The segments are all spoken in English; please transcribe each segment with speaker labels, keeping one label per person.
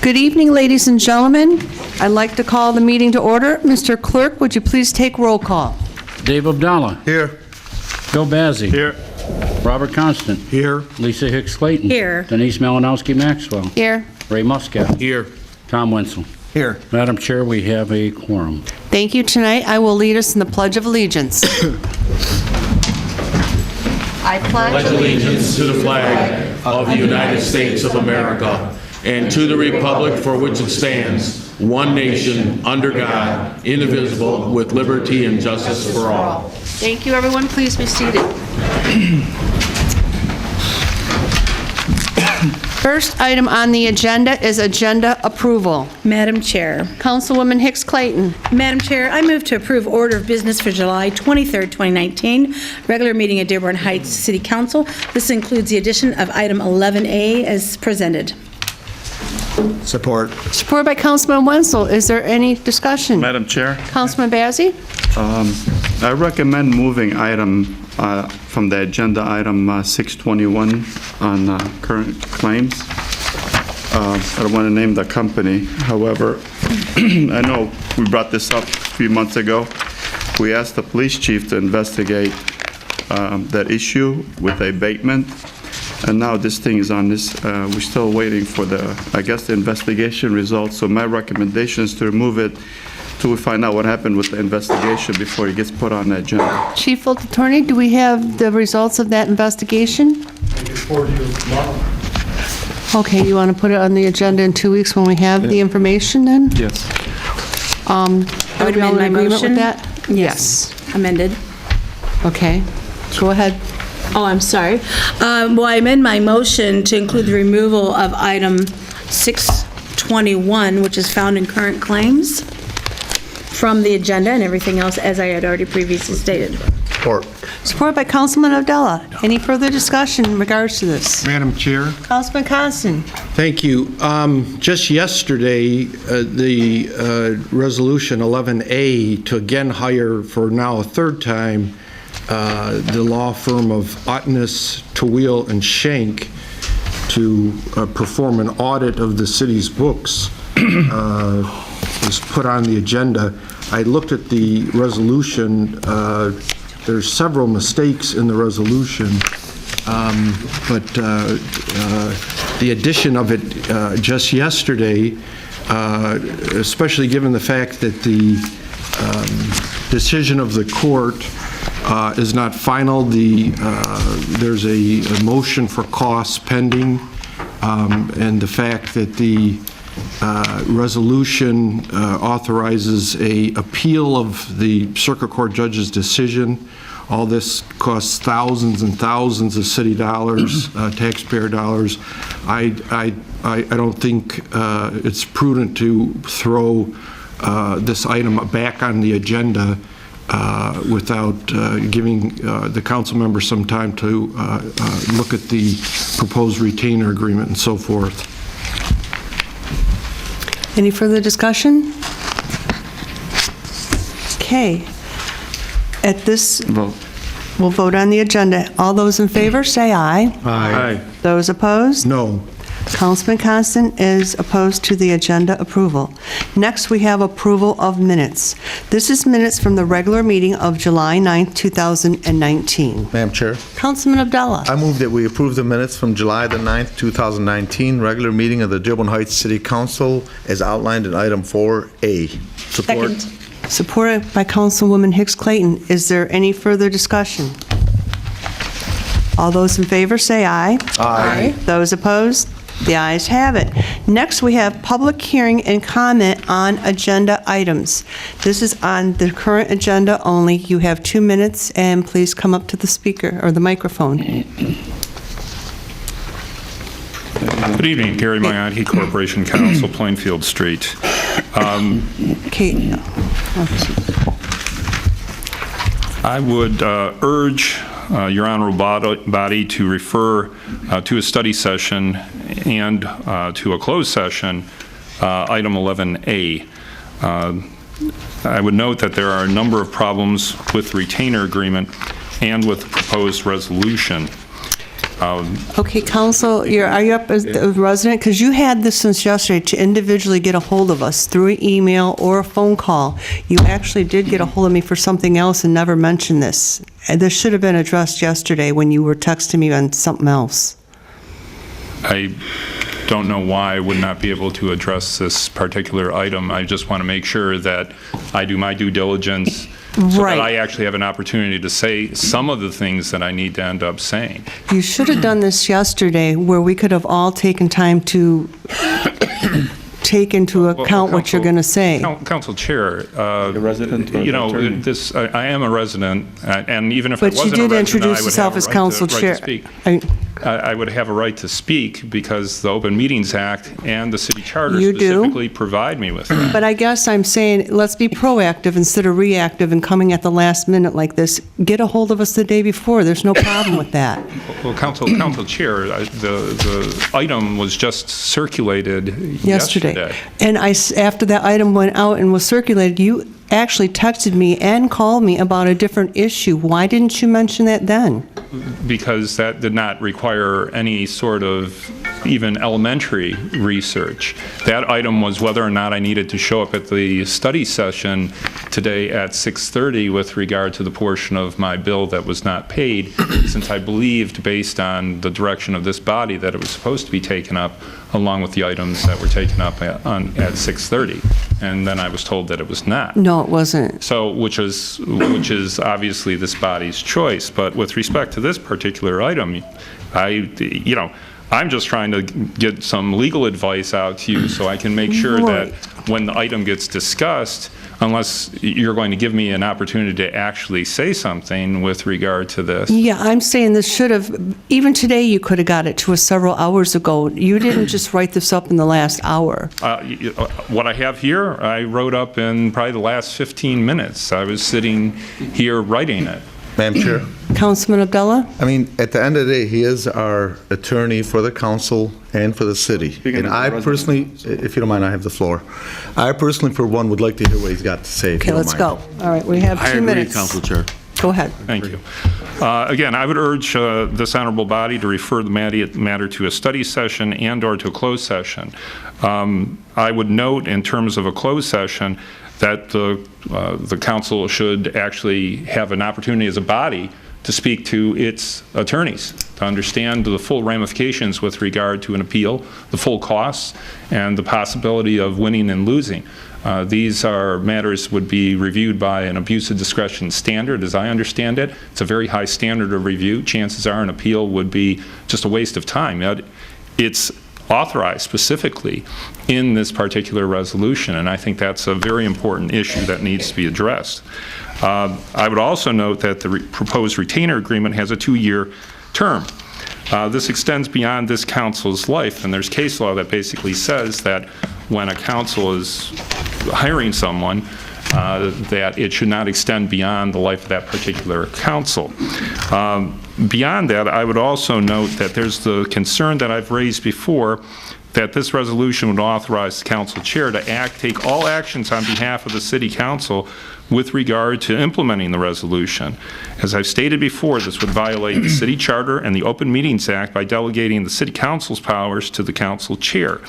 Speaker 1: Good evening, ladies and gentlemen. I'd like to call the meeting to order. Mr. Clerk, would you please take roll call?
Speaker 2: Dave Abdallah.
Speaker 3: Here.
Speaker 2: Bill Bazzi.
Speaker 3: Here.
Speaker 2: Robert Constant.
Speaker 3: Here.
Speaker 2: Lisa Hicks Clayton.
Speaker 4: Here.
Speaker 2: Denise Malinowski Maxwell.
Speaker 1: Here.
Speaker 2: Ray Muscat.
Speaker 3: Here.
Speaker 2: Tom Wenzel.
Speaker 3: Here.
Speaker 2: Madam Chair, we have a quorum.
Speaker 1: Thank you. Tonight, I will lead us in the Pledge of Allegiance. I pledge
Speaker 5: allegiance to the flag of the United States of America and to the republic for which it stands, one nation, under God, indivisible, with liberty and justice for all.
Speaker 1: Thank you, everyone. Please be seated. First item on the agenda is agenda approval.
Speaker 4: Madam Chair.
Speaker 1: Councilwoman Hicks Clayton.
Speaker 4: Madam Chair, I move to approve order of business for July 23rd, 2019, regular meeting at Dearborn Heights City Council. This includes the addition of item 11A as presented.
Speaker 3: Support.
Speaker 1: Supported by Councilman Wenzel. Is there any discussion?
Speaker 6: Madam Chair,
Speaker 1: Councilman Bazzi?
Speaker 6: I recommend moving item from the agenda, item 621 on current claims. I don't want to name the company. However, I know we brought this up a few months ago. We asked the police chief to investigate that issue with abatement. And now this thing is on this, we're still waiting for the investigation results. So my recommendation is to remove it till we find out what happened with the investigation before it gets put on the agenda.
Speaker 1: Chief Village Attorney, do we have the results of that investigation?
Speaker 3: Before you tomorrow.
Speaker 1: Okay, you want to put it on the agenda in 2 weeks when we have the information then?
Speaker 6: Yes.
Speaker 1: Are
Speaker 4: would
Speaker 1: we all in
Speaker 4: amend my
Speaker 1: agreement
Speaker 4: motion.
Speaker 1: with that? Yes.
Speaker 4: Amended.
Speaker 1: Okay, go ahead.
Speaker 4: Oh, I'm sorry. Well, I amend my motion to include the removal of item 621, which is found in current claims, from the agenda and everything else as I had already previously stated.
Speaker 3: Support.
Speaker 1: Supported by Councilman Abdallah. Any further discussion in regards to this?
Speaker 3: Madam Chair.
Speaker 1: Councilman Constant.
Speaker 7: Thank you. Just yesterday, the resolution 11A to again hire for now a third time the law firm of Ottness, Tawil, and Schenck to perform an audit of the city's books was put on the agenda. I looked at the resolution. There's several mistakes in the resolution, but the addition of it just yesterday, especially given the fact that the decision of the court is not final, there's a motion for costs pending, and the fact that the resolution authorizes a appeal of the circuit court judge's decision. All this costs thousands and thousands of city dollars, taxpayer dollars. I don't think it's prudent to throw this item back on the agenda without giving the council members some time to look at the proposed retainer agreement and so forth.
Speaker 1: Any further discussion? Okay. At this,
Speaker 6: Vote.
Speaker 1: we'll vote on the agenda. All those in favor, say aye.
Speaker 6: Aye.
Speaker 1: Those opposed?
Speaker 7: No.
Speaker 1: Councilman Constant is opposed to the agenda approval. Next, we have approval of minutes. This is minutes from the regular meeting of July 9th, 2019.
Speaker 3: Madam Chair.
Speaker 1: Councilman Abdallah.
Speaker 3: I move that we approve the minutes from July the 9th, 2019, regular meeting of the Dearborn Heights City Council as outlined in item 4A. Support.
Speaker 4: Second.
Speaker 1: Supported by Councilwoman Hicks Clayton. Is there any further discussion? All those in favor say aye.
Speaker 3: Aye.
Speaker 1: Those opposed? The ayes have it. Next, we have public hearing and comment on agenda items. This is on the current agenda only. You have 2 minutes, and please come up to the speaker or the microphone.
Speaker 8: Good evening, Gary Maiati, Corporation Counsel, Plainfield Street.
Speaker 1: Okay.
Speaker 8: I would urge your honorable body to refer to a study session and to a closed session, item 11A. I would note that there are a number of problems with retainer agreement and with the proposed resolution.
Speaker 1: Okay, Council, are you up as a resident? Because you had this since yesterday to individually get a hold of us through an email or a phone call. You actually did get a hold of me for something else and never mentioned this. And this should have been addressed yesterday when you were texting me on something else.
Speaker 8: I don't know why I would not be able to address this particular item. I just want to make sure that I do my due diligence so
Speaker 1: Right.
Speaker 8: that I actually have an opportunity to say some of the things that I need to end up saying.
Speaker 1: You should have done this yesterday, where we could have all taken time to take into account what you're going to say.
Speaker 8: Council Chair,
Speaker 6: resident or
Speaker 8: you know,
Speaker 6: attorney?
Speaker 8: I am a resident, and even if I
Speaker 1: But you
Speaker 8: wasn't a
Speaker 1: did
Speaker 8: resident,
Speaker 1: introduce
Speaker 8: I would
Speaker 1: yourself
Speaker 8: have
Speaker 1: as
Speaker 8: a right
Speaker 1: council
Speaker 8: to- right
Speaker 1: chair.
Speaker 8: to speak.
Speaker 1: I-
Speaker 8: I would have a right to speak because the Open Meetings Act and the city charter
Speaker 1: You do?
Speaker 8: specifically provide me with that.
Speaker 1: But I guess I'm saying, let's be proactive instead of reactive and coming at the last minute like this. Get a hold of us the day before. There's no problem with that.
Speaker 8: Well, Council Chair, the item was just circulated yesterday.
Speaker 1: And after that item went out and was circulated, you actually texted me and called me about a different issue. Why didn't you mention that then?
Speaker 8: Because that did not require any sort of even elementary research. That item was whether or not I needed to show up at the study session today at 6:30 with regard to the portion of my bill that was not paid, since I believed, based on the direction of this body, that it was supposed to be taken up along with the items that were taken up at 6:30. And then I was told that it was not.
Speaker 1: No, it wasn't.
Speaker 8: So, which is obviously this body's choice. But with respect to this particular item, I'm just trying to get some legal advice out to you so I can make sure that when the item gets discussed, unless you're going to give me an opportunity to actually say something with regard to this.
Speaker 1: Yeah, I'm saying this should have, even today you could have got it to us several hours ago. You didn't just write this up in the last hour.
Speaker 8: What I have here, I wrote up in probably the last 15 minutes. I was sitting here writing it.
Speaker 3: Madam Chair,
Speaker 1: Councilman Abdullah?
Speaker 3: I mean, at the end of the day, he is our attorney for the council and for the city.
Speaker 6: Speaking
Speaker 3: And
Speaker 6: as a
Speaker 3: I
Speaker 6: resident.
Speaker 3: personally, if you don't mind, I have the floor. I personally, for one, would like to hear what he's got to say, if
Speaker 1: Okay,
Speaker 3: you don't
Speaker 1: let's
Speaker 3: mind.
Speaker 1: go. All right, we have 2 minutes.
Speaker 9: Chair.
Speaker 1: Go ahead.
Speaker 8: Thank you. Again, I would urge this honorable body to refer the matter to a study session and/or to a closed session. I would note, in terms of a closed session, that the council should actually have an opportunity as a body to speak to its attorneys, to understand the full ramifications with regard to an appeal, the full costs, and the possibility of winning and losing. These are matters would be reviewed by an abuse of discretion standard, as I understand it. It's a very high standard of review. Chances are an appeal would be just a waste of time. It's authorized specifically in this particular resolution, and I think that's a very important issue that needs to be addressed. I would also note that the proposed retainer agreement has a 2-year term. This extends beyond this council's life, and there's case law that basically says that when a council is hiring someone, that it should not extend beyond the life of that particular council. Beyond that, I would also note that there's the concern that I've raised before, that this resolution would authorize the council chair to take all actions on behalf of the city council with regard to implementing the resolution. As I've stated before, this would violate the city charter and the Open Meetings Act by delegating the city council's powers to the council chair.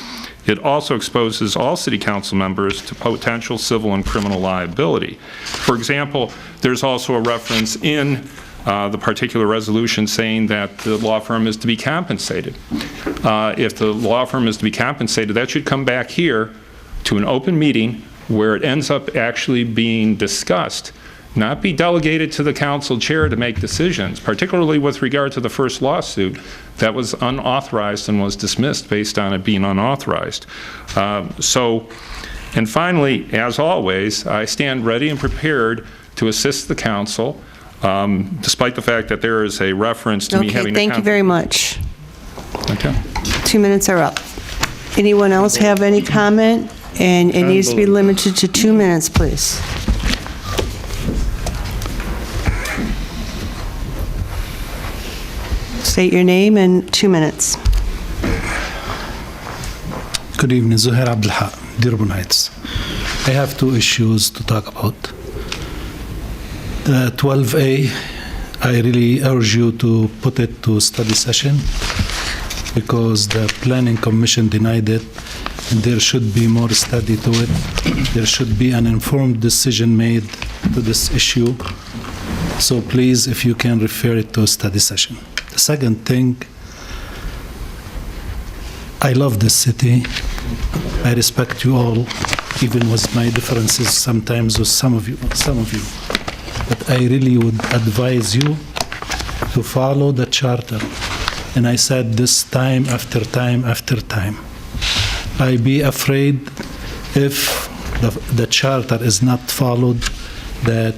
Speaker 8: It also exposes all city council members to potential civil and criminal liability. For example, there's also a reference in the particular resolution saying that the law firm is to be compensated. If the law firm is to be compensated, that should come back here to an open meeting where it ends up actually being discussed, not be delegated to the council chair to make decisions, particularly with regard to the first lawsuit that was unauthorized and was dismissed based on it being unauthorized. And finally, as always, I stand ready and prepared to assist the council, despite the fact that there is a reference to me having to...
Speaker 1: Okay, thank you very much.
Speaker 8: Okay.
Speaker 1: 2 minutes are up. Anyone else have any comment? And it needs to be limited to 2 minutes, please. State your name and 2 minutes.
Speaker 9: Good evening, Zuhair Abdulhaq, Dearborn Heights. I have 2 issues to talk about. 12A, I really urge you to put it to study session because the Planning Commission denied it, and there should be more study to it. There should be an informed decision made to this issue. So please, if you can, refer it to a study session. The second thing, I love this city. I respect you all, even with my differences sometimes with some of you. But I really would advise you to follow the charter. And I said this time after time after time. I be afraid if the charter is not followed that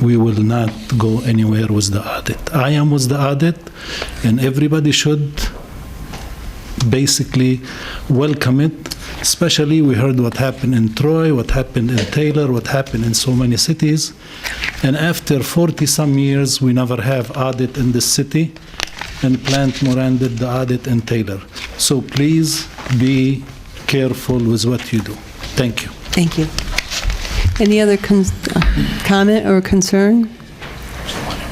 Speaker 9: we will not go anywhere with the audit. I am with the audit, and everybody should basically welcome it. Especially, we heard what happened in Troy, what happened in Taylor, what happened in so many cities. And after 40-some years, we never have audit in this city, and Plant Moran did the audit in Taylor. So please be careful with what you do. Thank you.
Speaker 1: Thank you. Any other comment or concern?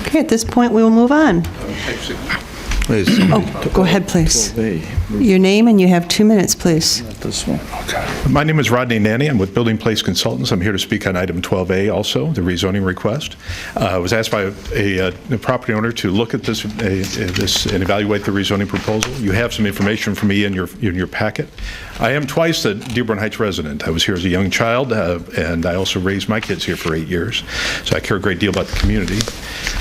Speaker 1: Okay, at this point, we will move on.
Speaker 3: Please.
Speaker 1: Oh, go ahead, please. Your name, and you have 2 minutes, please.
Speaker 10: My name is Rodney Nanny. I'm with Building Place Consultants. I'm here to speak on item 12A also, the rezoning request. I was asked by a property owner to look at this and evaluate the rezoning proposal. You have some information for me in your packet. I am twice a Dearborn Heights resident. I was here as a young child, and I also raised my kids here for 8 years, so I care a great deal about the community.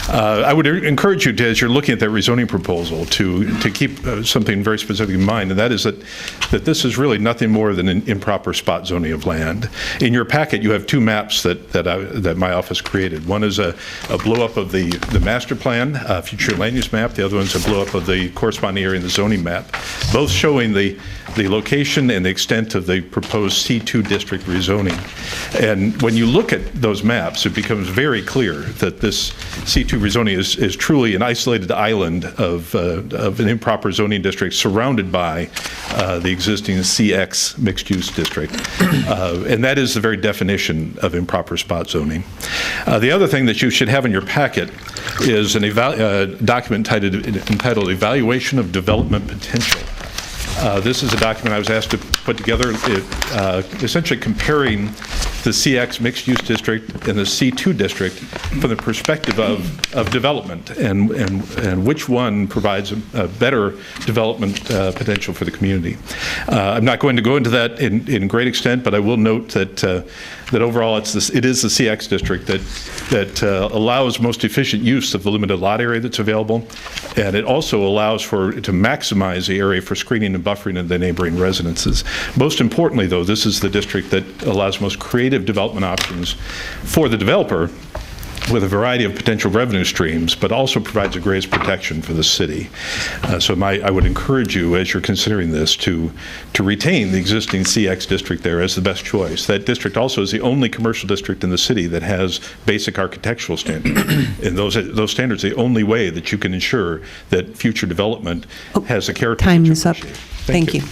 Speaker 10: I would encourage you to, as you're looking at that rezoning proposal, to keep something very specific in mind, and that is that this is really nothing more than an improper spot zoning of land. In your packet, you have 2 maps that my office created. One is a blow-up of the master plan, future land use map. The other one is a blow-up of the corresponding area in the zoning map, both showing the location and the extent of the proposed C2 district rezoning. And when you look at those maps, it becomes very clear that this C2 rezoning is truly an isolated island of an improper zoning district surrounded by the existing CX mixed-use district. And that is the very definition of improper spot zoning. The other thing that you should have in your packet is a document entitled Evaluation of Development Potential. This is a document I was asked to put together, essentially comparing the CX mixed-use district and the C2 district from the perspective of development and which one provides a better development potential for the community. I'm not going to go into that in great extent, but I will note that overall it is the CX district that allows most efficient use of the limited lot area that's available, and it also allows to maximize the area for screening and buffering in the neighboring residences. Most importantly, though, this is the district that allows most creative development options for the developer with a variety of potential revenue streams, but also provides the greatest protection for the city. So I would encourage you, as you're considering this, to retain the existing CX district there as the best choice. That district also is the only commercial district in the city that has basic architectural standards. And those standards are the only way that you can ensure that future development has the character.
Speaker 1: Time is up. Thank you.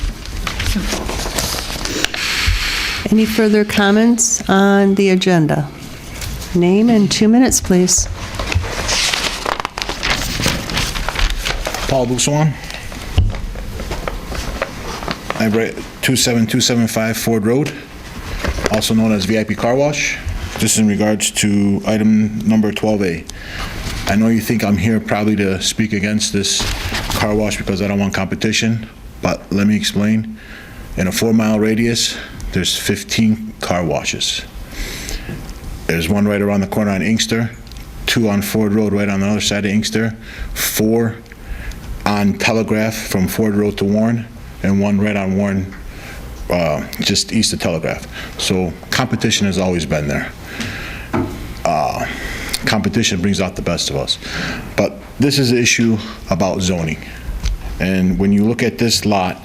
Speaker 1: Any further comments on the agenda? Name and 2 minutes, please.
Speaker 11: Paul Buswan. I'm at 27275 Ford Road, also known as VIP Car Wash. This is in regards to item number 12A. I know you think I'm here probably to speak against this car wash because I don't want competition, but let me explain. In a 4-mile radius, there's 15 car washes. There's one right around the corner on Inkster, 2 on Ford Road right on the other side of Inkster, 4 on Telegraph from Ford Road to Warren, and 1 right on Warren, just east of Telegraph. So competition has always been there. Competition brings out the best of us. But this is an issue about zoning. And when you look at this lot,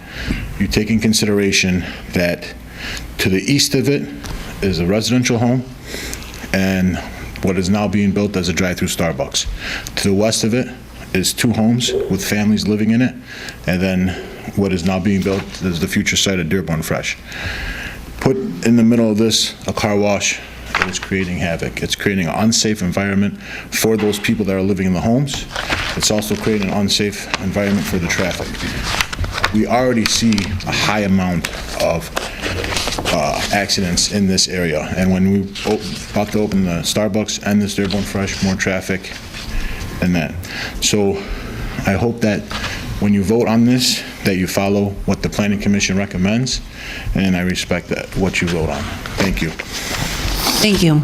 Speaker 11: you take in consideration that to the east of it is a residential home and what is now being built as a drive-through Starbucks. To the west of it is 2 homes with families living in it, and then what is now being built is the future site of Dearborn Fresh. Put in the middle of this, a car wash that it's creating havoc. It's creating an unsafe environment for those people that are living in the homes. It's also creating an unsafe environment for the traffic. We already see a high amount of accidents in this area, and when we about to open the Starbucks and this Dearborn Fresh, more traffic than that. So I hope that when you vote on this, that you follow what the Planning Commission recommends, and I respect that, what you vote on. Thank you.
Speaker 1: Thank you.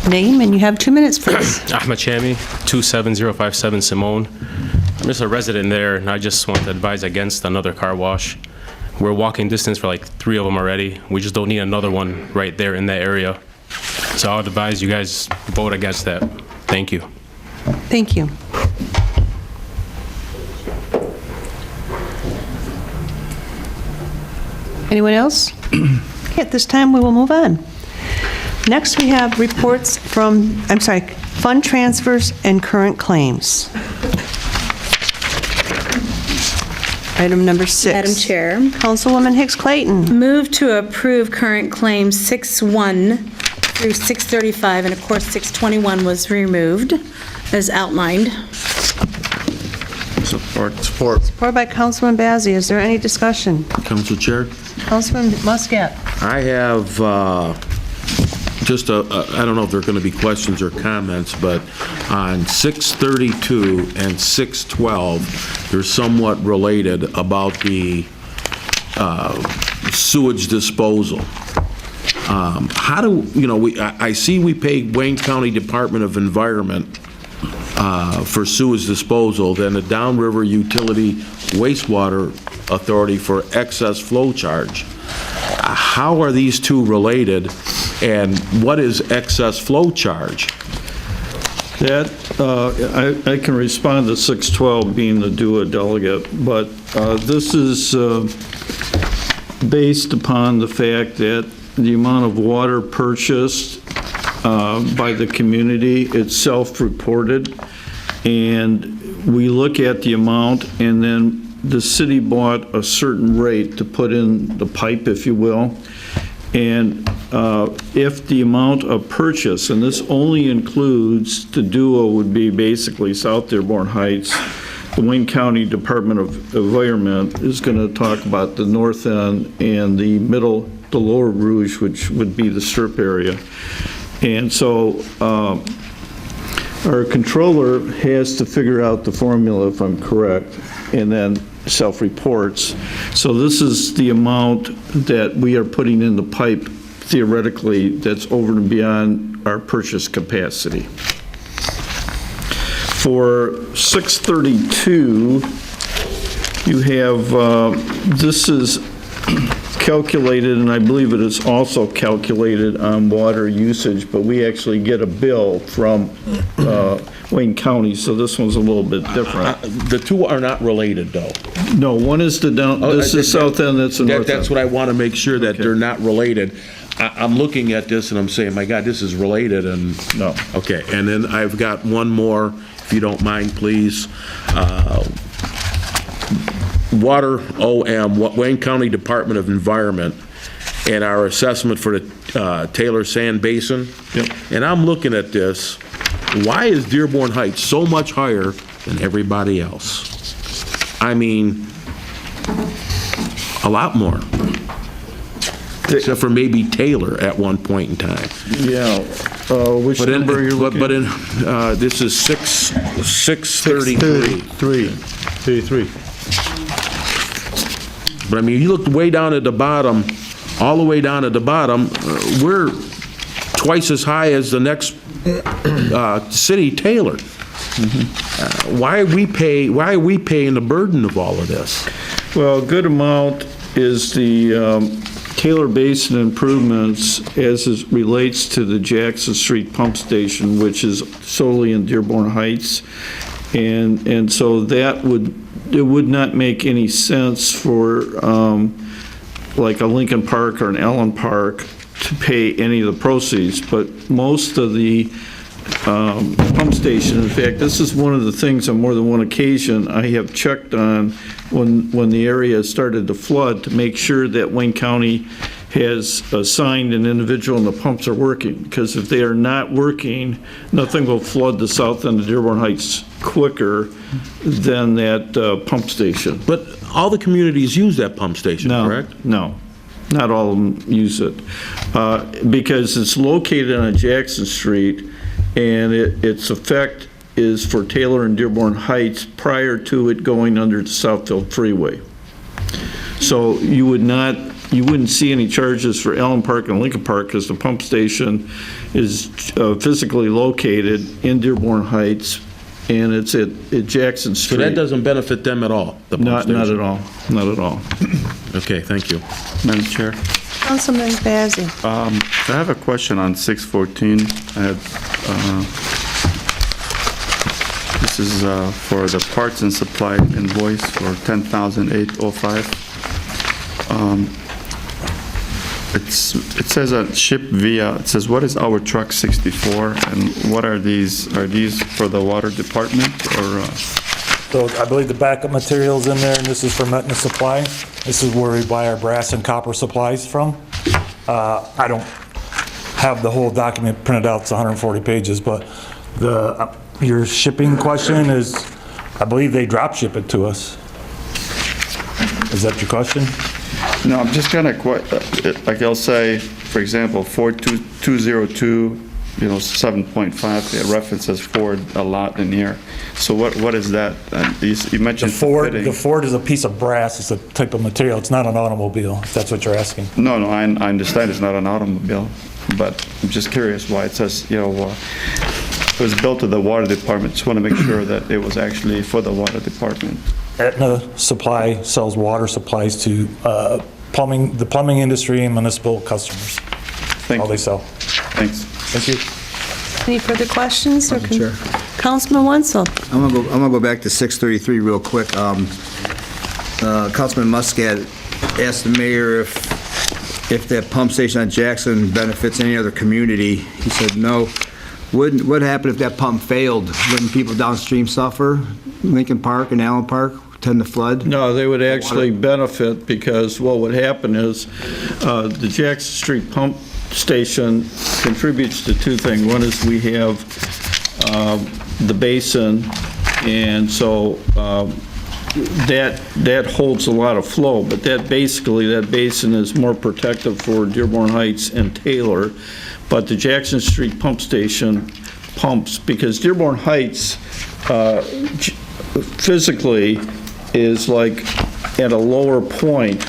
Speaker 1: Name, and you have 2 minutes, please.
Speaker 12: Ahmed Chami, 27057 Simone. I'm just a resident there, and I just want to advise against another car wash. We're walking distance for like 3 of them already. We just don't need another one right there in that area. So I'll advise you guys vote against that. Thank you.
Speaker 1: Thank you. Anyone else? Okay, at this time, we will move on. Next, we have reports from, fund transfers and current claims. Item number 6.
Speaker 4: Madam Chair.
Speaker 1: Councilwoman Hicks Clayton.
Speaker 4: Move to approve current claims 6-1 through 635, and of course 621 was removed as outlined.
Speaker 3: Support.
Speaker 1: Support by Councilman Bazey. Is there any discussion?
Speaker 5: Council Chair?
Speaker 1: Councilman Muscat.
Speaker 5: I have just I don't know if there are going to be questions or comments, but on 632 and 612, they're somewhat related about the sewage disposal. How do, I see we pay Wayne County Department of Environment for sewage disposal, then the Downriver Utility Wastewater Authority for excess flow charge. How are these two related, and what is excess flow charge?
Speaker 13: That, I can respond to 612 being the DUA delegate, but this is based upon the fact that the amount of water purchased by the community, it's self-reported, and we look at the amount, and then the city bought a certain rate to put in the pipe, if you will, and if the amount of purchase, and this only includes, the DUA would be basically South Dearborn Heights, the Wayne County Department of Environment is going to talk about the north end and the middle, the Lower Rouge, which would be the Strip area. And so our controller has to figure out the formula, if I'm correct, and then self-reports. So this is the amount that we are putting in the pipe, theoretically, that's over and beyond our purchase capacity. For 632, you have, this is calculated, and I believe it is also calculated on water usage, but we actually get a bill from Wayne County, so this one's a little bit different.
Speaker 5: The two are not related, though.
Speaker 13: No, one is the down, this is south end, that's the north end.
Speaker 5: That's what I want to make sure, that they're not related. I'm looking at this and I'm saying, my God, this is related, and
Speaker 13: no.
Speaker 5: Okay, and then I've got one more, if you don't mind, please. Water OM, Wayne County Department of Environment, and our assessment for the Taylor Sand Basin.
Speaker 13: Yep.
Speaker 5: And I'm looking at this. Why is Dearborn Heights so much higher than everybody else? I mean, a lot more. Except for maybe Taylor at one point in time.
Speaker 13: Yeah. Which number are you looking
Speaker 5: at? But this is 633.
Speaker 3: 33.
Speaker 5: But I mean, you look way down at the bottom, all the way down at the bottom, we're twice as high as the next city, Taylor. Mm-hmm. Why are we paying the burden of all of this?
Speaker 13: Well, a good amount is the Taylor Basin improvements as it relates to the Jackson Street Pump Station, which is solely in Dearborn Heights. And so that it would not make any sense for like a Lincoln Park or an Allen Park to pay any of the proceeds, but most of the pump station. In fact, this is one of the things on more than one occasion I have checked on when the area started to flood to make sure that Wayne County has assigned an individual and the pumps are working. Because if they are not working, nothing will flood the south end of Dearborn Heights quicker than that pump station.
Speaker 5: But all the communities use that pump station, correct?
Speaker 13: No, not all of them use it. Because it's located on Jackson Street, and its effect is for Taylor and Dearborn Heights prior to it going under the Southfield Freeway. So you wouldn't see any charges for Allen Park and Lincoln Park because the pump station is physically located in Dearborn Heights, and it's at Jackson Street.
Speaker 5: So that doesn't benefit them at all, the pump station?
Speaker 13: Not at all, not at all.
Speaker 5: Okay, thank you.
Speaker 6: Madam Chair,
Speaker 1: Councilman Bazey.
Speaker 6: I have a question on 614. This is for the parts and supply invoice for $10,805. It says ship via, it says, what is our truck 64 and what are these? Are these for the water department or?
Speaker 14: So I believe the backup material's in there, and this is for Metna Supply. This is where we buy our brass and copper supplies from. I don't have the whole document printed out, it's 140 pages, but your shipping question is, I believe they drop ship it to us. Is that your question?
Speaker 6: No, I'm just kind of like I'll say, for example, Ford 202, 7.5. It references Ford a lot in here. So what is that? You mentioned
Speaker 14: the Ford is a piece of brass. It's a type of material. It's not an automobile, if that's what you're asking.
Speaker 6: No, I understand it's not an automobile, but I'm just curious why it says, it was built to the water department. Just want to make sure that it was actually for the water department.
Speaker 14: Aetna Supply sells water supplies to the plumbing industry and municipal customers.
Speaker 6: Thank
Speaker 14: all
Speaker 6: you.
Speaker 14: they sell.
Speaker 6: Thanks.
Speaker 14: Thank you.
Speaker 1: Any further questions?
Speaker 15: Madam Chair.
Speaker 1: Councilman Wenzel.
Speaker 15: I'm gonna go back to 633 real quick. Councilman Muscat asked the mayor if that pump station on Jackson benefits any other community. He said no. What happened if that pump failed? Wouldn't people downstream suffer? Lincoln Park and Allen Park tend to flood?
Speaker 13: No, they would actually benefit because what would happen is the Jackson Street pump station contributes to two things. One is we have the basin, and so that holds a lot of flow, but that basin is more protective for Dearborn Heights and Taylor. But the Jackson Street pump station pumps, because Dearborn Heights physically is like at a lower point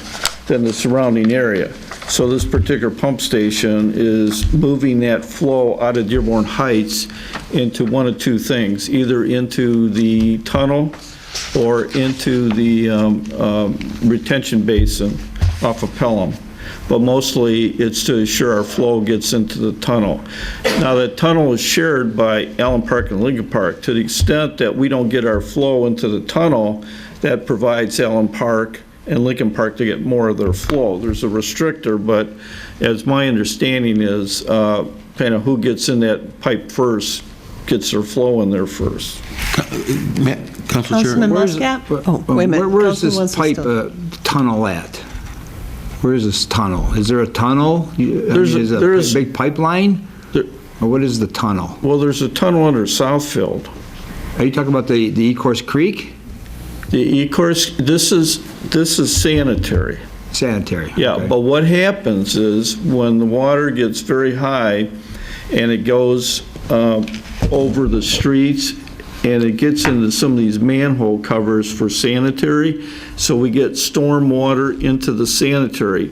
Speaker 13: than the surrounding area. So this particular pump station is moving that flow out of Dearborn Heights into one of two things, either into the tunnel or into the retention basin off of Pelham. But mostly it's to ensure our flow gets into the tunnel. Now that tunnel is shared by Allen Park and Lincoln Park. To the extent that we don't get our flow into the tunnel, that provides Allen Park and Lincoln Park to get more of their flow. There's a restrictor, but as my understanding is, kind of who gets in that pipe first gets their flow in there first.
Speaker 1: Councilman Muscat? Oh, wait a minute.
Speaker 15: Where is
Speaker 1: Councilman
Speaker 15: this pipe
Speaker 1: Wenzel
Speaker 15: tunnel at? Where is this tunnel? Is there a tunnel? Is there a big pipeline? Or what is the tunnel?
Speaker 13: Well, there's a tunnel under Southfield.
Speaker 15: Are you talking about the Ecorse Creek?
Speaker 13: The Ecorse, this is sanitary.
Speaker 15: Sanitary.
Speaker 13: Yeah,
Speaker 15: okay.
Speaker 13: but what happens is when the water gets very high and it goes over the streets and it gets into some of these manhole covers for sanitary, so we get storm water into the sanitary.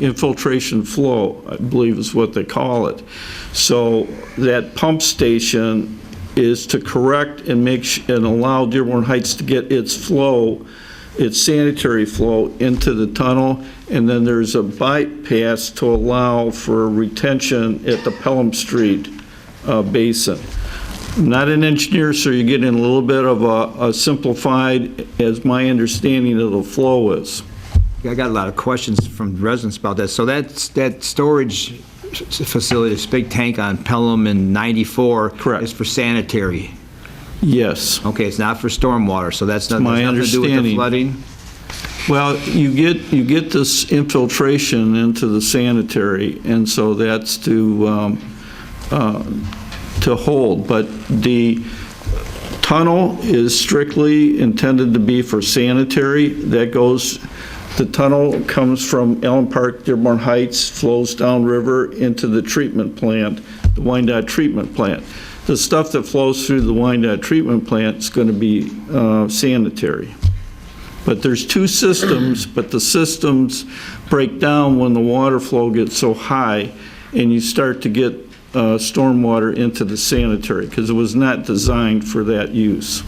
Speaker 13: Infiltration flow, I believe is what they call it. So that pump station is to correct and and allow Dearborn Heights to get its flow, its sanitary flow into the tunnel, and then there's a bypass to allow for retention at the Pelham Street basin. I'm not an engineer, so you're getting a little bit of a simplified, as my understanding of the flow is.
Speaker 15: I got a lot of questions from residents about that. So that storage facility, this big tank on Pelham and 94.
Speaker 13: Correct.
Speaker 15: Is for sanitary.
Speaker 13: Yes.
Speaker 15: Okay, it's not for stormwater, so that's not,
Speaker 13: My
Speaker 15: nothing to do with the
Speaker 13: understanding.
Speaker 15: flooding?
Speaker 13: Well, you get this infiltration into the sanitary, and so that's to hold. But the tunnel is strictly intended to be for sanitary. The tunnel comes from Allen Park, Dearborn Heights, flows downriver into the treatment plant, the Wyandotte treatment plant. The stuff that flows through the Wyandotte treatment plant is going to be sanitary. But there's two systems, but the systems break down when the water flow gets so high and you start to get stormwater into the sanitary, because it was not designed for that use.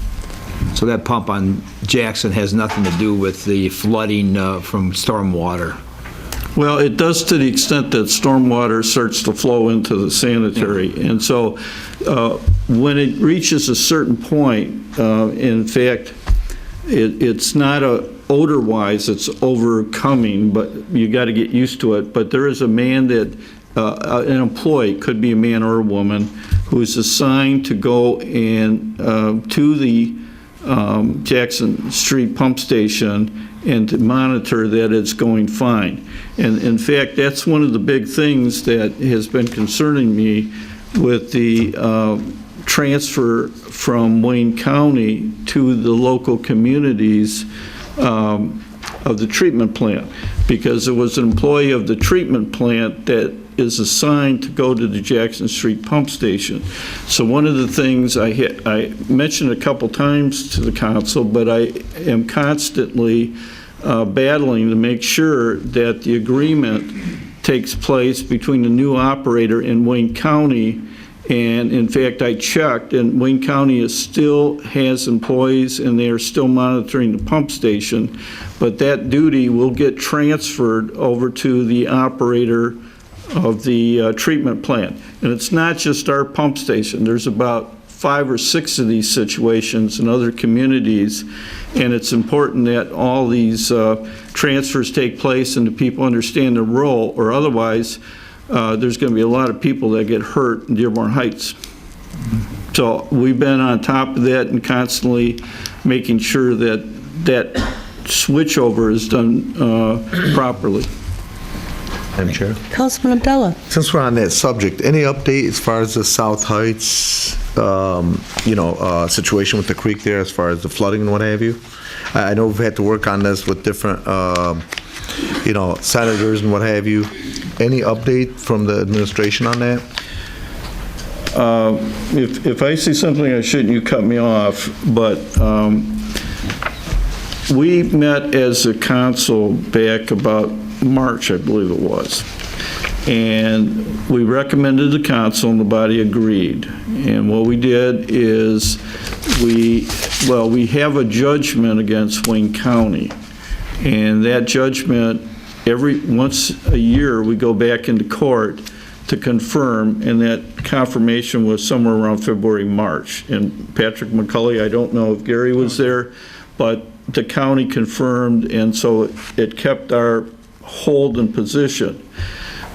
Speaker 15: So that pump on Jackson has nothing to do with the flooding from stormwater?
Speaker 13: Well, it does to the extent that stormwater starts to flow into the sanitary. And so when it reaches a certain point, in fact, it's not odor-wise, it's overcoming, but you got to get used to it. But there is a man that, an employee, could be a man or a woman, who is assigned to go and to the Jackson Street pump station and to monitor that it's going fine. And in fact, that's one of the big things that has been concerning me with the transfer from Wayne County to the local communities of the treatment plant, because it was an employee of the treatment plant that is assigned to go to the Jackson Street pump station. So one of the things I mentioned a couple times to the council, but I am constantly battling to make sure that the agreement takes place between the new operator in Wayne County. And in fact, I checked, and Wayne County still has employees, and they are still monitoring the pump station, but that duty will get transferred over to the operator of the treatment plant. And it's not just our pump station. There's about 5 or 6 of these situations in other communities, and it's important that all these transfers take place and the people understand their role, or otherwise there's going to be a lot of people that get hurt in Dearborn Heights. So we've been on top of that and constantly making sure that that switchover is done properly.
Speaker 3: Madam Chair.
Speaker 1: Councilman Abdullah.
Speaker 3: Since we're on that subject, any update as far as the South Heights, situation with the creek there, as far as the flooding and what have you? I know we've had to work on this with different, senators and what have you. Any update from the administration on that?
Speaker 13: If I see something I shouldn't, you cut me off, but we met as a council back about March, I believe it was, and we recommended the council and the body agreed. And what we did is we have a judgment against Wayne County, and that judgment, once a year we go back into court to confirm, and that confirmation was somewhere around February, March. And Patrick McCulley, I don't know if Gary was there, but the county confirmed, and so it kept our hold and position.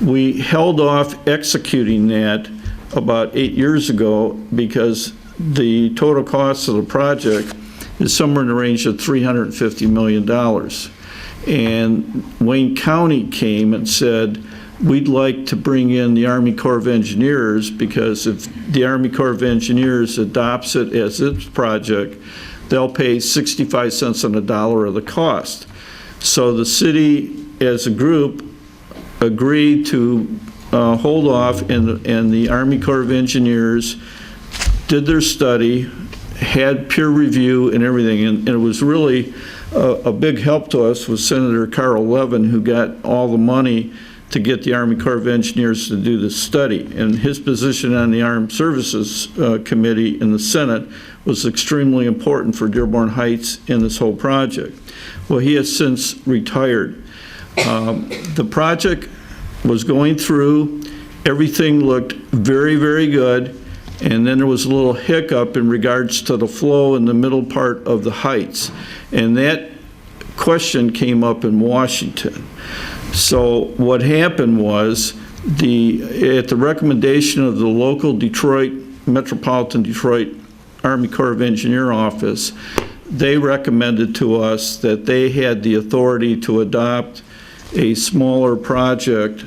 Speaker 13: We held off executing that about 8 years ago because the total cost of the project is somewhere in the range of $350 million. And Wayne County came and said, we'd like to bring in the Army Corps of Engineers, because if the Army Corps of Engineers adopts it as its project, they'll pay 65 cents on the dollar of the cost. So the city as a group agreed to hold off, and the Army Corps of Engineers did their study, had peer review and everything, and it was really a big help to us was Senator Carl Levin, who got all the money to get the Army Corps of Engineers to do this study. And his position on the Armed Services Committee in the Senate was extremely important for Dearborn Heights in this whole project. Well, he has since retired. The project was going through, everything looked very, very good, and then there was a little hiccup in regards to the flow in the middle part of the heights, and that question came up in Washington. So what happened was At the recommendation of the local Metropolitan Detroit Army Corps of Engineer office, they recommended to us that they had the authority to adopt a smaller project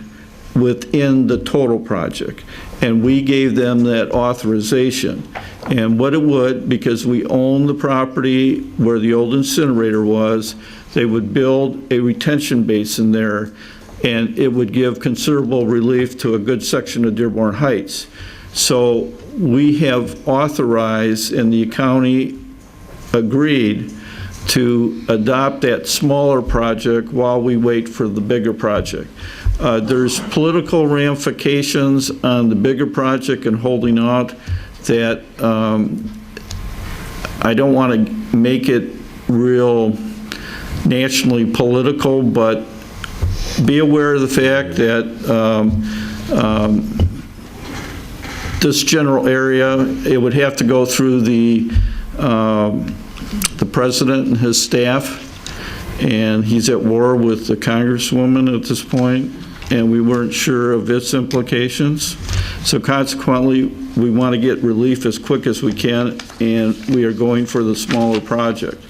Speaker 13: within the total project. And we gave them that authorization. And what it would, because we own the property where the old incinerator was, they would build a retention basin there, and it would give considerable relief to a good section of Dearborn Heights. So we have authorized, and the county agreed to adopt that smaller project while we wait for the bigger project. There's political ramifications on the bigger project and holding out that I don't want to make it real nationally political, but be aware of the fact that this general area, it would have to go through the president and his staff, and he's at war with the congresswoman at this point, and we weren't sure of its implications. So consequently, we want to get relief as quick as we can, and we are going for the smaller project.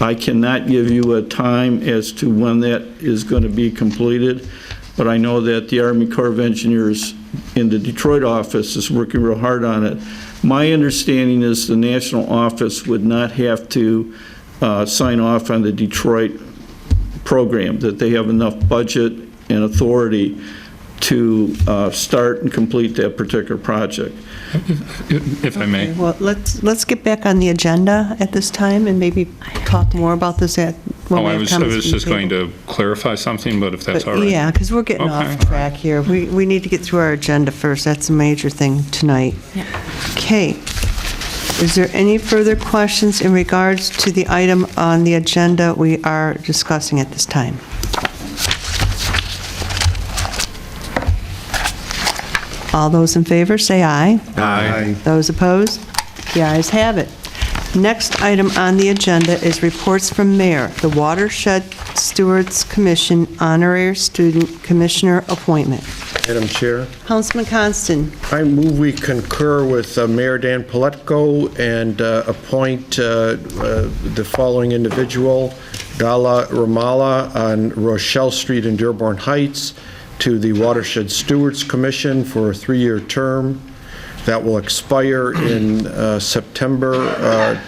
Speaker 13: I cannot give you a time as to when that is going to be completed, but I know that the Army Corps of Engineers in the Detroit office is working real hard on it. My understanding is the national office would not have to sign off on the Detroit program, that they have enough budget and authority to start and complete that particular project.
Speaker 8: If I may.
Speaker 1: Well, let's get back on the agenda at this time and maybe talk more about this when we
Speaker 8: I
Speaker 1: have
Speaker 8: was
Speaker 1: comments from
Speaker 8: just
Speaker 1: the
Speaker 8: going
Speaker 1: table.
Speaker 8: to clarify something, but if that's all right.
Speaker 1: Yeah, because we're getting off track here. We need to get through our agenda first. That's a major thing tonight. Okay. Is there any further questions in regards to the item on the agenda we are discussing at this time? All those in favor, say aye.
Speaker 3: Aye.
Speaker 1: Those opposed? The ayes have it. Next item on the agenda is reports from Mayor, the Watershed Stewards Commission Honorary Student Commissioner appointment.
Speaker 7: Madam Chair,
Speaker 1: Councilman Constant.
Speaker 7: I move we concur with Mayor Dan Paletko and appoint the following individual, Gala Ramallah on Rochelle Street in Dearborn Heights, to the Watershed Stewards Commission for a 3-year term that will expire in September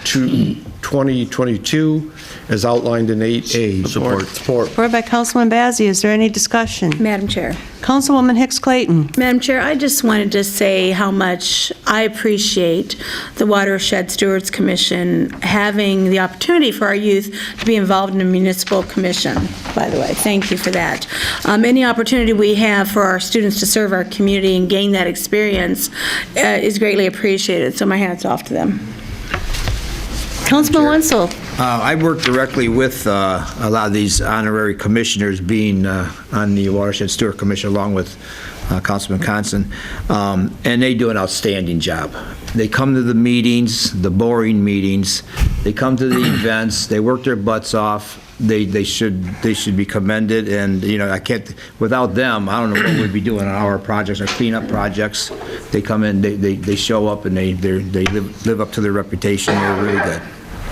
Speaker 7: 2022, as outlined in 8A. Support.
Speaker 1: Supported by Councilman Bazey. Is there any discussion?
Speaker 4: Madam Chair.
Speaker 1: Councilwoman Hicks Clayton.
Speaker 4: Madam Chair, I just wanted to say how much I appreciate the Watershed Stewards Commission having the opportunity for our youth to be involved in a municipal commission, by the way. Thank you for that. Any opportunity we have for our students to serve our community and gain that experience is greatly appreciated, so my hat's off to them.
Speaker 1: Councilman Wenzel.
Speaker 15: I work directly with a lot of these honorary commissioners, being on the Watershed Steward Commission along with Councilman Constant, and they do an outstanding job. They come to the meetings, the boring meetings, they come to the events, they work their butts off. They should be commended, and I can't, without them, I don't know what we'd be doing on our projects, our cleanup projects. They come in, they show up, and they live up to their reputation. They're really good.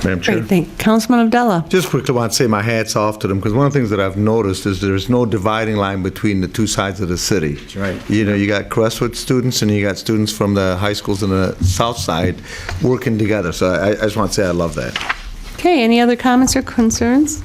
Speaker 3: Madam Chair?
Speaker 1: Great, thank you. Councilman Abdullah.
Speaker 3: Just quickly want to say my hat's off to them, because one of the things that I've noticed is there's no dividing line between the two sides of the city.
Speaker 15: That's right.
Speaker 3: You got Crestwood students and you got students from the high schools on the south side working together. So I just want to say I love that.
Speaker 1: Okay, any other comments or concerns?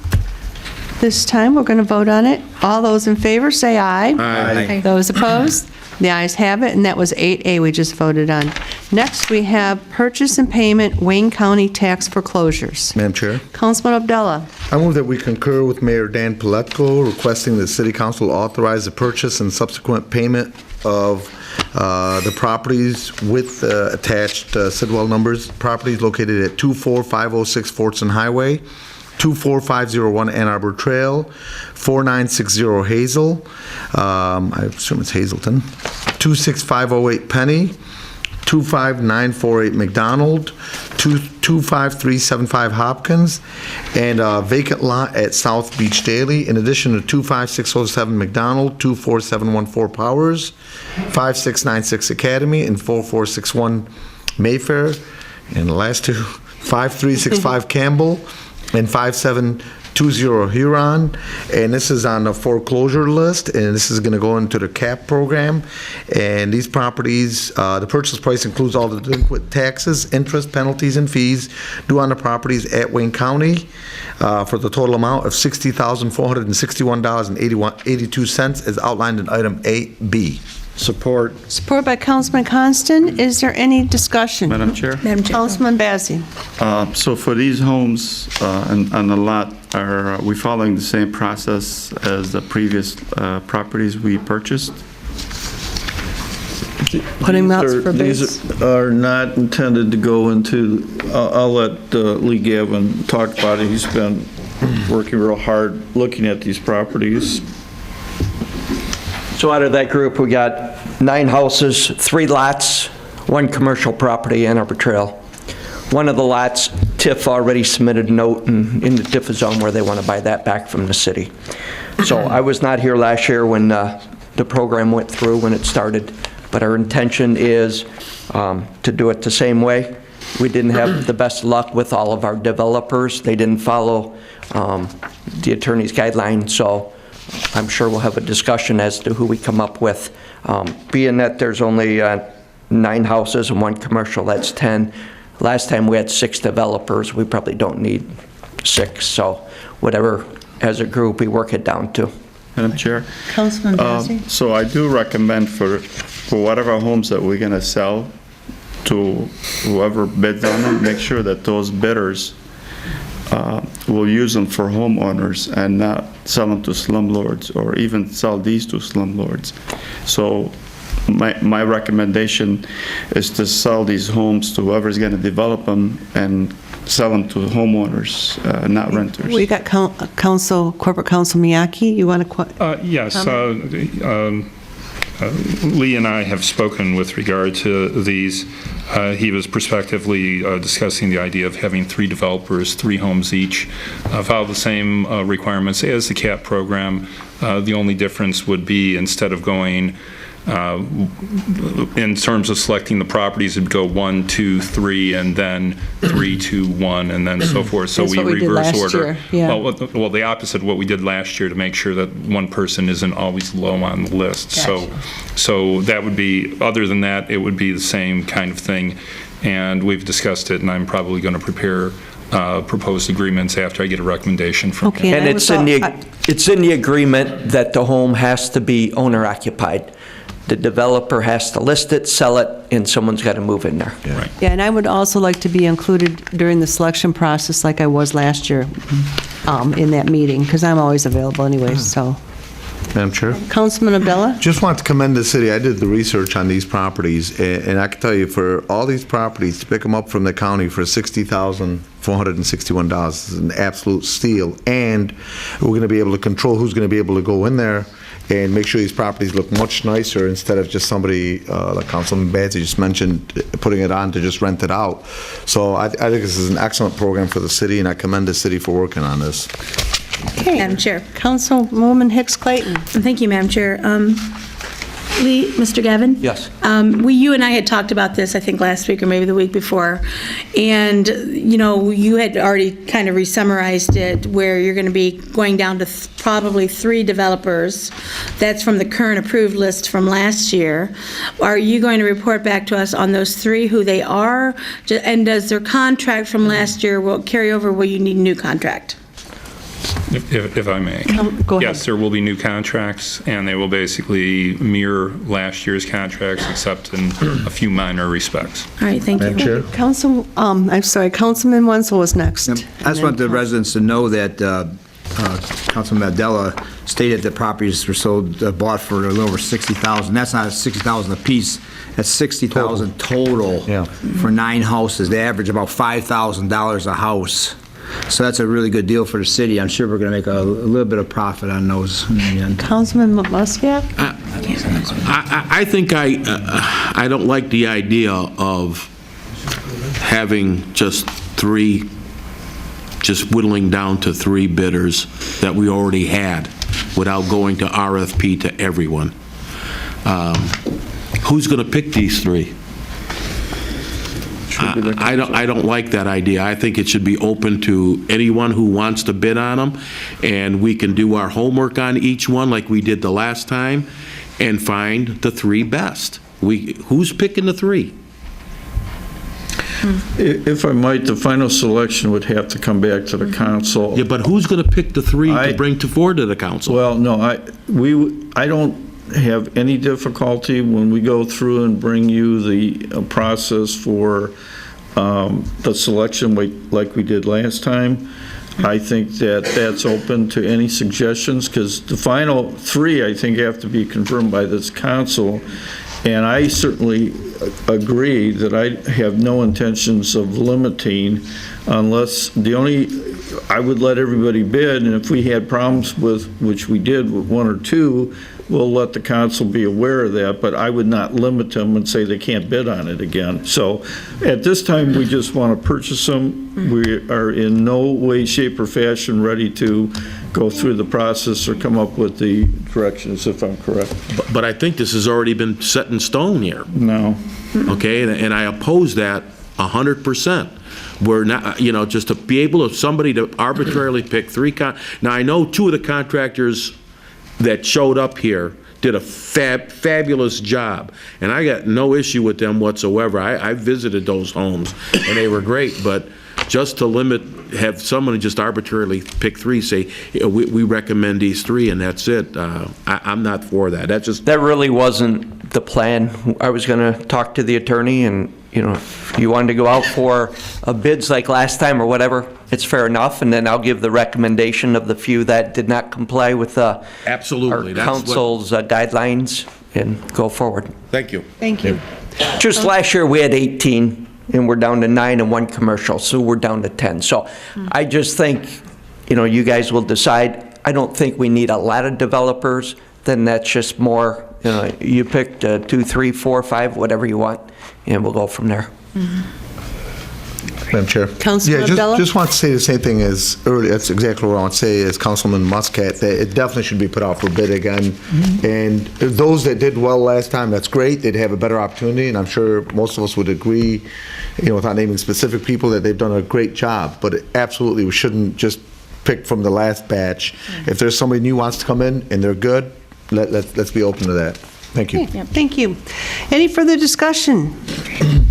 Speaker 1: This time, we're going to vote on it. All those in favor, say aye.
Speaker 15: Aye.
Speaker 1: Those opposed? The ayes have it, and that was 8A we just voted on. Next, we have purchase and payment Wayne County tax foreclosures.
Speaker 3: Madam Chair?
Speaker 1: Councilman Abdullah.
Speaker 3: I move that we concur with Mayor Dan Paletko requesting that City Council authorize the purchase and subsequent payment of the properties with attached Sidwell numbers, properties located at 24506 Fortson Highway, 24501 Ann Arbor Trail, 4960 Hazel, I assume it's Hazelton, 26508 Penny, 25948 McDonald, 2 25375 Hopkins, and a vacant lot at South Beach Daily, in addition to 25607 McDonald, 24714 Powers, 5696 Academy, and 4461 Mayfair. And the last two, 5365 Campbell and 5720 Huron. And this is on the foreclosure list, and this is going to go into the CAP program. And these properties, the purchase price includes all the delinquent taxes, interest, penalties, and fees due on the properties at Wayne County for the total amount of $60,461.82 as outlined in item 8B.
Speaker 7: Support.
Speaker 1: Support by Councilman Constant. Is there any discussion?
Speaker 6: Madam Chair?
Speaker 1: Councilman Bazey.
Speaker 6: So for these homes on the lot, are we following the same process as the previous properties we purchased?
Speaker 1: Putting them out for bids.
Speaker 13: These are not intended to go into, I'll let Lee Gavin talk about it. He's been working real hard looking at these properties.
Speaker 16: So out of that group, we got 9 houses, 3 lots, 1 commercial property, Ann Arbor Trail. One of the lots, TIF already submitted a note in the TIF zone where they want to buy that back from the city. So I was not here last year when the program went through, when it started, but our intention is to do it the same way. We didn't have the best luck with all of our developers. They didn't follow the attorney's guidelines, so I'm sure we'll have a discussion as to who we come up with. Being that there's only 9 houses and 1 commercial, that's 10. Last time we had 6 developers. We probably don't need 6. So whatever, as a group, we work it down to.
Speaker 6: Madam Chair?
Speaker 1: Councilman Bazey.
Speaker 6: So I do recommend for whatever homes that we're going to sell to whoever bids on them, make sure that those bidders will use them for homeowners and not sell them to slumlords or even sell these to slumlords. So my recommendation is to sell these homes to whoever's going to develop them and sell them to homeowners, not renters.
Speaker 1: We got Corporate Counsel Miyake. You want to?
Speaker 8: Yes. Lee and I have spoken with regard to these. He was prospectively discussing the idea of having 3 developers, 3 homes each, follow the same requirements as the CAP program. The only difference would be, instead of going in terms of selecting the properties, it would go 1, 2, 3, and then 3, 2, 1, and then so forth. So
Speaker 1: That's
Speaker 8: we
Speaker 1: what we did
Speaker 8: reverse
Speaker 1: last
Speaker 8: order.
Speaker 1: year, yeah.
Speaker 8: Well, the opposite of what we did last year, to make sure that one person isn't always low on the list.
Speaker 1: Gotcha.
Speaker 8: So that would be, other than that, it would be the same kind of thing. And we've discussed it, and I'm probably going to prepare proposed agreements after I get a recommendation from
Speaker 1: Okay.
Speaker 8: him.
Speaker 16: And it's in the agreement that the home has to be owner occupied. The developer has to list it, sell it, and someone's got to move in there.
Speaker 8: Right.
Speaker 1: Yeah, and I would also like to be included during the selection process like I was last year in that meeting, because I'm always available anyway, so.
Speaker 3: Madam Chair?
Speaker 1: Councilman Abdullah?
Speaker 3: Just want to commend the city. I did the research on these properties, and I can tell you, for all these properties, to pick them up from the county for $60,461 is an absolute steal. And we're going to be able to control who's going to be able to go in there and make sure these properties look much nicer, instead of just somebody, like Councilman Bazey just mentioned, putting it on to just rent it out. So I think this is an excellent program for the city, and I commend the city for working on this.
Speaker 1: Okay.
Speaker 4: Madam Chair.
Speaker 1: Councilwoman Hicks Clayton.
Speaker 4: Thank you, Madam Chair. Lee, Mr. Gavin?
Speaker 16: Yes.
Speaker 4: You and I had talked about this, I think, last week or maybe the week before. And, you had already kind of re-summarized it, where you're going to be going down to probably 3 developers. That's from the current approved list from last year. Are you going to report back to us on those 3, who they are? And does their contract from last year will carry over? Will you need a new contract?
Speaker 8: If I may.
Speaker 1: Go ahead.
Speaker 8: Yes, there will be new contracts, and they will basically mirror last year's contracts, except in a few minor respects.
Speaker 4: All right, thank you.
Speaker 3: Madam Chair?
Speaker 1: Councilman Wenzel was next.
Speaker 15: I just want the residents to know that Councilman Mandela stated that properties were sold, bought for a little over $60,000. That's not $60,000 a piece. That's $60,000 total for 9 houses. They average about $5,000 a house. So that's a really good deal for the city. I'm sure we're going to make a little bit of profit on those in the end.
Speaker 1: Councilman Muscat?
Speaker 5: I think I don't like the idea of having just three, just whittling down to three bidders that we already had without going to RFP to everyone. Who's going to pick these three? I don't like that idea. I think it should be open to anyone who wants to bid on them, and we can do our homework on each one like we did the last time and find the three best. Who's picking the three?
Speaker 13: If I might, the final selection would have to come back to the council.
Speaker 5: Yeah, but who's going to pick the three to bring forward to the council?
Speaker 13: Well, no, I don't have any difficulty when we go through and bring you the process for the selection like we did last time. I think that that's open to any suggestions, because the final three, I think, have to be confirmed by this council. And I certainly agree that I have no intentions of limiting unless I would let everybody bid, and if we had problems with, which we did with one or two, we'll let the council be aware of that, but I would not limit them and say they can't bid on it again. So at this time, we just want to purchase them. We are in no way, shape, or fashion ready to go through the process or come up with the directions, if I'm correct.
Speaker 5: But I think this has already been set in stone here.
Speaker 13: No.
Speaker 5: Okay, and I oppose that 100%. We're not, just to be able to, somebody to arbitrarily pick three. Now, I know two of the contractors that showed up here did a fabulous job, and I got no issue with them whatsoever. I visited those homes, and they were great, but just to have someone just arbitrarily pick three, say, we recommend these three, and that's it, I'm not for that.
Speaker 16: That really wasn't the plan. I was going to talk to the attorney, and, if you wanted to go out for bids like last time or whatever, it's fair enough, and then I'll give the recommendation of the few that did not comply with
Speaker 5: absolutely
Speaker 16: our council's guidelines and go forward.
Speaker 5: Thank you.
Speaker 1: Thank you.
Speaker 16: Just last year, we had 18, and we're down to 9 and 1 commercial, so we're down to 10. So I just think, you guys will decide. I don't think we need a lot of developers. Then that's just more, you picked 2, 3, 4, 5, whatever you want, and we'll go from there.
Speaker 3: Madam Chair.
Speaker 1: Councilman Abdullah?
Speaker 3: Just want to say the same thing as earlier. That's exactly what I want to say as Councilman Muscat, that it definitely should be put out for bid again. And those that did well last time, that's great. They'd have a better opportunity, and I'm sure most of us would agree, without naming specific people, that they've done a great job. But absolutely, we shouldn't just pick from the last batch. If there's somebody new wants to come in and they're good, let's be open to that. Thank you.
Speaker 1: Okay, thank you. Any further discussion?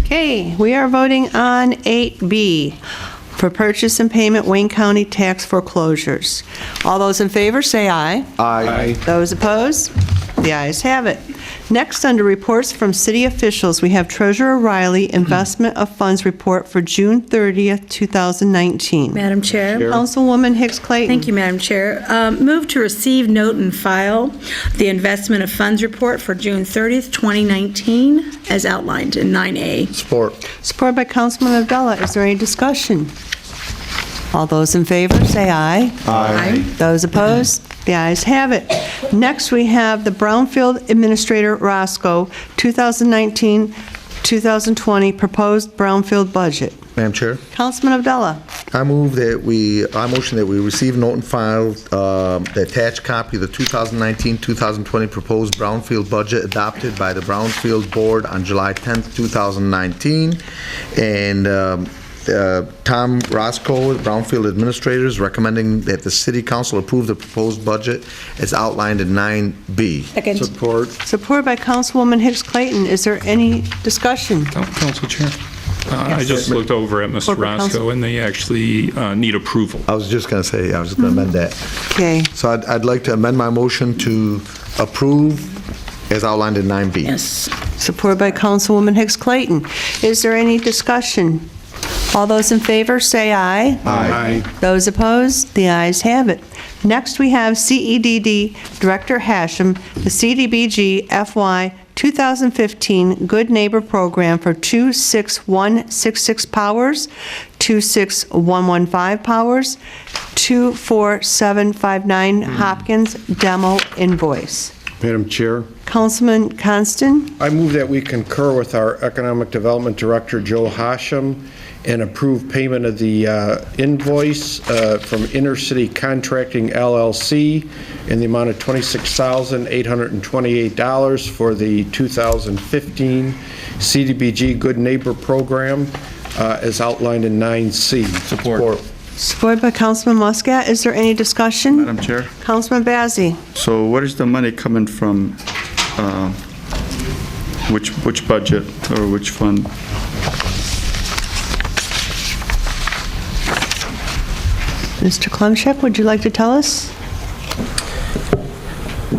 Speaker 1: Okay, we are voting on 8B for purchase and payment Wayne County tax foreclosures. All those in favor say aye.
Speaker 3: Aye.
Speaker 1: Those opposed? The ayes have it. Next, under reports from city officials, we have Treasurer Riley Investment of Funds report for June 30th, 2019.
Speaker 4: Madam Chair.
Speaker 1: Councilwoman Hicks Clayton.
Speaker 4: Thank you, Madam Chair. Move to receive, note, and file the investment of funds report for June 30th, 2019, as outlined in 9A.
Speaker 3: Support.
Speaker 1: Support by Councilman Abdullah. Is there any discussion? All those in favor, say aye.
Speaker 3: Aye.
Speaker 1: Those opposed? The ayes have it. Next, we have the Brownfield Administrator Roscoe 2019-2020 proposed Brownfield budget.
Speaker 3: Madam Chair.
Speaker 1: Councilman Abdullah.
Speaker 3: I motion that we receive, note, and file the attached copy of the 2019-2020 proposed Brownfield budget adopted by the Brownfield Board on July 10th, 2019. And Tom Roscoe, Brownfield Administrators, recommending that the City Council approve the proposed budget as outlined in 9B.
Speaker 4: Second.
Speaker 13: Support.
Speaker 1: Support by Councilwoman Hicks Clayton. Is there any discussion?
Speaker 8: Council Chair. I just looked over at Mr.
Speaker 1: Corporate
Speaker 8: Roscoe,
Speaker 1: Counsel.
Speaker 8: and they actually need approval.
Speaker 3: I was just going to say, I was just going to amend that.
Speaker 1: Okay.
Speaker 3: So I'd like to amend my motion to approve as outlined in 9B.
Speaker 4: Yes.
Speaker 1: Support by Councilwoman Hicks Clayton. Is there any discussion? All those in favor say aye.
Speaker 3: Aye.
Speaker 1: Those opposed? The ayes have it. Next, we have CEDD Director Hashem, the CDBG FY 2015 Good Neighbor Program for 26166 Powers, 26115 Powers, 24759 Hopkins demo invoice.
Speaker 7: Madam Chair,
Speaker 1: Councilman Constant?
Speaker 7: I move that we concur with our Economic Development Director, Joe Hashem, and approve payment of the invoice from Intercity Contracting LLC in the amount of $26,828 for the 2015 CDBG Good Neighbor Program as outlined in 9C.
Speaker 6: Support.
Speaker 1: Supported by Councilman Muscat. Is there any discussion?
Speaker 6: Madam Chair.
Speaker 1: Councilman Bazey?
Speaker 6: So where is the money coming from? Which budget or which fund?
Speaker 1: Mr. Klemchek, would you like to tell us?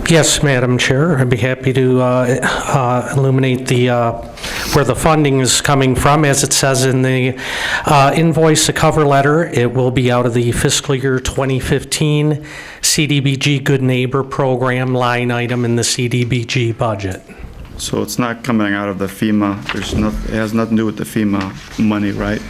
Speaker 17: Yes, Madam Chair. I'd be happy to illuminate where the funding is coming from. As it says in the invoice, the cover letter, it will be out of the fiscal year 2015 CDBG Good Neighbor Program line item in the CDBG budget.
Speaker 6: So it's not coming out of the FEMA. It has nothing to do with the FEMA money, right?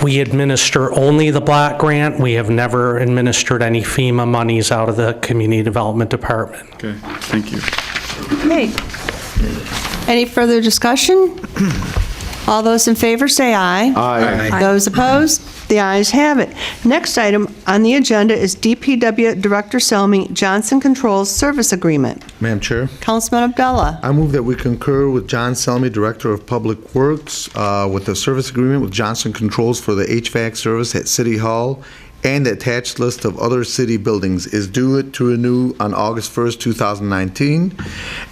Speaker 17: We administer only the block grant. We have never administered any FEMA monies out of the Community Development Department.
Speaker 6: Okay, thank you.
Speaker 1: Okay. Any further discussion? All those in favor say aye.
Speaker 6: Aye.
Speaker 1: Those opposed? The ayes have it. Next item on the agenda is DPW Director Selmy Johnson Controls Service Agreement.
Speaker 3: Madam Chair,
Speaker 1: Councilman Abdullah.
Speaker 3: I move that we concur with John Selmy, Director of Public Works, with the service agreement with Johnson Controls for the HVAC service at City Hall, and the attached list of other city buildings is due to renew on August 1st, 2019,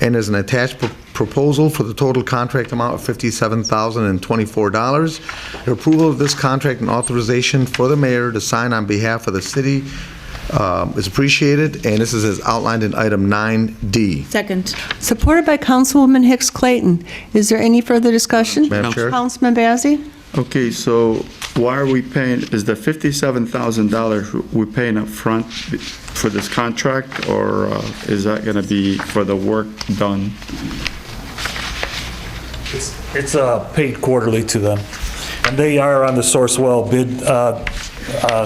Speaker 3: and there's an attached proposal for the total contract amount of $57,024. The approval of this contract and authorization for the mayor to sign on behalf of the city is appreciated, and this is as outlined in item 9D.
Speaker 4: Second.
Speaker 1: Supported by Councilwoman Hicks Clayton. Is there any further discussion?
Speaker 3: Madam Chair.
Speaker 1: Councilman Bazey?
Speaker 6: Okay, so why are we paying, is the $57,000 we're paying up front for this contract, or is that going to be for the work done?
Speaker 14: It's paid quarterly to them. And they are on the Sourcewell bid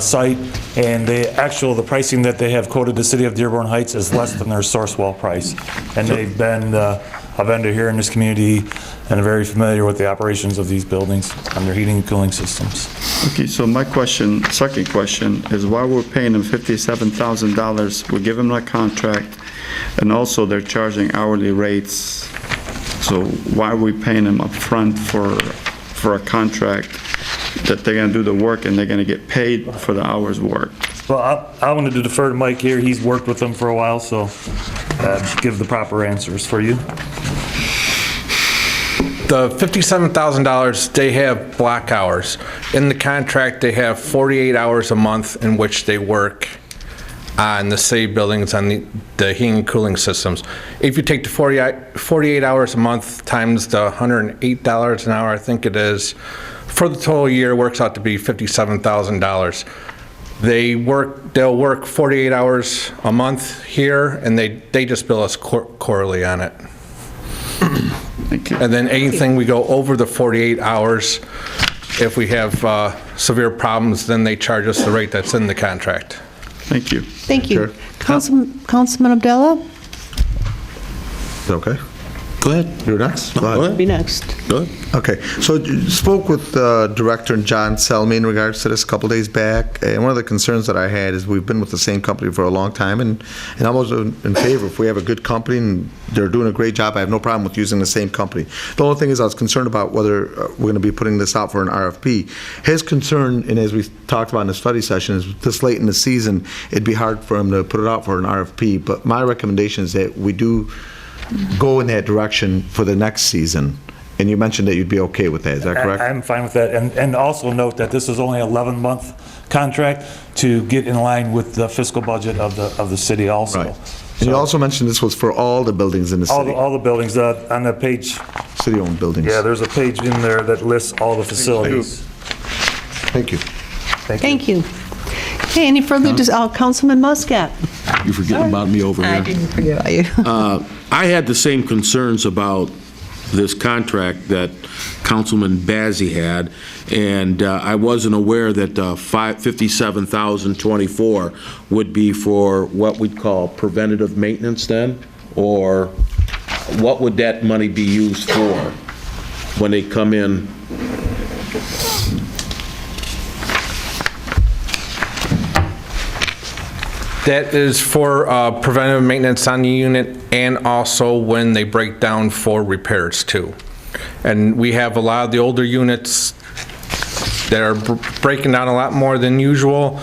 Speaker 14: site, and the pricing that they have quoted the city of Dearborn Heights is less than their Sourcewell price. And they've been a vendor here in this community and are very familiar with the operations of these buildings and their heating and cooling systems.
Speaker 6: Okay, so my question, second question, is why we're paying them $57,000? We give them a contract, and also they're charging hourly rates. So why are we paying them up front for a contract that they're going to do the work and they're going to get paid for the hours worked?
Speaker 14: Well, I wanted to defer to Mike here. He's worked with them for a while, so give the proper answers for you.
Speaker 18: The $57,000, they have block hours. In the contract, they have 48 hours a month in which they work on the city buildings, on the heating and cooling systems. If you take the 48 hours a month times the $108 an hour, I think it is, for the total year, it works out to be $57,000. They'll work 48 hours a month here, and they just bill us quarterly on it.
Speaker 6: Thank you.
Speaker 18: And then anything we go over the 48 hours, if we have severe problems, then they charge us the rate that's in the contract.
Speaker 6: Thank you.
Speaker 1: Thank you.
Speaker 3: Sure.
Speaker 1: Councilman Abdullah?
Speaker 3: Is that okay?
Speaker 19: Go ahead.
Speaker 3: You're next? Go ahead.
Speaker 1: Be next.
Speaker 19: Go ahead.
Speaker 3: Okay, so spoke with Director John Selmy in regards to this a couple days back, and one of the concerns that I had is we've been with the same company for a long time, and I'm also in favor if we have a good company and they're doing a great job, I have no problem with using the same company. The only thing is I was concerned about whether we're going to be putting this out for an RFP. His concern, and as we talked about in the study session, is this late in the season, it'd be hard for him to put it out for an RFP, but my recommendation is that we do go in that direction for the next season. And you mentioned that you'd be okay with that, is that correct?
Speaker 14: I'm fine with that. And also note that this is only an 11-month contract to get in line with the fiscal budget of the city also.
Speaker 3: Right. And you also mentioned this was for all the buildings in the city.
Speaker 14: All the buildings on the page.
Speaker 3: City-owned buildings.
Speaker 14: Yeah, there's a page in there that lists all the facilities.
Speaker 3: Thank you.
Speaker 1: Thank you. Okay, any further, Councilman Muscat?
Speaker 19: You're forgetting about me over here.
Speaker 1: I didn't forget about you.
Speaker 5: I had the same concerns about this contract that Councilman Bazey had, and I wasn't aware that $57,024 would be for what we'd call preventative maintenance then, Or what would that money be used for when they come in?
Speaker 18: That is for preventive maintenance on the unit and also when they break down for repairs too. And we have a lot of the older units that are breaking down a lot more than usual.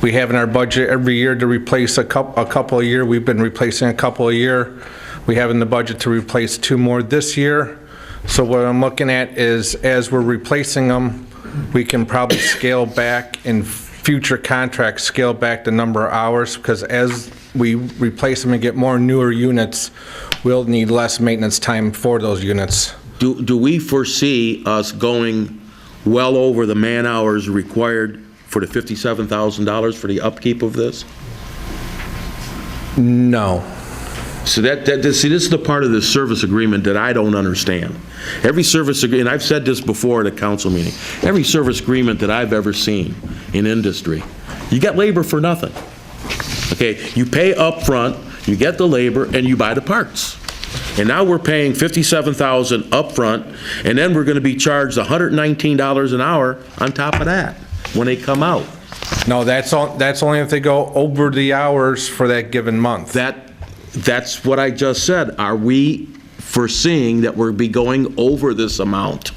Speaker 18: We have in our budget every year to replace a couple a year. We've been replacing a couple a year. We have in the budget to replace 2 more this year. So what I'm looking at is as we're replacing them, we can probably scale back in future contracts, scale back the number of hours, because as we replace them and get more newer units, we'll need less maintenance time for those units.
Speaker 5: Do we foresee us going well over the man hours required for the $57,000 for the upkeep of this?
Speaker 18: No.
Speaker 5: So this is the part of the service agreement that I don't understand. Every service agreement, and I've said this before at a council meeting, every service agreement that I've ever seen in industry, you get labor for nothing. Okay, you pay up front, you get the labor, and you buy the parts. And now we're paying $57,000 up front, and then we're going to be charged $119 an hour on top of that when they come out.
Speaker 18: No, that's only if they go over the hours for that given month.
Speaker 5: That's what I just said. Are we foreseeing that we'll be going over this amount?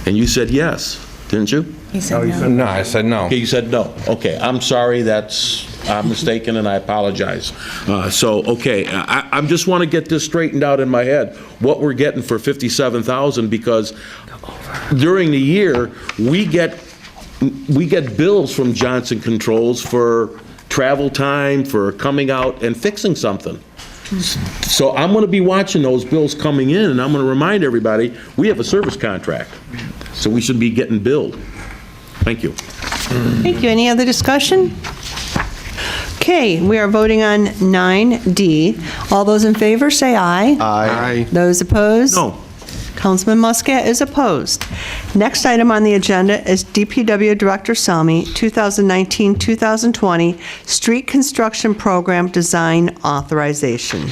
Speaker 5: And you said yes, didn't you?
Speaker 4: He said no.
Speaker 18: No, I said no.
Speaker 5: Okay, you said no. Okay, I'm sorry, I'm mistaken, and I apologize. Okay, I just want to get this straightened out in my head, what we're getting for $57,000, because during the year, we get bills from Johnson Controls for travel time, for coming out and fixing something. So I'm going to be watching those bills coming in, and I'm going to remind everybody, we have a service contract, so we should be getting billed. Thank you.
Speaker 1: Thank you. Any other discussion? Okay, we are voting on 9D. All those in favor, say aye.
Speaker 3: Aye.
Speaker 1: Those opposed?
Speaker 5: No.
Speaker 1: Councilman Muscat is opposed. Next item on the agenda is DPW Director Salmi, 2019-2020 Street Construction Program Design Authorization.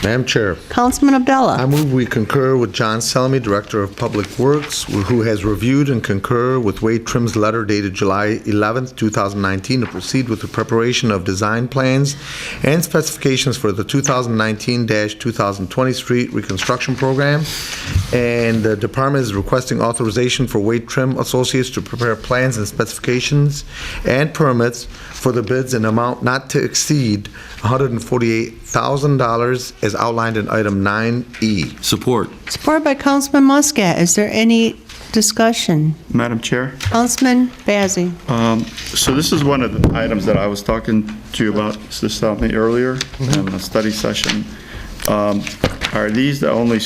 Speaker 3: Madam Chair,
Speaker 1: Councilman Abdullah.
Speaker 3: I move we concur with John Selmy, Director of Public Works, who has reviewed and concur with Wade Trim's letter dated July 11th, 2019, to proceed with the preparation of design plans and specifications for the 2019-2020 street reconstruction program. And the department is requesting authorization for Wade Trim Associates to prepare plans and specifications and permits for the bids in amount not to exceed $148,000 as outlined in item 9E.
Speaker 5: Support.
Speaker 1: Supported by Councilman Muscat. Is there any discussion?
Speaker 6: Madam Chair?
Speaker 1: Councilman Bazey.
Speaker 6: So this is one of the items that I was talking to you about, Mr. Salmi, earlier in the study session. Are these the only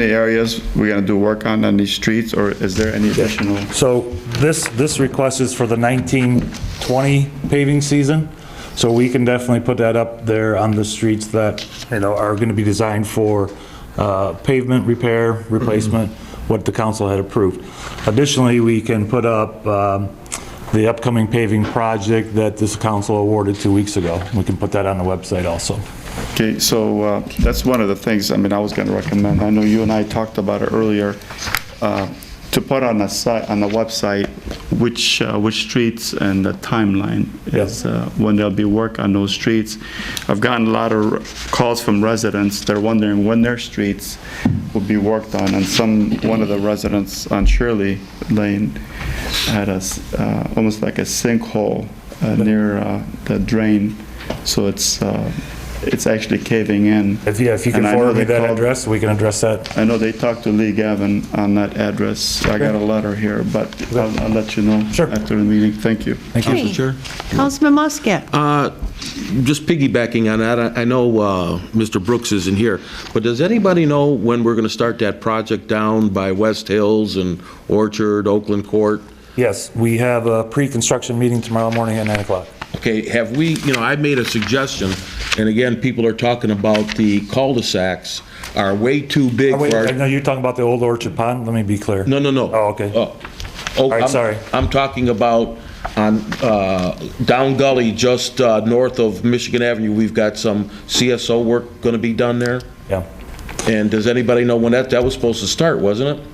Speaker 6: areas we're going to do work on these streets, or is there any additional?
Speaker 14: So this request is for the 1920 paving season. So we can definitely put that up there on the streets that, are going to be designed for pavement repair, replacement, what the council had approved. Additionally, we can put up the upcoming paving project that this council awarded 2 weeks ago. We can put that on the website also.
Speaker 6: Okay, so that's one of the things, I was going to recommend. I know you and I talked about it earlier, to put on the website which streets and the timeline is when there'll be work on those streets. I've gotten a lot of calls from residents. They're wondering when their streets will be worked on, and one of the residents on Shirley Lane had almost like a sinkhole near the drain, so it's actually caving in.
Speaker 14: If you can forward me that address, we can address that.
Speaker 6: I know they talked to Lee Gavin on that address. I got a letter here, but I'll let you know after the meeting. Thank you.
Speaker 14: Thank you.
Speaker 1: Hey, Councilman Muscat.
Speaker 5: Just piggybacking on that, I know Mr. Brooks isn't here, but does anybody know when we're going to start that project down by West Hills and Orchard, Oakland Court?
Speaker 14: Yes, we have a pre-construction meeting tomorrow morning at 9 o'clock.
Speaker 5: Okay, have we, I made a suggestion, and again, people are talking about the cul-de-sacs are way too big for our...
Speaker 14: No, you're talking about the old Orchard Pond? Let me be clear.
Speaker 5: No.
Speaker 14: Oh, okay.
Speaker 5: All
Speaker 14: right, sorry.
Speaker 5: I'm talking about on down gully, just north of Michigan Avenue, we've got some CSO work going to be done there.
Speaker 14: Yeah.
Speaker 5: And does anybody know when that was supposed to start, wasn't it?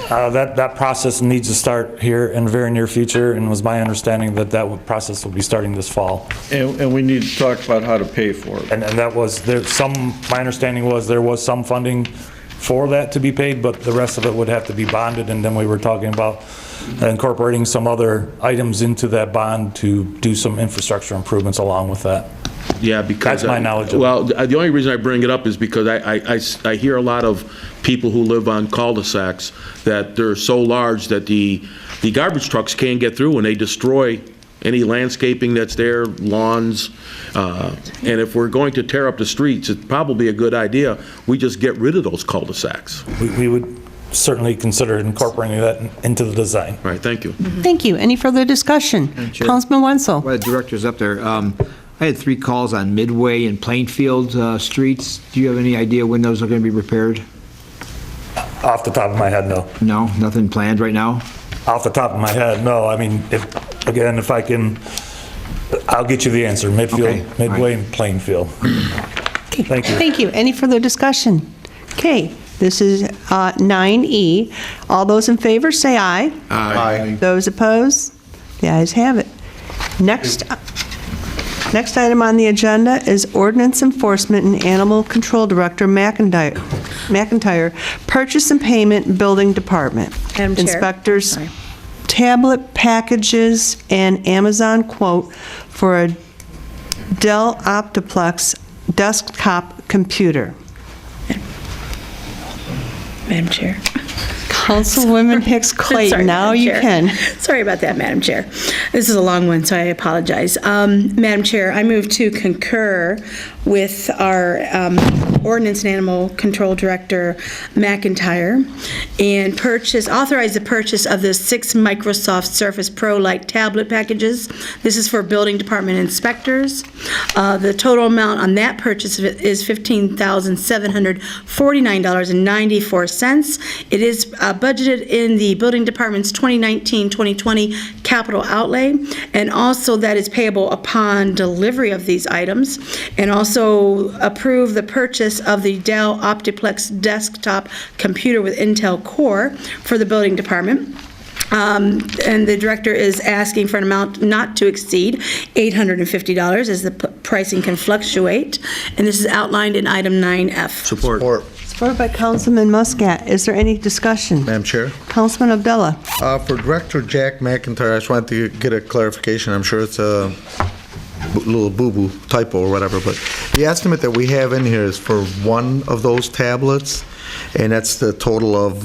Speaker 14: That process needs to start here in the very near future, and it was my understanding that process will be starting this fall.
Speaker 13: And we need to talk about how to pay for it.
Speaker 14: And that was, my understanding was there was some funding for that to be paid, but the rest of it would have to be bonded, and then we were talking about incorporating some other items into that bond to do some infrastructure improvements along with that.
Speaker 5: Yeah, because...
Speaker 14: That's my knowledge of it.
Speaker 5: Well, the only reason I bring it up is because I hear a lot of people who live on cul-de-sacs that they're so large that the garbage trucks can't get through and they destroy any landscaping that's there, lawns. And if we're going to tear up the streets, it's probably a good idea we just get rid of those cul-de-sacs.
Speaker 14: We would certainly consider incorporating that into the design.
Speaker 5: All right, thank you.
Speaker 1: Thank you. Any further discussion? Councilman Wenzel.
Speaker 15: Well, the director's up there. I had 3 calls on Midway and Plainfield streets. Do you have any idea when those are going to be repaired?
Speaker 14: Off the top of my head, no.
Speaker 15: No? Nothing planned right now?
Speaker 14: Off the top of my head, no. I mean, if I can, I'll get you the answer. Midway and Plainfield. Thank you.
Speaker 1: Thank you. Any further discussion? Okay, this is 9E. All those in favor, say aye.
Speaker 3: Aye.
Speaker 1: Those opposed? The ayes have it. Next item on the agenda is Ordinance Enforcement and Animal Control Director McIntyre, Purchase and Payment Building Department.
Speaker 4: Madam Chair.
Speaker 1: Inspectors,
Speaker 4: Sorry.
Speaker 1: tablet packages, and Amazon quote for a Dell Optiplex desktop computer.
Speaker 4: Madam Chair.
Speaker 1: Councilwoman Hicks Clayton,
Speaker 4: Sorry,
Speaker 1: now
Speaker 4: Madam
Speaker 1: you
Speaker 4: Chair.
Speaker 1: can.
Speaker 4: Sorry about that, Madam Chair. This is a long one, so I apologize. Madam Chair, I move to concur with our Ordinance and Animal Control Director McIntyre and authorize the purchase of the 6 Microsoft Surface Pro Lite tablet packages. This is for building department inspectors. The total amount on that purchase is $15,749.94. It is budgeted in the building department's 2019-2020 capital outlay, and also that is payable upon delivery of these items, and also approve the purchase of the Dell Optiplex desktop computer with Intel Core for the building department. And the director is asking for an amount not to exceed $850, as the pricing can fluctuate, and this is outlined in item 9F.
Speaker 3: Support.
Speaker 1: Supported by Councilman Muscat. Is there any discussion?
Speaker 3: Madam Chair.
Speaker 1: Councilman Abdullah.
Speaker 3: For Director Jack McIntyre, I just wanted to get a clarification. I'm sure it's a little boo-boo typo or whatever, but the estimate that we have in here is for one of those tablets, and that's the total of,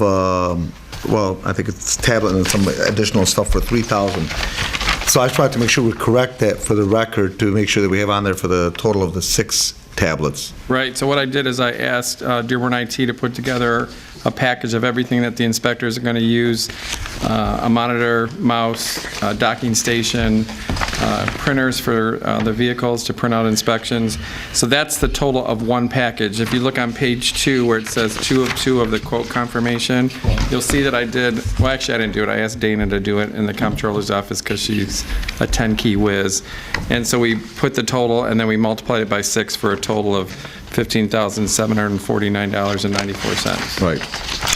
Speaker 3: well, I think it's tablet and some additional stuff for $3,000. So I just wanted to make sure we correct that for the record, to make sure that we have on there for the total of the 6 tablets.
Speaker 20: Right, so what I did is I asked Dearborn IT to put together a package of everything that the inspectors are going to use, a monitor, mouse, docking station, printers for the vehicles to print out inspections. So that's the total of one package. If you look on page 2 where it says 2 of 2 of the quote confirmation, you'll see that I did, well actually I didn't do it, I asked Dana to do it in the comptroller's office because she's a 10-key whiz. And so we put the total and then we multiplied it by 6 for a total of $15,749.94.
Speaker 3: Right.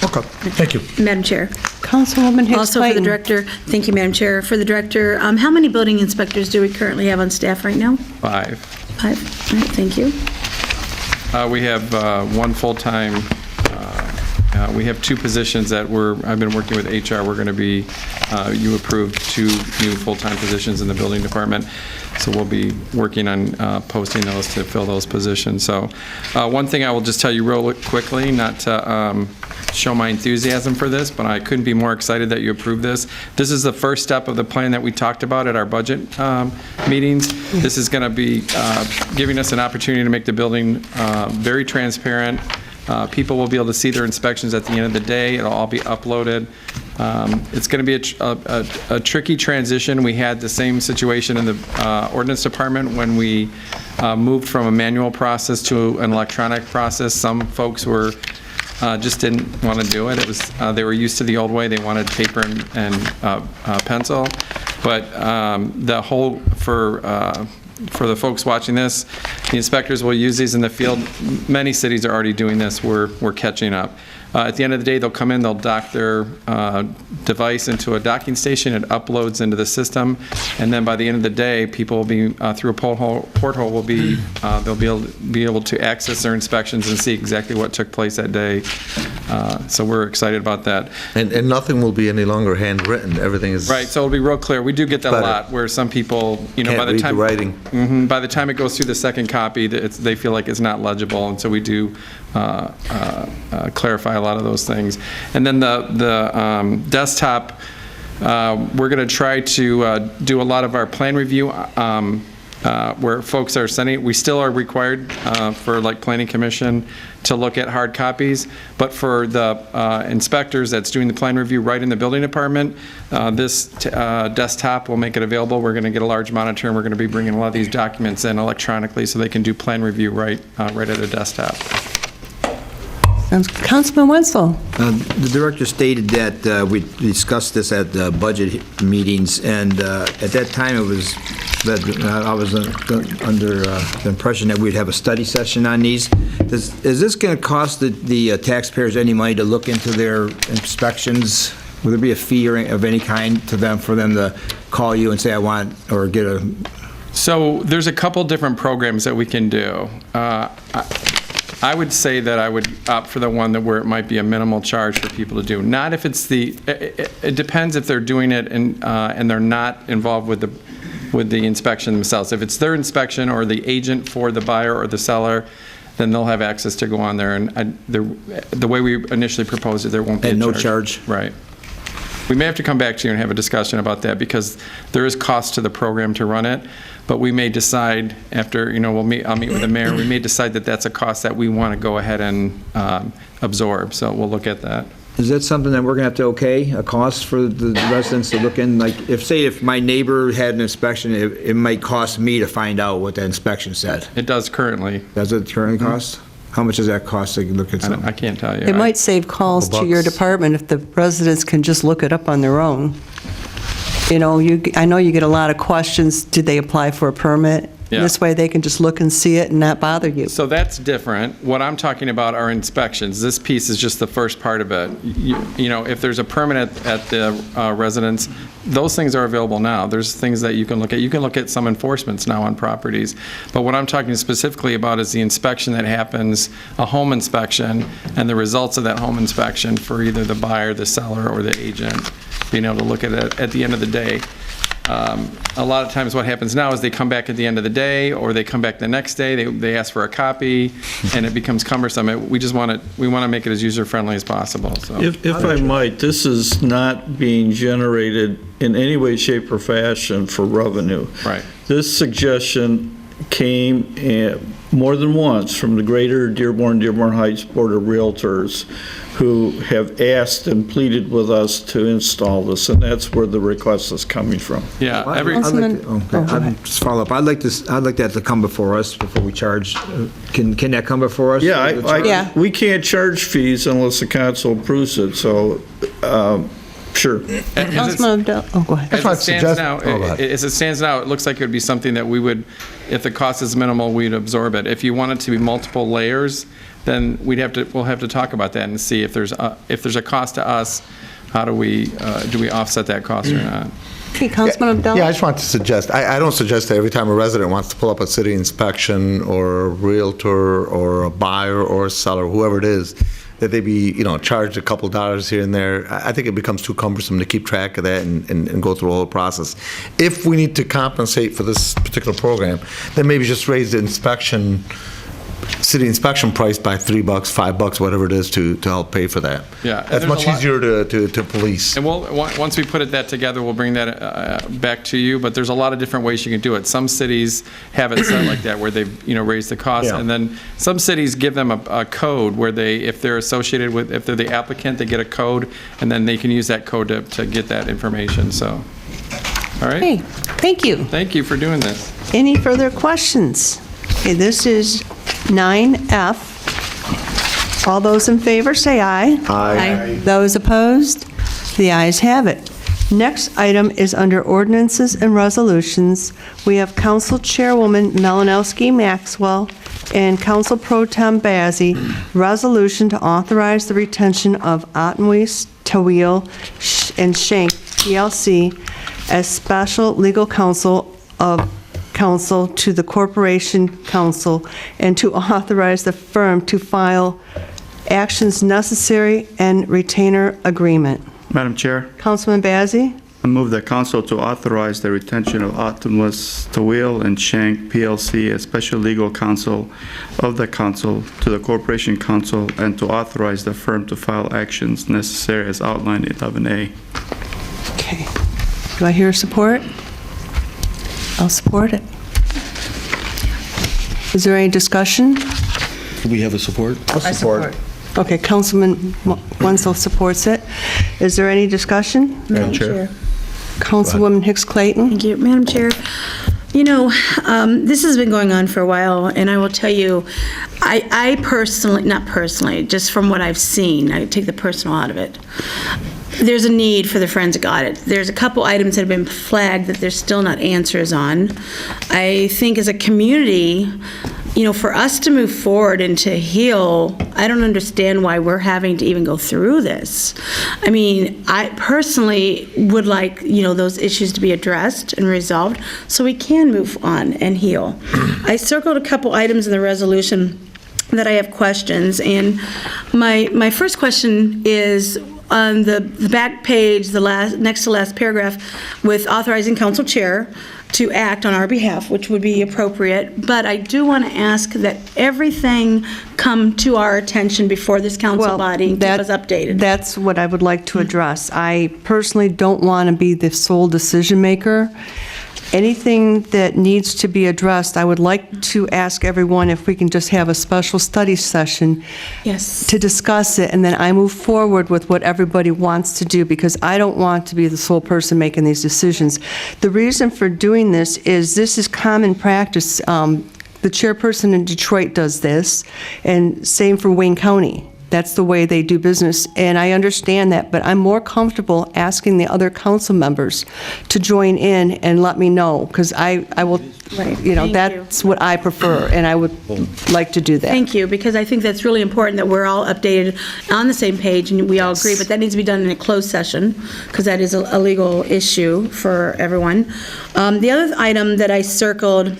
Speaker 3: Okay. Thank you.
Speaker 4: Madam Chair.
Speaker 1: Councilwoman Hicks
Speaker 4: Also for the
Speaker 1: Clayton.
Speaker 4: director, thank you, Madam Chair. For the director, how many building inspectors do we currently have on staff right now?
Speaker 20: 5.
Speaker 4: 5. All right, thank you.
Speaker 20: We have 1 full-time, we have 2 positions that I've been working with HR. We're going to be, you approved 2 new full-time positions in the building department. So we'll be working on posting those to fill those positions. So one thing I will just tell you real quickly, not to show my enthusiasm for this, but I couldn't be more excited that you approved this. This is the first step of the plan that we talked about at our budget meetings. This is going to be giving us an opportunity to make the building very transparent. People will be able to see their inspections at the end of the day. It'll all be uploaded. It's going to be a tricky transition. We had the same situation in the ordinance department when we moved from a manual process to an electronic process. Some folks were just didn't want to do it. It was they were used to the old way. They wanted paper and pencil. But for the folks watching this, the inspectors will use these in the field. Many cities are already doing this. We're catching up. At the end of the day, they'll come in, they'll dock their device into a docking station, it uploads into the system, and then by the end of the day, people will be, through a porthole, will be, they'll be able to access their inspections and see exactly what took place that day. So we're excited about that.
Speaker 3: And nothing will be any longer handwritten, everything is...
Speaker 20: Right, so it'll be real clear. We do get that a lot, where some people, by the time...
Speaker 3: writing.
Speaker 20: By the time it goes through the second copy, they feel like it's not legible, and so we do clarify a lot of those things. And then the desktop, we're going to try to do a lot of our plan review where folks are sending. We still are required for like Planning Commission to look at hard copies, but for the inspectors that's doing the plan review right in the building department, this desktop will make it available. We're going to get a large monitor, and we're going to be bringing a lot of these documents in electronically so they can do plan review right at a desktop.
Speaker 1: Councilman Wenzel.
Speaker 15: The director stated that we discussed this at the budget meetings, and at that time it was that I was under the impression that we'd have a study session on these. Is this going to cost the taxpayers any money to look into their inspections? Will there be a fee of any kind to them for them to call you and say, I want, or get a...
Speaker 20: So there's a couple different programs that we can do. I would say that I would opt for the one where it might be a minimal charge for people to do. Not if it's it depends if they're doing it and they're not involved with the inspection themselves. If it's their inspection or the agent for the buyer or the seller, then they'll have access to go on there. And the way we initially proposed it, there won't be
Speaker 15: and
Speaker 20: a
Speaker 15: no
Speaker 20: charge. Right. We may have to come back to you and have a discussion about that because there is cost to the program to run it. But we may decide after, I'll meet with the mayor, we may decide that that's a cost that we want to go ahead and absorb. So we'll look at that.
Speaker 15: Is that something that we're going to have to okay, a cost for the residents to look in? Like, if my neighbor had an inspection, it might cost me to find out what that inspection said.
Speaker 20: It does currently.
Speaker 15: Does it currently cost? How much does that cost to look at something?
Speaker 20: I can't tell you.
Speaker 1: It might save calls to your department if the residents can just look it up on their own. I know you get a lot of questions. Did they apply for a permit?
Speaker 20: Yeah.
Speaker 1: This way they can just look and see it and not bother you.
Speaker 20: So that's different. What I'm talking about are inspections. This piece is just the first part of it. If there's a permit at the residence, those things are available now. There's things that you can look at. You can look at some enforcements now on properties. But what I'm talking specifically about is the inspection that happens, a home inspection, and the results of that home inspection for either the buyer, the seller, or the agent, being able to look at it at the end of the day. A lot of times what happens now is they come back at the end of the day or they come back the next day, they ask for a copy, and it becomes cumbersome. We want to make it as user-friendly as possible. So.
Speaker 13: If I might, this is not being generated in any way, shape, or fashion for revenue.
Speaker 20: Right.
Speaker 13: This suggestion came more than once from the greater Dearborn Heights Board of Realtors, who have asked and pleaded with us to install this, and that's where the request is coming from.
Speaker 20: Yeah.
Speaker 15: I'd just follow up. I'd like that to come before us before we charge. Can that come before us?
Speaker 13: Yeah, we can't charge fees unless the council approves it, so, sure.
Speaker 1: Councilman Abdel, go ahead.
Speaker 20: As it stands now, it looks like it would be something that we would, if the cost is minimal, we'd absorb it. If you want it to be multiple layers, then we'll have to talk about that and see if there's a cost to us, how do we offset that cost or not?
Speaker 1: Okay, Councilman Abdel?
Speaker 3: Yeah, I just want to suggest, I don't suggest that every time a resident wants to pull up a city inspection or a realtor or a buyer or a seller, whoever it is, that they be, charged a couple dollars here and there. I think it becomes too cumbersome to keep track of that and go through the whole process. If we need to compensate for this particular program, then maybe just raise the city inspection price by $3, $5, whatever it is, to help pay for that.
Speaker 20: Yeah,
Speaker 3: that's much easier to police.
Speaker 20: And once we put that together, we'll bring that back to you. But there's a lot of different ways you can do it. Some cities have it set like that, where they've raised the cost, and then some cities give them a code where if they're associated with, if they're the applicant, they get a code, and then they can use that code to get that information. So, all right.
Speaker 1: Okay, thank you.
Speaker 20: Thank you for doing this.
Speaker 1: Any further questions? Okay, this is 9F. All those in favor say aye.
Speaker 3: Aye.
Speaker 1: Those opposed? The ayes have it. Next item is under ordinances and resolutions. We have Council Chairwoman Malinowski Maxwell and Council Pro Tem Bazey, resolution to authorize the retention of Ottenwies, Tawil, and Shank PLC as special legal counsel to the Corporation Council and to authorize the firm to file actions necessary and retainer agreement.
Speaker 6: Madam Chair,
Speaker 1: Councilman Bazey?
Speaker 6: I move the council to authorize the retention of Optimus Tawil and Shank PLC as special legal counsel of the council to the Corporation Council and to authorize the firm to file actions necessary as outlined in 11A.
Speaker 1: Okay. Do I hear support? I'll support it. Is there any discussion?
Speaker 19: Do we have a support?
Speaker 1: I support. Okay, Councilman Wenzel supports it. Is there any discussion?
Speaker 11: Madam Chair.
Speaker 1: Councilwoman Hicks Clayton?
Speaker 4: Thank you, Madam Chair. You know, this has been going on for a while, and I will tell you, I personally, not personally, just from what I've seen, I take the personal out of it, there's a need for the forensic audit. There's a couple items that have been flagged that there's still not answers on. I think as a community, you know, for us to move forward and to heal, I don't understand why we're having to even go through this. I mean, I personally would like, you know, those issues to be addressed and resolved so we can move on and heal. I circled a couple items in the resolution that I have questions, and my first question is on the back page, the next to last paragraph, with authorizing council chair to act on our behalf, which would be appropriate, but I do want to ask that everything come to our attention before this council body and keep us updated.
Speaker 1: That's what I would like to address. I personally don't want to be the sole decision maker. Anything that needs to be addressed, I would like to ask everyone if we can just have a special study session to discuss it, and then I move forward with what everybody wants to do, because I don't want to be the sole person making these decisions. The reason for doing this is common practice. The chairperson in Detroit does this, and same for Wayne County. That's the way they do business, and I understand that, but I'm more comfortable asking the other council members to join in and let me know, because I will, you know, that's what I prefer, and I would like to do that.
Speaker 4: Thank you, because I think that's really important that we're all updated on the same page and we all agree, but that needs to be done in a closed session, because that is a legal issue for everyone. The other item that I circled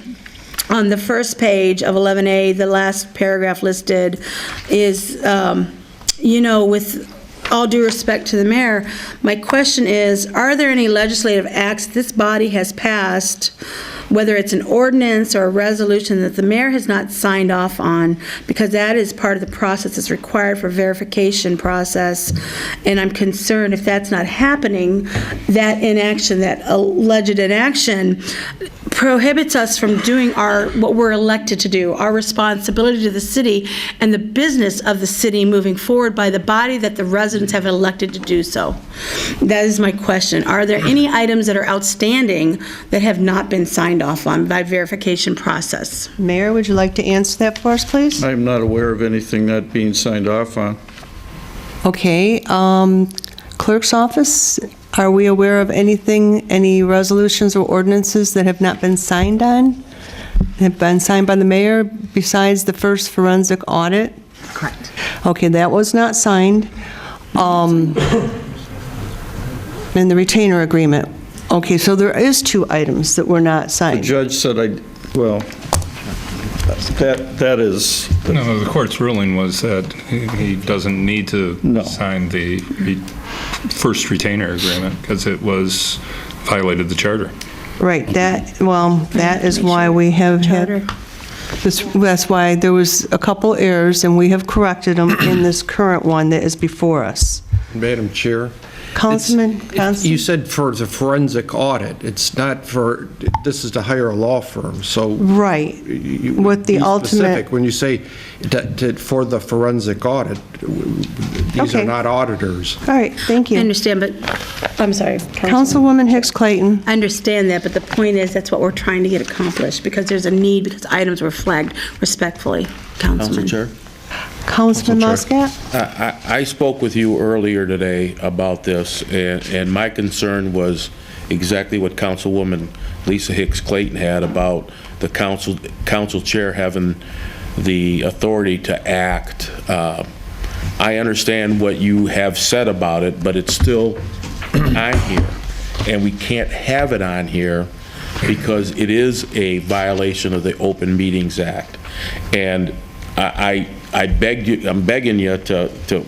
Speaker 4: on the first page of 11A, the last paragraph listed, is, you know, with all due respect to the mayor, my question is, are there any legislative acts this body has passed, whether it's an ordinance or a resolution, that the mayor has not signed off on, because that is part of the process that's required for verification process, and I'm concerned if that's not happening, that inaction, that alleged inaction, prohibits us from doing what we're elected to do, our responsibility to the city and the business of the city moving forward by the body that the residents have elected to do so. That is my question. Are there any items that are outstanding that have not been signed off on by verification process?
Speaker 1: Mayor, would you like to answer that for us, please?
Speaker 13: I'm not aware of anything not being signed off on.
Speaker 1: Okay, clerk's office, are we aware of anything, any resolutions or ordinances that have not been signed on? Have been signed by the mayor besides the first forensic audit?
Speaker 4: Correct.
Speaker 1: Okay, that was not signed. And the retainer agreement. Okay, so there is 2 items that were not signed.
Speaker 13: The judge said that is...
Speaker 8: No, the court's ruling was that he doesn't need to sign the first retainer agreement because it was violated the charter.
Speaker 1: Right, that is why we have had, that's why there was a couple errors, and we have corrected them in this current one that is before us.
Speaker 7: Madam Chair?
Speaker 1: Councilman?
Speaker 7: You said for the forensic audit. It's not for, this is to hire a law firm, so.
Speaker 1: Right. With the ultimate.
Speaker 7: Specific. When you say for the forensic audit, these are not auditors.
Speaker 1: All right, thank you.
Speaker 4: I understand, but, I'm sorry.
Speaker 1: Councilwoman Hicks Clayton.
Speaker 4: I understand that, but the point is that's what we're trying to get accomplished, because there's a need, because items were flagged respectfully. Councilman.
Speaker 19: Council Chair?
Speaker 1: Councilman Muscat?
Speaker 5: I spoke with you earlier today about this, and my concern was exactly what Councilwoman Lisa Hicks Clayton had about the council chair having the authority to act. I understand what you have said about it, but it's still on here, and we can't have it on here because it is a violation of the Open Meetings Act. And I'm begging you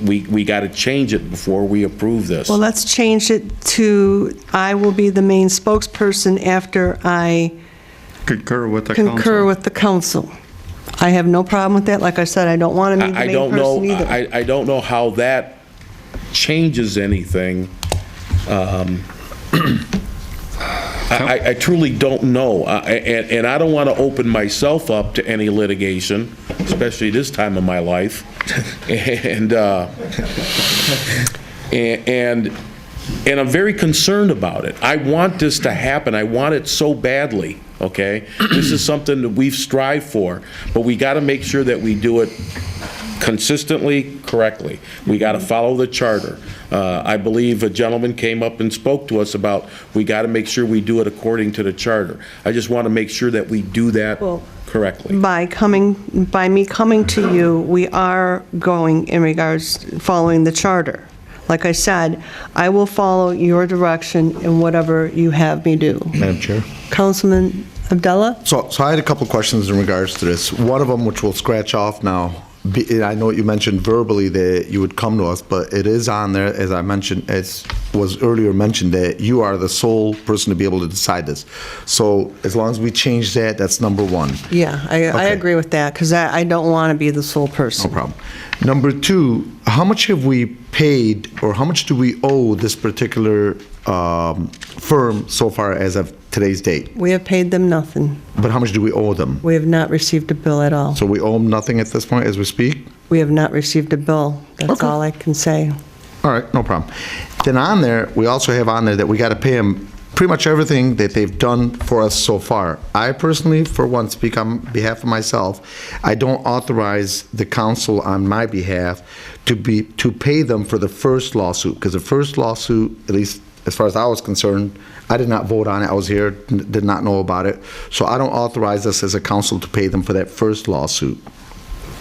Speaker 5: we got to change it before we approve this.
Speaker 1: Well, let's change it to, I will be the main spokesperson after I
Speaker 6: Concur with the
Speaker 1: council. I have no problem with that. Like I said, I don't want to be the main person either.
Speaker 5: I don't know how that changes anything. I truly don't know, and I don't want to open myself up to any litigation, especially this time of my life, and I'm very concerned about it. I want this to happen. I want it so badly. Okay, this is something that we've strived for, but we got to make sure that we do it consistently, correctly. We got to follow the charter. I believe a gentleman came up and spoke to us about we got to make sure we do it according to the charter. I just want to make sure that we do that correctly.
Speaker 1: By me coming to you, we are going in regards following the charter. Like I said, I will follow your direction in whatever you have me do.
Speaker 3: Madam Chair.
Speaker 1: Councilman Abdullah?
Speaker 3: So I had a couple of questions in regards to this. One of them, which we'll scratch off now, I know you mentioned verbally that you would come to us, but it is on there, as I mentioned, as was earlier mentioned, that you are the sole person to be able to decide this. So as long as we change that, that's number one.
Speaker 1: Yeah, I agree with that, because I don't want to be the sole person.
Speaker 3: No problem. Number two, how much have we paid, or how much do we owe this particular firm so far as of today's date?
Speaker 1: We have paid them nothing.
Speaker 3: But how much do we owe them?
Speaker 1: We have not received a bill at all.
Speaker 3: So we owe them nothing at this point as we speak?
Speaker 1: We have not received a bill. That's all I can say.
Speaker 3: All right, no problem. Then on there, we also have on there that we got to pay them pretty much everything that they've done for us so far. I personally, for one, speak on behalf of myself. I don't authorize the council on my behalf to pay them for the first lawsuit, because the first lawsuit, at least as far as I was concerned, I did not vote on it. I was here, did not know about it. So I don't authorize us as a council to pay them for that first lawsuit.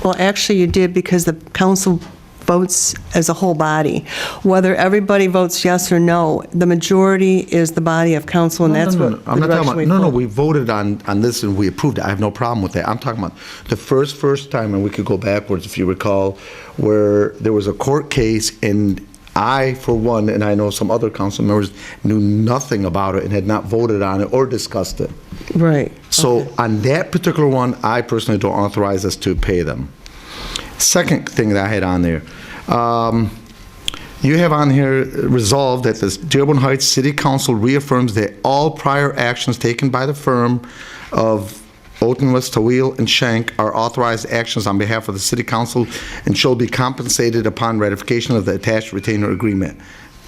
Speaker 1: Well, actually, you did, because the council votes as a whole body. Whether everybody votes yes or no, the majority is the body of council, and that's what
Speaker 3: I'm not talking about, no, we voted on this and we approved it. I have no problem with that. I'm talking about the first time, and we could go backwards if you recall, where there was a court case, and I, for one, and I know some other council members, knew nothing about it and had not voted on it or discussed it.
Speaker 1: Right.
Speaker 3: So on that particular one, I personally don't authorize us to pay them. Second thing that I had on there, you have on here resolved that the Dearborn Heights City Council reaffirms that all prior actions taken by the firm of Otenwest, Tawil, and Shank are authorized actions on behalf of the City Council and shall be compensated upon ratification of the attached retainer agreement.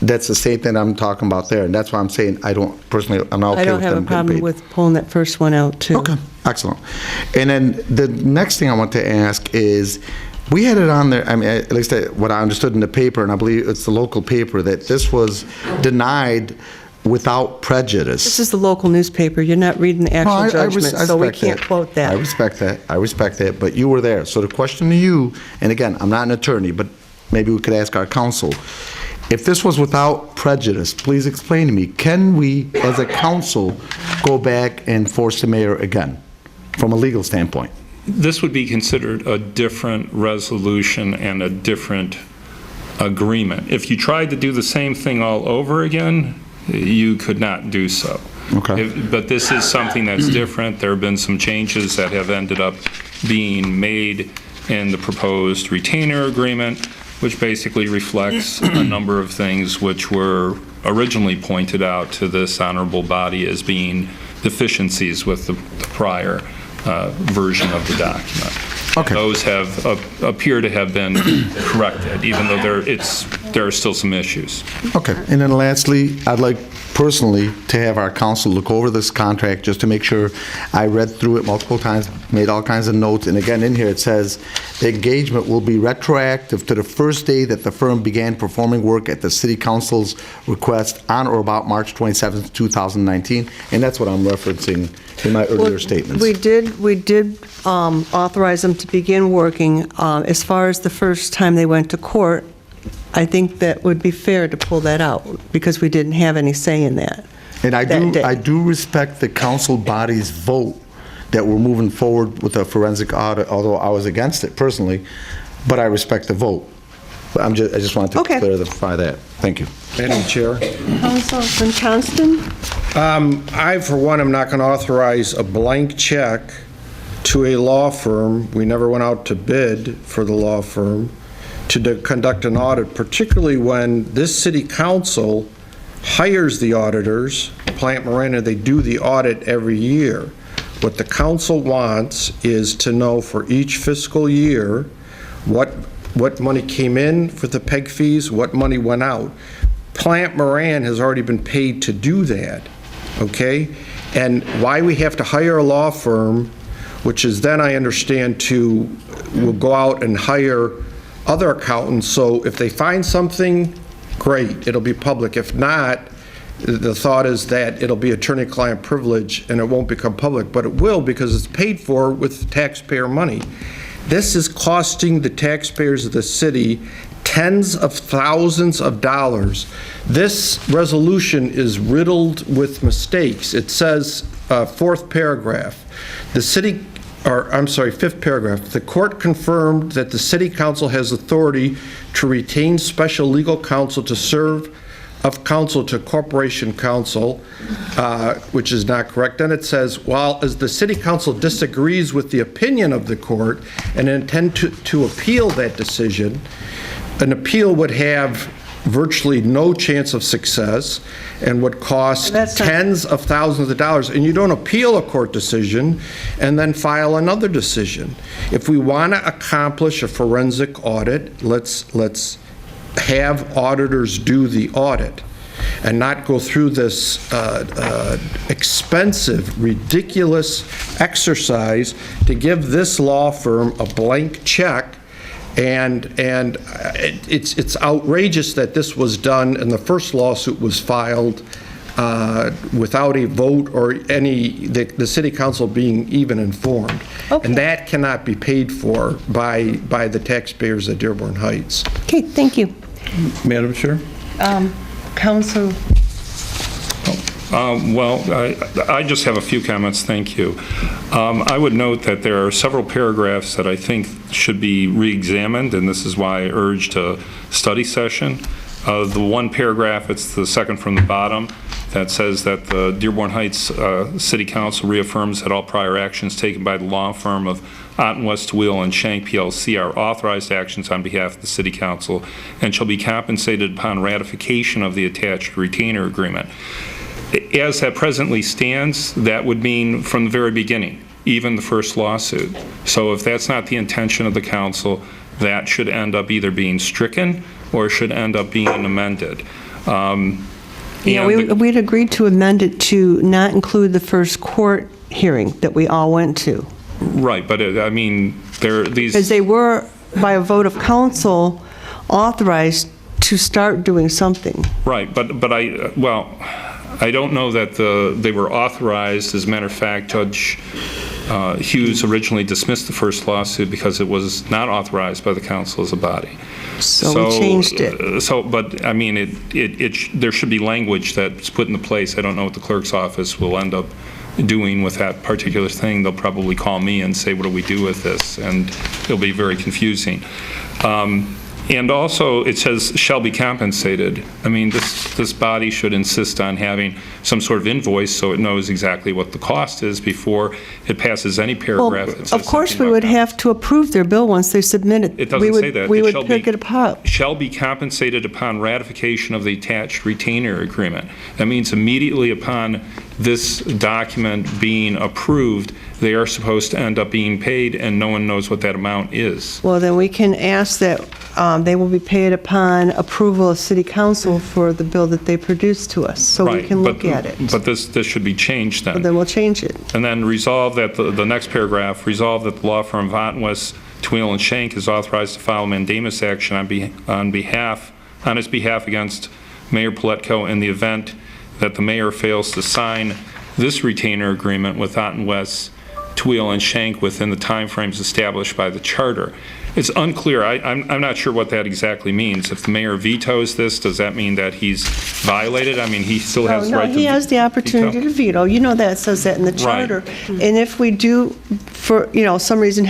Speaker 3: That's the same thing I'm talking about there, and that's why I'm saying I'm not okay with them getting paid.
Speaker 1: I don't have a problem with pulling that first one out, too.
Speaker 3: Okay, excellent. And then the next thing I want to ask is, we had it on there, I mean, at least what I understood in the paper, and I believe it's the local paper, that this was denied without prejudice.
Speaker 1: This is the local newspaper. You're not reading the actual judgment, so we can't quote that.
Speaker 3: I respect that, but you were there. So the question to you, and again, I'm not an attorney, but maybe we could ask our counsel, if this was without prejudice, please explain to me, can we, as a council, go back and force the mayor again, from a legal standpoint?
Speaker 8: This would be considered a different resolution and a different agreement. If you tried to do the same thing all over again, you could not do so.
Speaker 3: Okay.
Speaker 8: But this is something that's different. There have been some changes that have ended up being made in the proposed retainer agreement, which basically reflects a number of things which were originally pointed out to this honorable body as being deficiencies with the prior version of the document.
Speaker 3: Okay.
Speaker 8: Those have appear to have been corrected, even though it's there are still some issues.
Speaker 3: Okay, and then lastly, I'd like personally to have our council look over this contract just to make sure. I read through it multiple times, made all kinds of notes, and again, in here it says, the engagement will be retroactive to the first day that the firm began performing work at the city council's request on or about March 27th, 2019, and that's what I'm referencing in my earlier statements.
Speaker 1: We did authorize them to begin working. As far as the first time they went to court, I think that would be fair to pull that out, because we didn't have any say in that.
Speaker 3: And I
Speaker 1: that
Speaker 3: do respect the council body's vote that we're moving forward with a forensic audit, although I was against it personally, but I respect the vote. But I just wanted to clarify that. Thank you.
Speaker 7: Madam Chair.
Speaker 1: Councilman Constant?
Speaker 7: I, for one, am not going to authorize a blank check to a law firm. We never went out to bid for the law firm to conduct an audit, particularly when this city council hires the auditors, Plant Moran, they do the audit every year. What the council wants is to know for each fiscal year what money came in for the PEG fees, what money went out. Plant Moran has already been paid to do that, okay? And why we have to hire a law firm, which is then, I understand, we'll go out and hire other accountants, so if they find something, great, it'll be public. If not, the thought is that it'll be attorney-client privilege and it won't become public, but it will, because it's paid for with taxpayer money. This is costing the taxpayers of the city tens of thousands of dollars. This resolution is riddled with mistakes. It says, fourth paragraph, fifth paragraph, the court confirmed that the city council has authority to retain special legal counsel to serve of counsel to corporation counsel, which is not correct. Then it says, while as the city council disagrees with the opinion of the court and intend to appeal that decision, an appeal would have virtually no chance of success and would cost tens of thousands of dollars. And you don't appeal a court decision and then file another decision. If we want to accomplish a forensic audit, let's have auditors do the audit and not go through this expensive, ridiculous exercise to give this law firm a blank check. And it's outrageous that this was done and the first lawsuit was filed without a vote or the city council being even informed. Okay. And that cannot be paid for by the taxpayers of Dearborn Heights.
Speaker 1: Okay, thank you.
Speaker 6: Madam Chair?
Speaker 1: Council.
Speaker 8: Well, I just have a few comments, thank you. I would note that there are several paragraphs that I think should be re-examined, and this is why I urged a study session. The one paragraph, it's the second from the bottom, that says that the Dearborn Heights City Council reaffirms that all prior actions taken by the law firm of Otten, West Wheel, and Shank PLC are authorized actions on behalf of the City Council and shall be compensated upon ratification of the attached retainer agreement. As that presently stands, that would mean from the very beginning, even the first lawsuit. So if that's not the intention of the council, that should end up either being stricken or should end up being amended.
Speaker 1: Yeah, we'd agreed to amend it to not include the first court hearing that we all went to.
Speaker 8: Right, but I mean, these...
Speaker 1: Because they were, by a vote of council, authorized to start doing something.
Speaker 8: Right, but I don't know that they were authorized. As a matter of fact, Judge Hughes originally dismissed the first lawsuit because it was not authorized by the council as a body.
Speaker 1: So we changed it.
Speaker 8: But I mean, there should be language that's put into place. I don't know what the clerk's office will end up doing with that particular thing. They'll probably call me and say, what do we do with this? And it'll be very confusing. And also, it says, shall be compensated. I mean, this body should insist on having some sort of invoice so it knows exactly what the cost is before it passes any paragraph.
Speaker 1: Well, of course, we would have to approve their bill once they submit it.
Speaker 8: It doesn't say that.
Speaker 1: We would pick it apart.
Speaker 8: Shall be compensated upon ratification of the attached retainer agreement. That means immediately upon this document being approved, they are supposed to end up being paid, and no one knows what that amount is.
Speaker 1: Well, then we can ask that they will be paid upon approval of City Council for the bill that they produce to us, so we
Speaker 8: Right,
Speaker 1: can
Speaker 8: but-
Speaker 1: look at it.
Speaker 8: But this should be changed then.
Speaker 1: But then we'll change it.
Speaker 8: And then resolve that, the next paragraph, resolve that the law firm of Ottenwest, Twill and Shank is authorized to file mandamus action on his behalf against Mayor Pletko in the event that the mayor fails to sign this retainer agreement with Ottenwest, Twill and Shank within the timeframes established by the charter. It's unclear. I'm not sure what that exactly means. If the mayor vetoes this, does that mean that he's violated? I mean, he still has the right to
Speaker 1: No, he has the opportunity to veto. You know that, it says that in the charter. And if we do, for, some reason,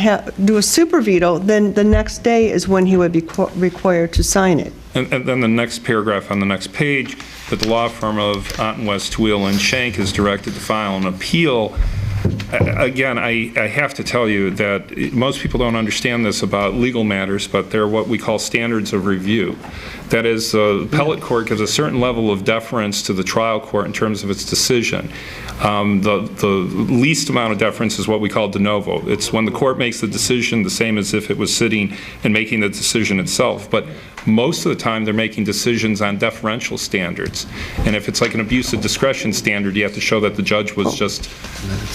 Speaker 1: do a super veto, then the next day is when he would be required to sign it.
Speaker 8: And then the next paragraph on the next page, that the law firm of Ottenwest, Twill and Shank is directed to file an appeal. Again, I have to tell you that most people don't understand this about legal matters, but they're what we call standards of review. That is, the appellate court gives a certain level of deference to the trial court in terms of its decision. The least amount of deference is what we call de novo. It's when the court makes the decision the same as if it was sitting and making the decision itself. But most of the time, they're making decisions on deferential standards. And if it's like an abuse of discretion standard, you have to show that the judge was just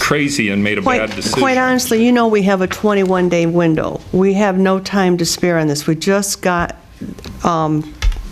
Speaker 8: crazy and made a bad decision.
Speaker 1: Quite honestly, we have a 21-day window. We have no time to spare on this. We just got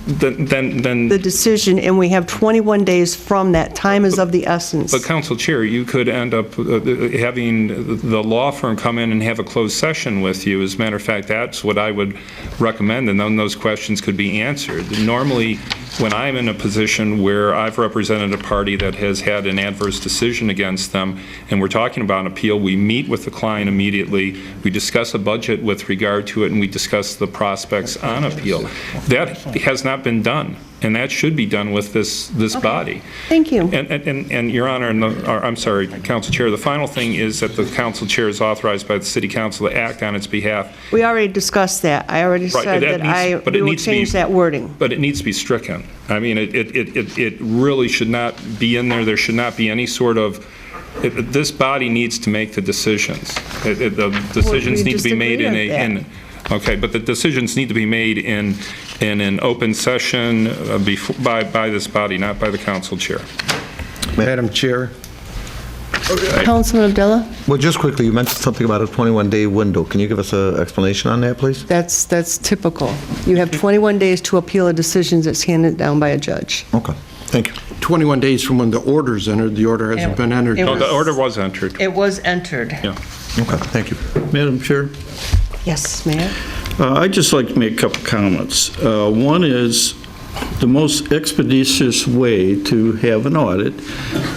Speaker 1: the decision, and we have 21 days from that. Time is of the essence.
Speaker 8: But Council Chair, you could end up having the law firm come in and have a closed session with you. As a matter of fact, that's what I would recommend, and then those questions could be answered. Normally, when I'm in a position where I've represented a party that has had an adverse decision against them, and we're talking about an appeal, we meet with the client immediately, we discuss a budget with regard to it, and we discuss the prospects on appeal. That has not been done, and that should be done with this body.
Speaker 1: Thank you.
Speaker 8: And Your Honor, I'm sorry, Council Chair, the final thing is that the Council Chair is authorized by the City Council to act on its behalf.
Speaker 1: We already discussed that. I already said that we will change that wording.
Speaker 8: But it needs to be stricken. I mean, it really should not be in there. There should not be any sort of, this body needs to make the decisions. The decisions need to be made okay, but the decisions need to be made in an open session by this body, not by the Council Chair.
Speaker 7: Madam Chair.
Speaker 1: Councilman Abdullah?
Speaker 3: Well, just quickly, you mentioned something about a 21-day window. Can you give us an explanation on that, please?
Speaker 1: That's typical. You have 21 days to appeal a decision that's handed down by a judge.
Speaker 3: Okay, thank you.
Speaker 7: 21 days from when the order's entered. The order hasn't been entered.
Speaker 8: No, the order was entered.
Speaker 1: It was entered.
Speaker 8: Yeah.
Speaker 3: Okay, thank you.
Speaker 13: Madam Chair?
Speaker 1: Yes, Mayor?
Speaker 13: I'd just like to make a couple comments. One is, the most expeditious way to have an audit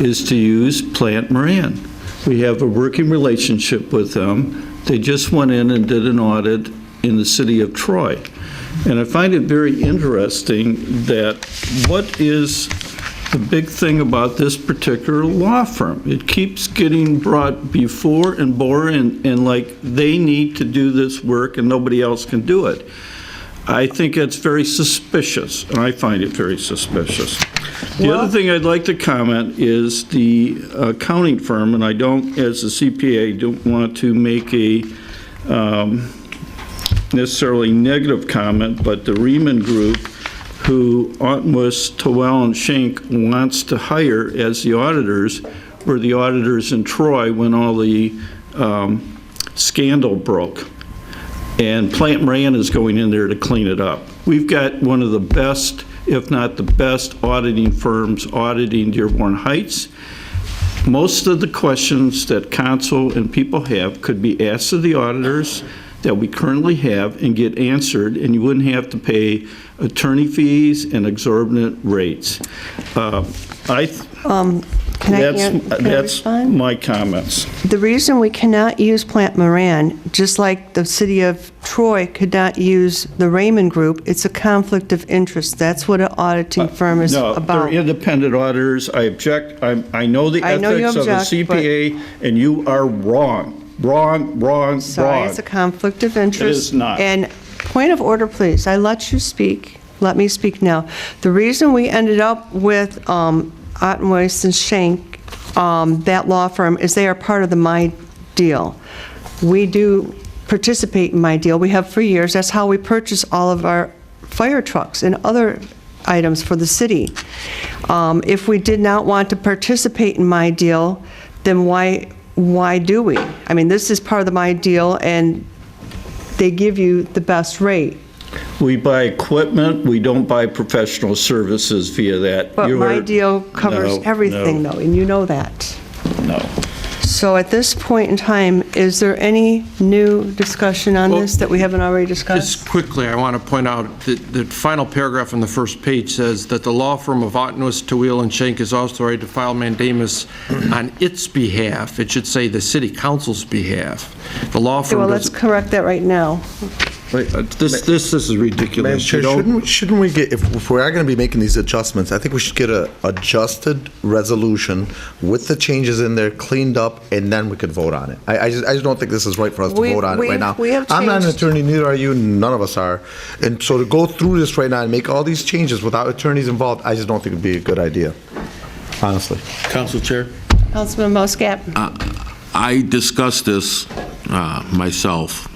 Speaker 13: is to use Plant Moran. We have a working relationship with them. They just went in and did an audit in the city of Troy. And I find it very interesting that what is the big thing about this particular law firm? It keeps getting brought before and like they need to do this work and nobody else can do it. I think it's very suspicious, and I find it very suspicious. The other thing I'd like to comment is the accounting firm, and I don't, as a CPA, don't want to make a necessarily negative comment, but the Riemann Group, who Ottenwest, Towell, and Schenck wants to hire as the auditors, were the auditors in Troy when all the scandal broke. And Plant Moran is going in there to clean it up. We've got one of the best, if not the best, auditing firms auditing Dearborn Heights. Most of the questions that council and people have could be asked of the auditors that we currently have and get answered, and you wouldn't have to pay attorney fees and exorbitant rates. That's my comments.
Speaker 1: The reason we cannot use Plant Moran, just like the city of Troy could not use the Raymond Group, it's a conflict of interest. That's what an auditing firm is
Speaker 13: No,
Speaker 1: about.
Speaker 13: they're independent auditors. I object. I know the ethics of a CPA, and you are wrong. Wrong.
Speaker 1: Sorry, it's a conflict of interest.
Speaker 13: It is not.
Speaker 1: And point of order, please. I let you speak. Let me speak now. The reason we ended up with Ottenwest and Schenck, that law firm, is they are part of the My deal. We do participate in my deal. We have for years. That's how we purchase all of our fire trucks and other items for the city. If we did not want to participate in my deal, then why do we? I mean, this is part of the my deal, and they give you the best rate.
Speaker 13: We buy equipment, we don't buy professional services via that.
Speaker 1: But my deal covers
Speaker 13: No,
Speaker 1: everything,
Speaker 13: no.
Speaker 1: though, and you know that.
Speaker 13: No.
Speaker 1: So at this point in time, is there any new discussion on this that we haven't already discussed?
Speaker 7: Just quickly, I want to point out that the final paragraph on the first page says that the law firm of Ottenwas, Tawil, and Schenck is authorized to file mandamus on its behalf. It should say the city council's behalf. The law
Speaker 1: Okay,
Speaker 7: firm
Speaker 1: well, let's
Speaker 7: does...
Speaker 1: correct that right now.
Speaker 13: This is
Speaker 3: Madam
Speaker 13: ridiculous.
Speaker 3: Chair, shouldn't we get, if we are going to be making these adjustments, I think we should get a adjusted resolution with the changes in there cleaned up, and then we could vote on it. I just don't think this is right for us to
Speaker 1: We-
Speaker 3: vote on it right now.
Speaker 1: we have
Speaker 3: I'm not an
Speaker 1: changed-
Speaker 3: attorney, neither are you, none of us are. And so to go through this right now and make all these changes without attorneys involved, I just don't think it'd be a good idea, honestly.
Speaker 5: Council Chair?
Speaker 1: Councilman Muscat?
Speaker 5: I discussed this myself,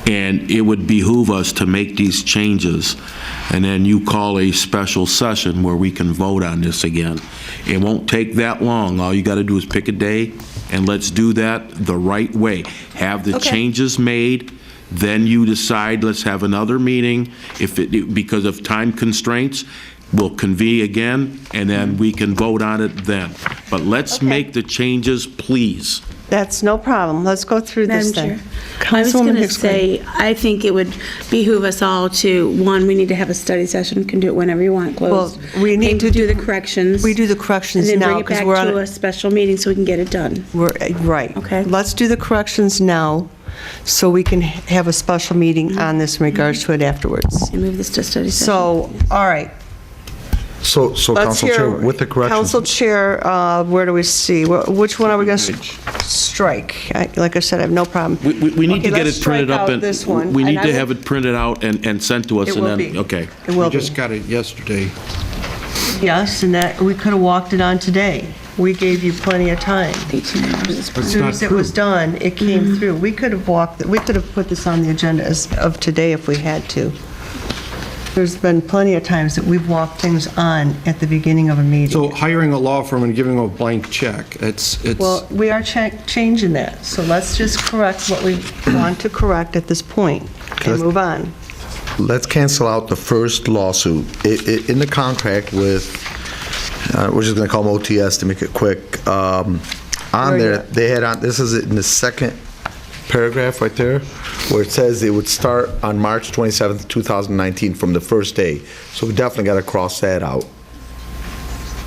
Speaker 5: and it would behoove us to make these changes, and then you call a special session where we can vote on this again. It won't take that long. All you got to do is pick a day, and let's do that the right way. Have the
Speaker 1: Okay.
Speaker 5: changes made, then you decide, let's have another meeting. Because of time constraints, we'll convene again, and then we can vote on it then. But let's make the changes, please.
Speaker 1: That's no problem. Let's go through this
Speaker 4: Madam
Speaker 1: then.
Speaker 4: Chair, I was going
Speaker 1: Councilwoman
Speaker 4: to
Speaker 1: Hicks
Speaker 4: say, I think it would behoove us all to, one, we need to have a study session, you can do it whenever you want, closed.
Speaker 1: Well, we need
Speaker 4: And
Speaker 1: to
Speaker 4: do the corrections.
Speaker 1: We do the corrections
Speaker 4: And then
Speaker 1: now
Speaker 4: bring it
Speaker 1: because
Speaker 4: back
Speaker 1: we're on
Speaker 4: to a special meeting so we can get it done.
Speaker 1: Right.
Speaker 4: Okay.
Speaker 1: Let's do the corrections now, so we can have a special meeting on this in regards to it afterwards.
Speaker 4: And move this to study session.
Speaker 1: So, all right.
Speaker 3: So
Speaker 1: Let's
Speaker 3: Council Chair,
Speaker 1: hear,
Speaker 3: with the corrections.
Speaker 1: Council Chair, where do we see? Which one are we going to strike? Like I said, I have no problem.
Speaker 5: We need
Speaker 1: Okay,
Speaker 5: to get
Speaker 1: let's
Speaker 5: it printed
Speaker 1: strike
Speaker 5: up,
Speaker 1: out
Speaker 5: and
Speaker 1: this one.
Speaker 5: we need
Speaker 1: And I
Speaker 5: to
Speaker 1: will-
Speaker 5: have it printed out and sent to us,
Speaker 1: It
Speaker 5: and
Speaker 1: will
Speaker 5: then,
Speaker 1: be.
Speaker 5: okay.
Speaker 1: It will
Speaker 7: We
Speaker 1: be.
Speaker 7: just got it yesterday.
Speaker 1: Yes, and that, we could have walked it on today. We gave you plenty of time.
Speaker 4: 18 hours is
Speaker 1: As soon as it was done, it came through. We could have we could have put this on the agenda of today if we had to. There's been plenty of times that we've walked things on at the beginning of a meeting.
Speaker 7: So hiring a law firm and giving them a blank check, it's...
Speaker 1: Well, we are changing that, so let's just correct what we want to correct at this point and move on.
Speaker 3: Let's cancel out the first lawsuit. In the contract with, we're just going to call them OTS to make it quick, on there, they had on, this is in the second paragraph right there, where it says it would start on March 27th, 2019 from the first day. So we definitely got to cross that out.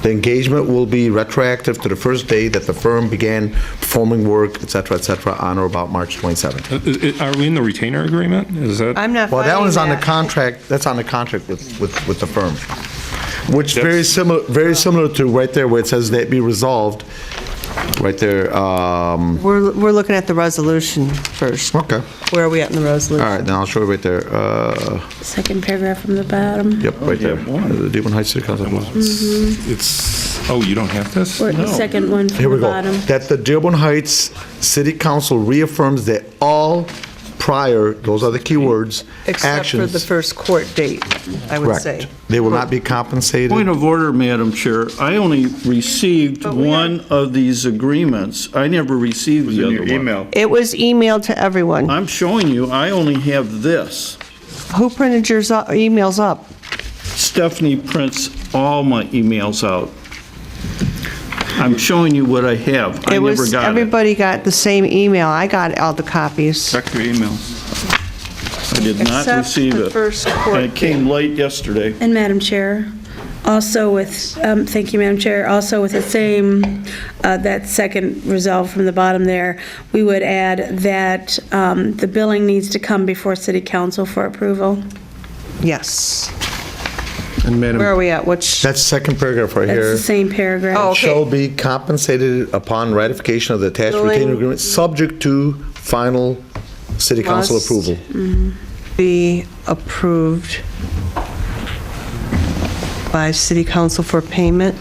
Speaker 3: The engagement will be retroactive to the first day that the firm began performing work, et cetera, on or about March 27th.
Speaker 8: Are we in the retainer agreement? Is that?
Speaker 1: I'm not
Speaker 3: Well, that one is on the
Speaker 1: finding
Speaker 3: contract, that's on the contract with the firm, which very similar to right there where it says that be resolved, right there.
Speaker 1: We're looking at the resolution first.
Speaker 3: Okay.
Speaker 1: Where are we at in the resolution?
Speaker 3: All right, then I'll show you right there.
Speaker 4: Second paragraph from the bottom.
Speaker 3: Yep, right there. The Dearborn Heights City Council.
Speaker 8: It's, oh, you don't have this?
Speaker 4: Or the second one
Speaker 3: Here
Speaker 4: from
Speaker 3: we
Speaker 4: the
Speaker 3: go.
Speaker 4: bottom.
Speaker 3: That the Dearborn Heights City Council reaffirms that all prior, those are the key words,
Speaker 1: Except for the
Speaker 3: actions.
Speaker 1: first court date, I would say.
Speaker 3: Correct. They will not be compensated.
Speaker 13: Point of order, Madam Chair. I only received one of these agreements. I never received the other one.
Speaker 1: It was emailed to everyone.
Speaker 13: I'm showing you, I only have this.
Speaker 1: Who printed your emails up?
Speaker 13: Stephanie prints all my emails out. I'm showing you what I have. I never got it.
Speaker 1: Everybody got the same email. I got all the copies.
Speaker 13: Check your email. I did not
Speaker 1: Except
Speaker 13: receive
Speaker 1: the
Speaker 13: it.
Speaker 1: first court
Speaker 13: And it came late yesterday.
Speaker 4: And Madam Chair, also with, thank you, Madam Chair, also with the same, that second resolve from the bottom there, we would add that the billing needs to come before City Council for approval.
Speaker 1: Yes.
Speaker 7: And Madam...
Speaker 1: Where are we at? Which?
Speaker 3: That's second paragraph right
Speaker 4: That's
Speaker 3: here.
Speaker 4: the same paragraph.
Speaker 1: Oh, okay.
Speaker 3: Shall be compensated upon ratification of the attached
Speaker 1: Billing.
Speaker 3: retainer agreement, subject to final city council
Speaker 1: Must.
Speaker 3: approval.
Speaker 1: Be approved by city council for payment.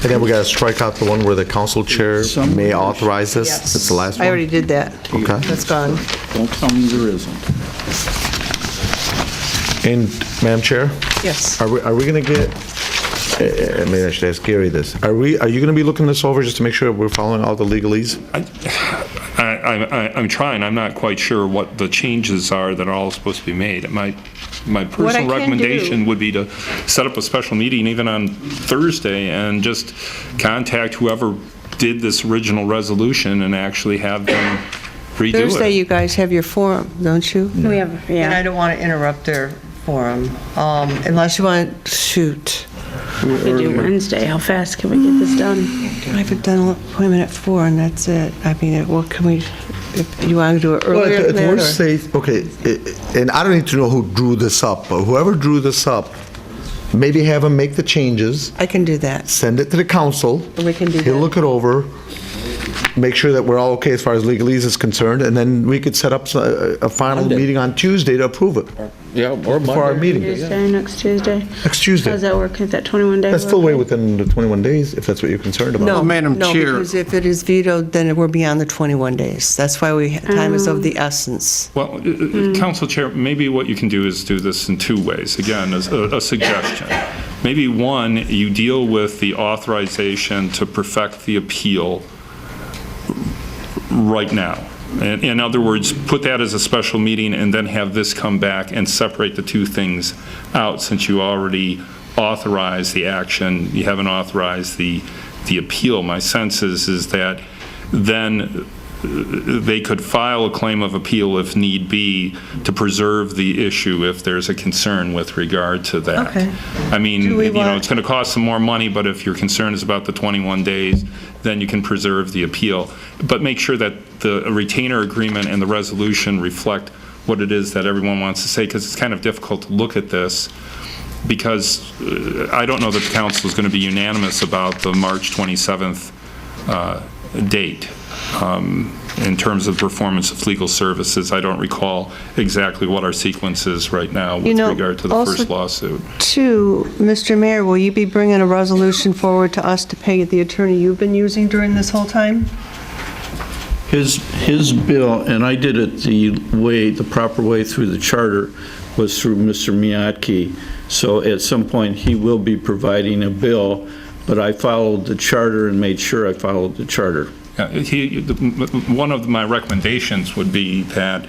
Speaker 3: And then we got to strike out the one where the council chair may authorize this.
Speaker 1: Yes.
Speaker 3: That's the last one?
Speaker 1: I already did that.
Speaker 3: Okay.
Speaker 1: That's gone.
Speaker 13: Don't tell me there isn't.
Speaker 3: And, Madam Chair?
Speaker 1: Yes.
Speaker 3: Are we going to get, maybe I should ask Gary this. Are you going to be looking this over just to make sure we're following all the legalese?
Speaker 8: I'm trying. I'm not quite sure what the changes are that are all supposed to be made. My personal recommendation would be to set up a special meeting even on Thursday and just contact whoever did this original resolution and actually have them redo it.
Speaker 1: Thursday, you guys have your forum, don't you?
Speaker 4: We have,
Speaker 1: And I don't want to interrupt their forum, unless you want to shoot.
Speaker 4: We do Wednesday. How fast can we get this done?
Speaker 1: I have a dental appointment at 4, and that's it. I mean, what can we, if you want to do it
Speaker 3: Well,
Speaker 1: earlier
Speaker 3: at
Speaker 1: than
Speaker 3: worst
Speaker 1: that?
Speaker 3: case, okay, and I don't need to know who drew this up, but whoever drew this up, maybe have them make the changes,
Speaker 1: I can do that.
Speaker 3: send it to the council.
Speaker 1: We can do
Speaker 3: He'll
Speaker 1: that.
Speaker 3: look it over, make sure that we're all okay as far as legalese is concerned, and then we could set up a final meeting on Tuesday to approve it.
Speaker 5: Yeah, or
Speaker 3: For our meeting.
Speaker 4: Tuesday, next Tuesday?
Speaker 3: Next Tuesday.
Speaker 4: How does that work? Is that 21 days?
Speaker 3: That's still way within the 21 days, if that's what you're concerned about.
Speaker 1: No,
Speaker 7: Madam
Speaker 1: no,
Speaker 7: Chair.
Speaker 1: because if it is vetoed, then we're beyond the 21 days. That's why time is of the essence.
Speaker 8: Well, Council Chair, maybe what you can do is do this in two ways. Again, as a suggestion. Maybe one, you deal with the authorization to perfect the appeal right now. In other words, put that as a special meeting and then have this come back and separate the two things out, since you already authorized the action, you haven't authorized the appeal. My sense is that then they could file a claim of appeal if need be to preserve the issue if there's a concern with regard to that.
Speaker 1: Okay.
Speaker 8: I mean,
Speaker 1: Do we
Speaker 8: it's going to cost some more money, but if your concern is about the 21 days, then you can preserve the appeal. But make sure that the retainer agreement and the resolution reflect what it is that everyone wants to say, because it's kind of difficult to look at this, because I don't know that the council is going to be unanimous about the March 27th date. In terms of performance of legal services, I don't recall exactly what our sequence is right now with regard to the first lawsuit.
Speaker 1: Two, Mr. Mayor, will you be bringing a resolution forward to us to pay the attorney you've been using during this whole time?
Speaker 13: His bill, and I did it the proper way through the charter, was through Mr. Miyake. So at some point, he will be providing a bill, but I followed the charter and made sure I followed the charter.
Speaker 8: One of my recommendations would be that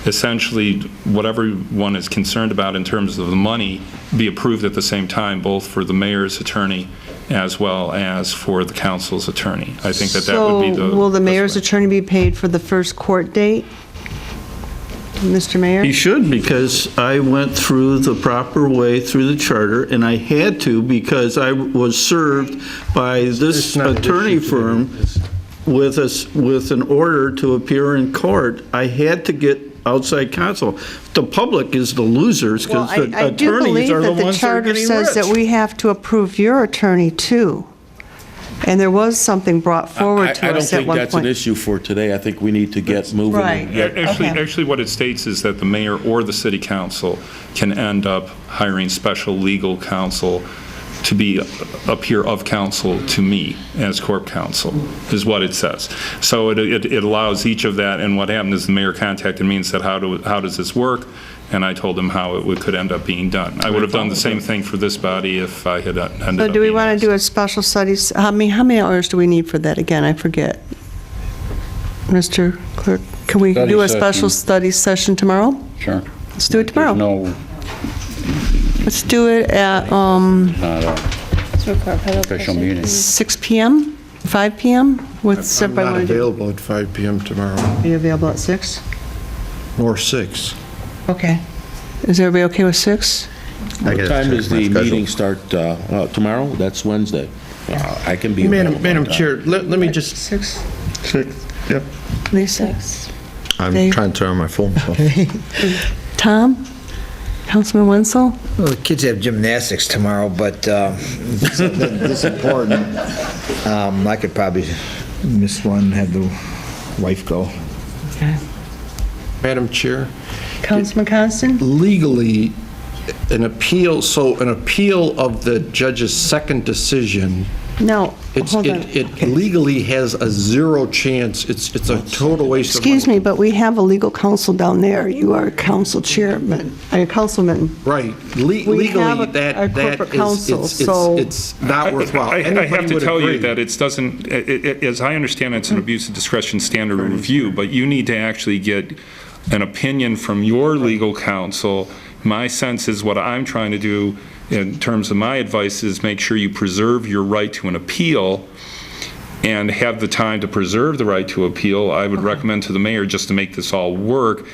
Speaker 8: essentially whatever one is concerned about in terms of the money be approved at the same time, both for the mayor's attorney as well as for the council's attorney. I think that would be the...
Speaker 1: So will the mayor's attorney be paid for the first court date, Mr. Mayor?
Speaker 13: He should, because I went through the proper way through the charter, and I had to because I was served by this attorney firm with an order to appear in court. I had to get outside counsel. The public is the losers because the attorneys are the ones that are getting rich.
Speaker 1: I do believe that the charter says that we have to approve your attorney too. And there was something brought forward to us at one point.
Speaker 5: I don't think that's an issue for today. I think we need to get moving.
Speaker 1: Right.
Speaker 8: Actually, what it states is that the mayor or the city council can end up hiring special legal counsel to appear of counsel to me as corp counsel, is what it says. So it allows each of that, and what happened is the mayor contacted me and said, how does this work? And I told him how it could end up being done. I would have done the same thing for this body if I had ended up.
Speaker 1: So do we want to do a special studies? How many hours do we need for that? Again, I forget. Mr. Clerk, can we do a special study session tomorrow?
Speaker 2: Sure.
Speaker 1: Let's do it tomorrow.
Speaker 2: No,
Speaker 1: Let's do it at
Speaker 2: not a official meeting.
Speaker 1: 6 p.m., 5 p.m.? What's
Speaker 7: I'm
Speaker 1: everybody
Speaker 7: not
Speaker 1: want to do?
Speaker 7: available at 5 p.m. tomorrow,
Speaker 1: Are you available at 6?
Speaker 7: or 6.
Speaker 1: Okay. Is everybody okay with 6?
Speaker 5: What time does the meeting start tomorrow? That's Wednesday. I can be available.
Speaker 7: Madam Chair, let me just...
Speaker 1: 6?
Speaker 3: 6, yep.
Speaker 1: Lisa?
Speaker 3: I'm
Speaker 1: Dave?
Speaker 3: trying to turn on my phone. So.
Speaker 1: Tom? Councilman Wenzel?
Speaker 21: Well, the kids have gymnastics tomorrow, but this is important. I could probably miss one, have the wife go.
Speaker 1: Okay.
Speaker 7: Madam Chair,
Speaker 1: Councilman Constant?
Speaker 7: legally, an appeal of the judge's second decision
Speaker 1: No, hold on.
Speaker 7: It legally has a zero chance. It's a total waste of money.
Speaker 1: Excuse me, but we have a legal counsel down there. You are a council chairman, a councilman.
Speaker 7: Right.
Speaker 1: We
Speaker 7: Legally,
Speaker 1: have a
Speaker 7: that
Speaker 1: corporate
Speaker 7: is,
Speaker 1: counsel, so-
Speaker 7: it's not worthwhile.
Speaker 8: I have
Speaker 7: Anybody
Speaker 8: to
Speaker 7: would
Speaker 8: tell you
Speaker 7: agree.
Speaker 8: that it doesn't, as I understand it, it's an abuse of discretion standard of review, but you need to actually get an opinion from your legal counsel. My sense is what I'm trying to do in terms of my advice is make sure you preserve your right to an appeal and have the time to preserve the right to appeal. I would recommend to the mayor just to make this all work,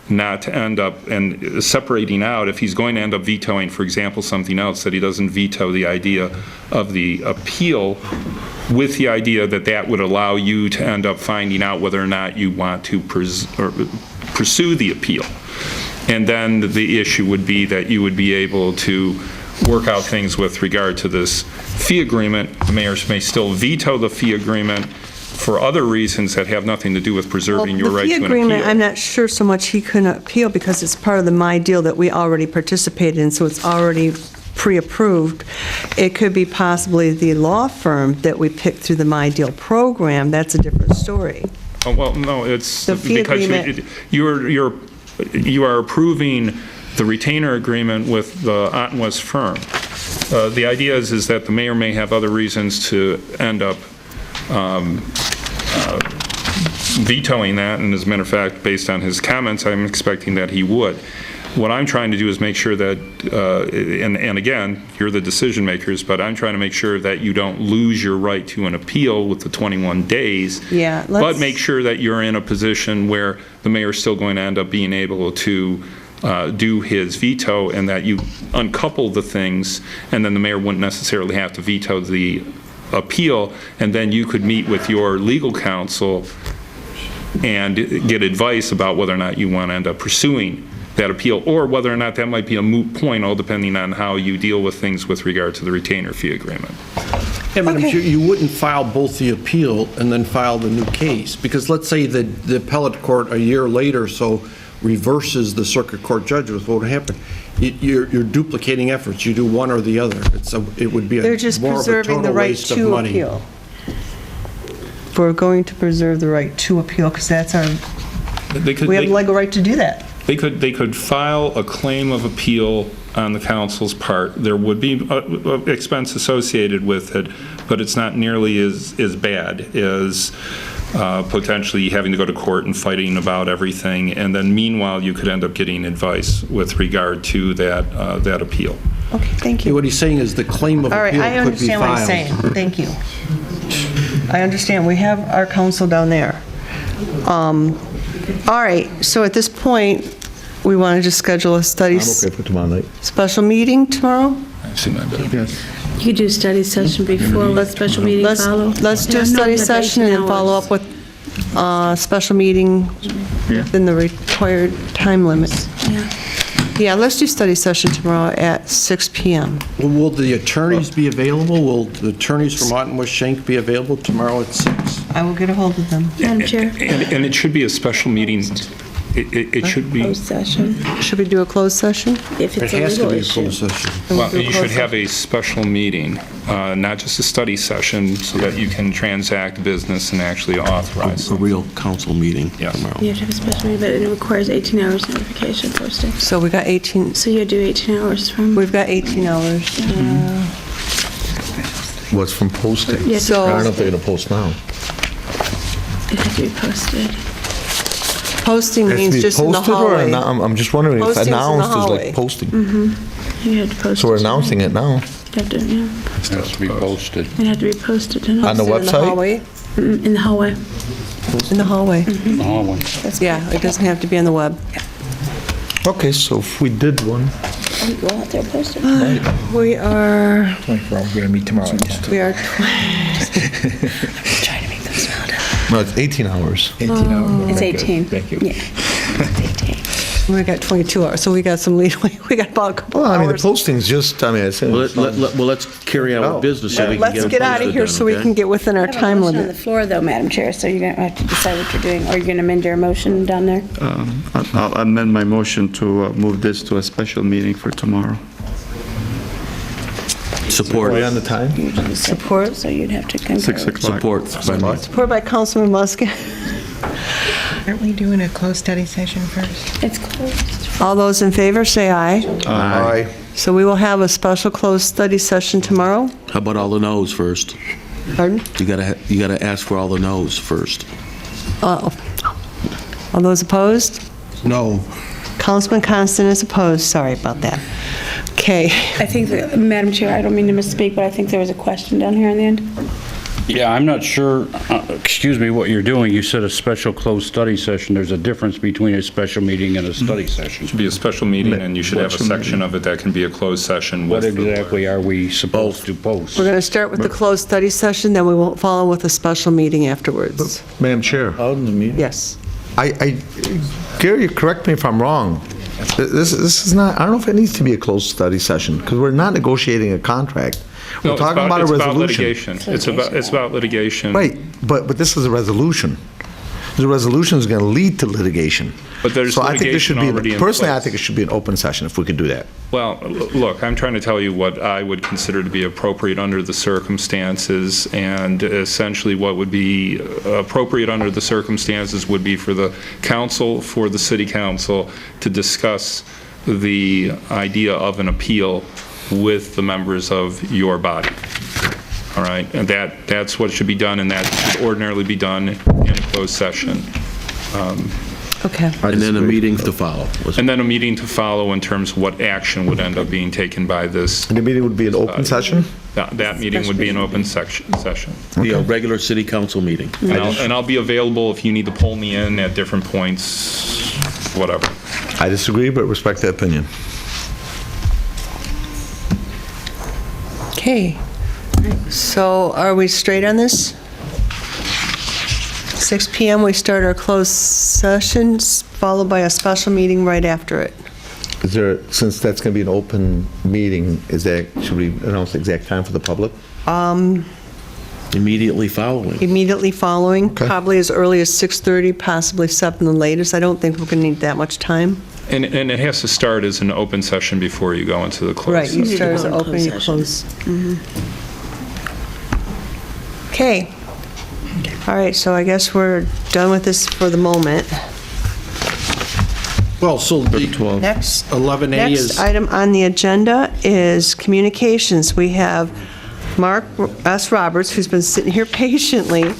Speaker 8: not to end up and separating out, if he's going to end up vetoing, for example, something else, that he doesn't veto the idea of the appeal with the idea that that would allow you to end up finding out whether or not you want to pursue the appeal. And then the issue would be that you would be able to work out things with regard to this fee agreement. The mayor may still veto the fee agreement for other reasons that have nothing to do with preserving your right to an
Speaker 1: The fee agreement,
Speaker 8: appeal.
Speaker 1: I'm not sure so much he can appeal because it's part of the My Deal that we already participated in, so it's already pre-approved. It could be possibly the law firm that we picked through the My Deal program. That's a different story.
Speaker 8: Oh, well, no, it's
Speaker 1: The fee
Speaker 8: because
Speaker 1: agreement-
Speaker 8: you are approving the retainer agreement with the Ottenwest firm. The idea is that the mayor may have other reasons to end up vetoing that, and as a matter of fact, based on his comments, I'm expecting that he would. What I'm trying to do is make sure that, and again, you're the decision makers, but I'm trying to make sure that you don't lose your right to an appeal with the 21 days.
Speaker 1: Yeah,
Speaker 8: But make sure that you're in a position where the mayor's still going to end up being able to do his veto, and that you uncouple the things, and then the mayor wouldn't necessarily have to veto the appeal, and then you could meet with your legal counsel and get advice about whether or not you want to end up pursuing that appeal, or whether or not that might be a moot point, all depending on how you deal with things with regard to the retainer fee agreement.
Speaker 7: Yeah, Madam Chair, you wouldn't file both the appeal and then file the new case, because let's say the appellate court a year later so reverses the circuit court judgment, what would happen? You're duplicating efforts. You do one or the other. It would be
Speaker 1: They're just
Speaker 7: more of a
Speaker 1: preserving the
Speaker 7: total
Speaker 1: right
Speaker 7: waste of
Speaker 1: to
Speaker 7: money.
Speaker 1: appeal. We're going to preserve the right to appeal because that's our, we have the legal right to do that.
Speaker 8: They could file a claim of appeal on the council's part. There would be expense associated with it, but it's not nearly as bad as potentially having to go to court and fighting about everything. And then meanwhile, you could end up getting advice with regard to that appeal.
Speaker 1: Okay, thank you.
Speaker 7: What he's saying is the claim of
Speaker 1: All right,
Speaker 7: appeal
Speaker 1: I
Speaker 7: could be filed.
Speaker 1: understand what he's saying. Thank you. I understand. We have our counsel down there. All right, so at this point, we want to just schedule a study.
Speaker 3: I'm okay for tomorrow night.
Speaker 1: Special meeting tomorrow?
Speaker 4: You could do a study session before, let special meeting follow.
Speaker 1: Let's do
Speaker 4: Yeah,
Speaker 1: a
Speaker 4: no,
Speaker 1: study
Speaker 4: that's
Speaker 1: session and
Speaker 4: 18
Speaker 1: then follow
Speaker 4: hours.
Speaker 1: up with special meeting within the required time limit. Yeah, let's do study session tomorrow at 6 PM.
Speaker 7: Well, will the attorneys be available? Will the attorneys from Ottenwest Schenck be available tomorrow at 6?
Speaker 1: I will get a hold of them.
Speaker 4: Madam Chair.
Speaker 8: And it should be a special meeting. It should be.
Speaker 4: Closed session.
Speaker 1: Should we do a closed session?
Speaker 4: If it's a legal issue.
Speaker 8: Well, you should have a special meeting, not just a study session, so that you can transact business and actually authorize.
Speaker 7: A real council meeting tomorrow.
Speaker 4: You have to have a special meeting, but it requires 18 hours notification posting.
Speaker 1: So we got 18.
Speaker 4: So you do 18 hours from?
Speaker 1: We've got 18 hours.
Speaker 3: What's from posting?
Speaker 4: Yeah,
Speaker 1: So-
Speaker 3: I don't know if they're going to post now.
Speaker 4: It has to be posted.
Speaker 1: Posting
Speaker 3: It has to
Speaker 1: means
Speaker 3: be
Speaker 1: just in the
Speaker 3: posted, or
Speaker 1: hallway.
Speaker 3: I'm just wondering if
Speaker 1: Posting's in the
Speaker 3: announced is
Speaker 1: hallway.
Speaker 3: like posting.
Speaker 4: You have to post
Speaker 3: So we're
Speaker 4: it.
Speaker 3: announcing it now.
Speaker 4: You have to, yeah.
Speaker 2: It has to be posted.
Speaker 4: It had to be posted. and
Speaker 3: On the
Speaker 1: Posted in
Speaker 3: website?
Speaker 1: hallway?
Speaker 4: In the hallway.
Speaker 1: In the hallway.
Speaker 2: The hallway.
Speaker 1: Yeah, it doesn't have to be on the web.
Speaker 3: Okay, so if we did one.
Speaker 4: You go out there, post it.
Speaker 1: We are,
Speaker 21: 24 hours, we're going to meet tomorrow at 10.
Speaker 1: we are,
Speaker 4: Trying to make them smell down.
Speaker 3: No, it's 18 hours.
Speaker 21: 18 hours.
Speaker 4: It's
Speaker 21: Very good.
Speaker 4: 18.
Speaker 21: Thank you.
Speaker 4: Yeah. It's 18.
Speaker 1: we got 22 hours, so we got some leeway. We got about a couple
Speaker 3: Well, I mean, the
Speaker 1: hours.
Speaker 3: posting's just, I mean, it's.
Speaker 7: Well, let's carry on
Speaker 3: Oh.
Speaker 7: with business so we can
Speaker 1: Let's
Speaker 7: it
Speaker 1: get out of
Speaker 7: posted
Speaker 1: here
Speaker 7: then,
Speaker 1: so we
Speaker 7: okay?
Speaker 1: can get within our
Speaker 4: I have a
Speaker 1: time
Speaker 4: motion on the
Speaker 1: limit.
Speaker 4: floor, though, Madam Chair, so you're going to have to decide what you're doing. Are you going to amend your motion down there?
Speaker 6: I'll amend my motion to move this to a special meeting for tomorrow.
Speaker 19: Support.
Speaker 3: Are we on the time?
Speaker 1: Support?
Speaker 4: So you'd have to concur.
Speaker 6: 6 o'clock.
Speaker 19: Support.
Speaker 1: Support by Councilman Muscat.
Speaker 9: Aren't we doing a closed study session first?
Speaker 4: It's closed.
Speaker 1: All those in favor, say aye.
Speaker 3: Aye.
Speaker 1: So we will have a special closed study session tomorrow.
Speaker 19: How about all the no's first?
Speaker 1: Pardon?
Speaker 19: You gotta ask for all the no's first.
Speaker 1: All those opposed?
Speaker 19: No.
Speaker 1: Councilman Constant is opposed. Sorry about that. Okay.
Speaker 4: I think, Madam Chair, I don't mean to misspeak, but I think there was a question down here on the end.
Speaker 2: Yeah, I'm not sure, excuse me, what you're doing. You said a special closed study session. There's a difference between a special meeting and a study session.
Speaker 8: It should be a special meeting, and you should have a section of it that can be a closed session.
Speaker 2: What exactly are we supposed to post?
Speaker 1: We're going to start with the closed study session, then we will follow with a special meeting afterwards.
Speaker 3: Madam Chair.
Speaker 1: Yes.
Speaker 3: Gary, correct me if I'm wrong. This is not, I don't know if it needs to be a closed study session, because we're not negotiating a contract. We're talking about a resolution.
Speaker 8: It's about litigation.
Speaker 3: Right, but this is a resolution. The resolution is going to lead to litigation.
Speaker 8: But there's
Speaker 3: So I think this should
Speaker 8: litigation already
Speaker 3: be,
Speaker 8: in
Speaker 3: personally, I
Speaker 8: place.
Speaker 3: think it should be an open session if we could do that.
Speaker 8: Well, look, I'm trying to tell you what I would consider to be appropriate under the circumstances, and essentially what would be appropriate under the circumstances would be for the council, for the city council, to discuss the idea of an appeal with the members of your body. All right? And that's what should be done, and that should ordinarily be done in a closed session.
Speaker 1: Okay.
Speaker 19: And then a meeting to follow.
Speaker 8: And then a meeting to follow in terms of what action would end up being taken by this.
Speaker 3: And the meeting would be an open session?
Speaker 8: That meeting would be an open session.
Speaker 19: Be a regular city council meeting.
Speaker 8: And I'll be available if you need to pull me in at different points, whatever.
Speaker 3: I disagree, but respect the opinion.
Speaker 1: Okay. So are we straight on this? 6 PM, we start our closed sessions, followed by a special meeting right after it.
Speaker 3: Is there, since that's going to be an open meeting, should we announce the exact time for the public?
Speaker 19: Immediately following.
Speaker 1: Immediately following, probably as early as 6:30, possibly 7 the latest. I don't think we're going to need that much time.
Speaker 8: And it has to start as an open session before you go into the closed
Speaker 1: Right, you
Speaker 8: session.
Speaker 1: start as open, you close. Okay. All right, so I guess we're done with this for the moment.
Speaker 7: Well, so the
Speaker 1: Next
Speaker 7: 11A is...
Speaker 1: Next item on the agenda is communications. We have Mark S. Roberts, who's been sitting here patiently,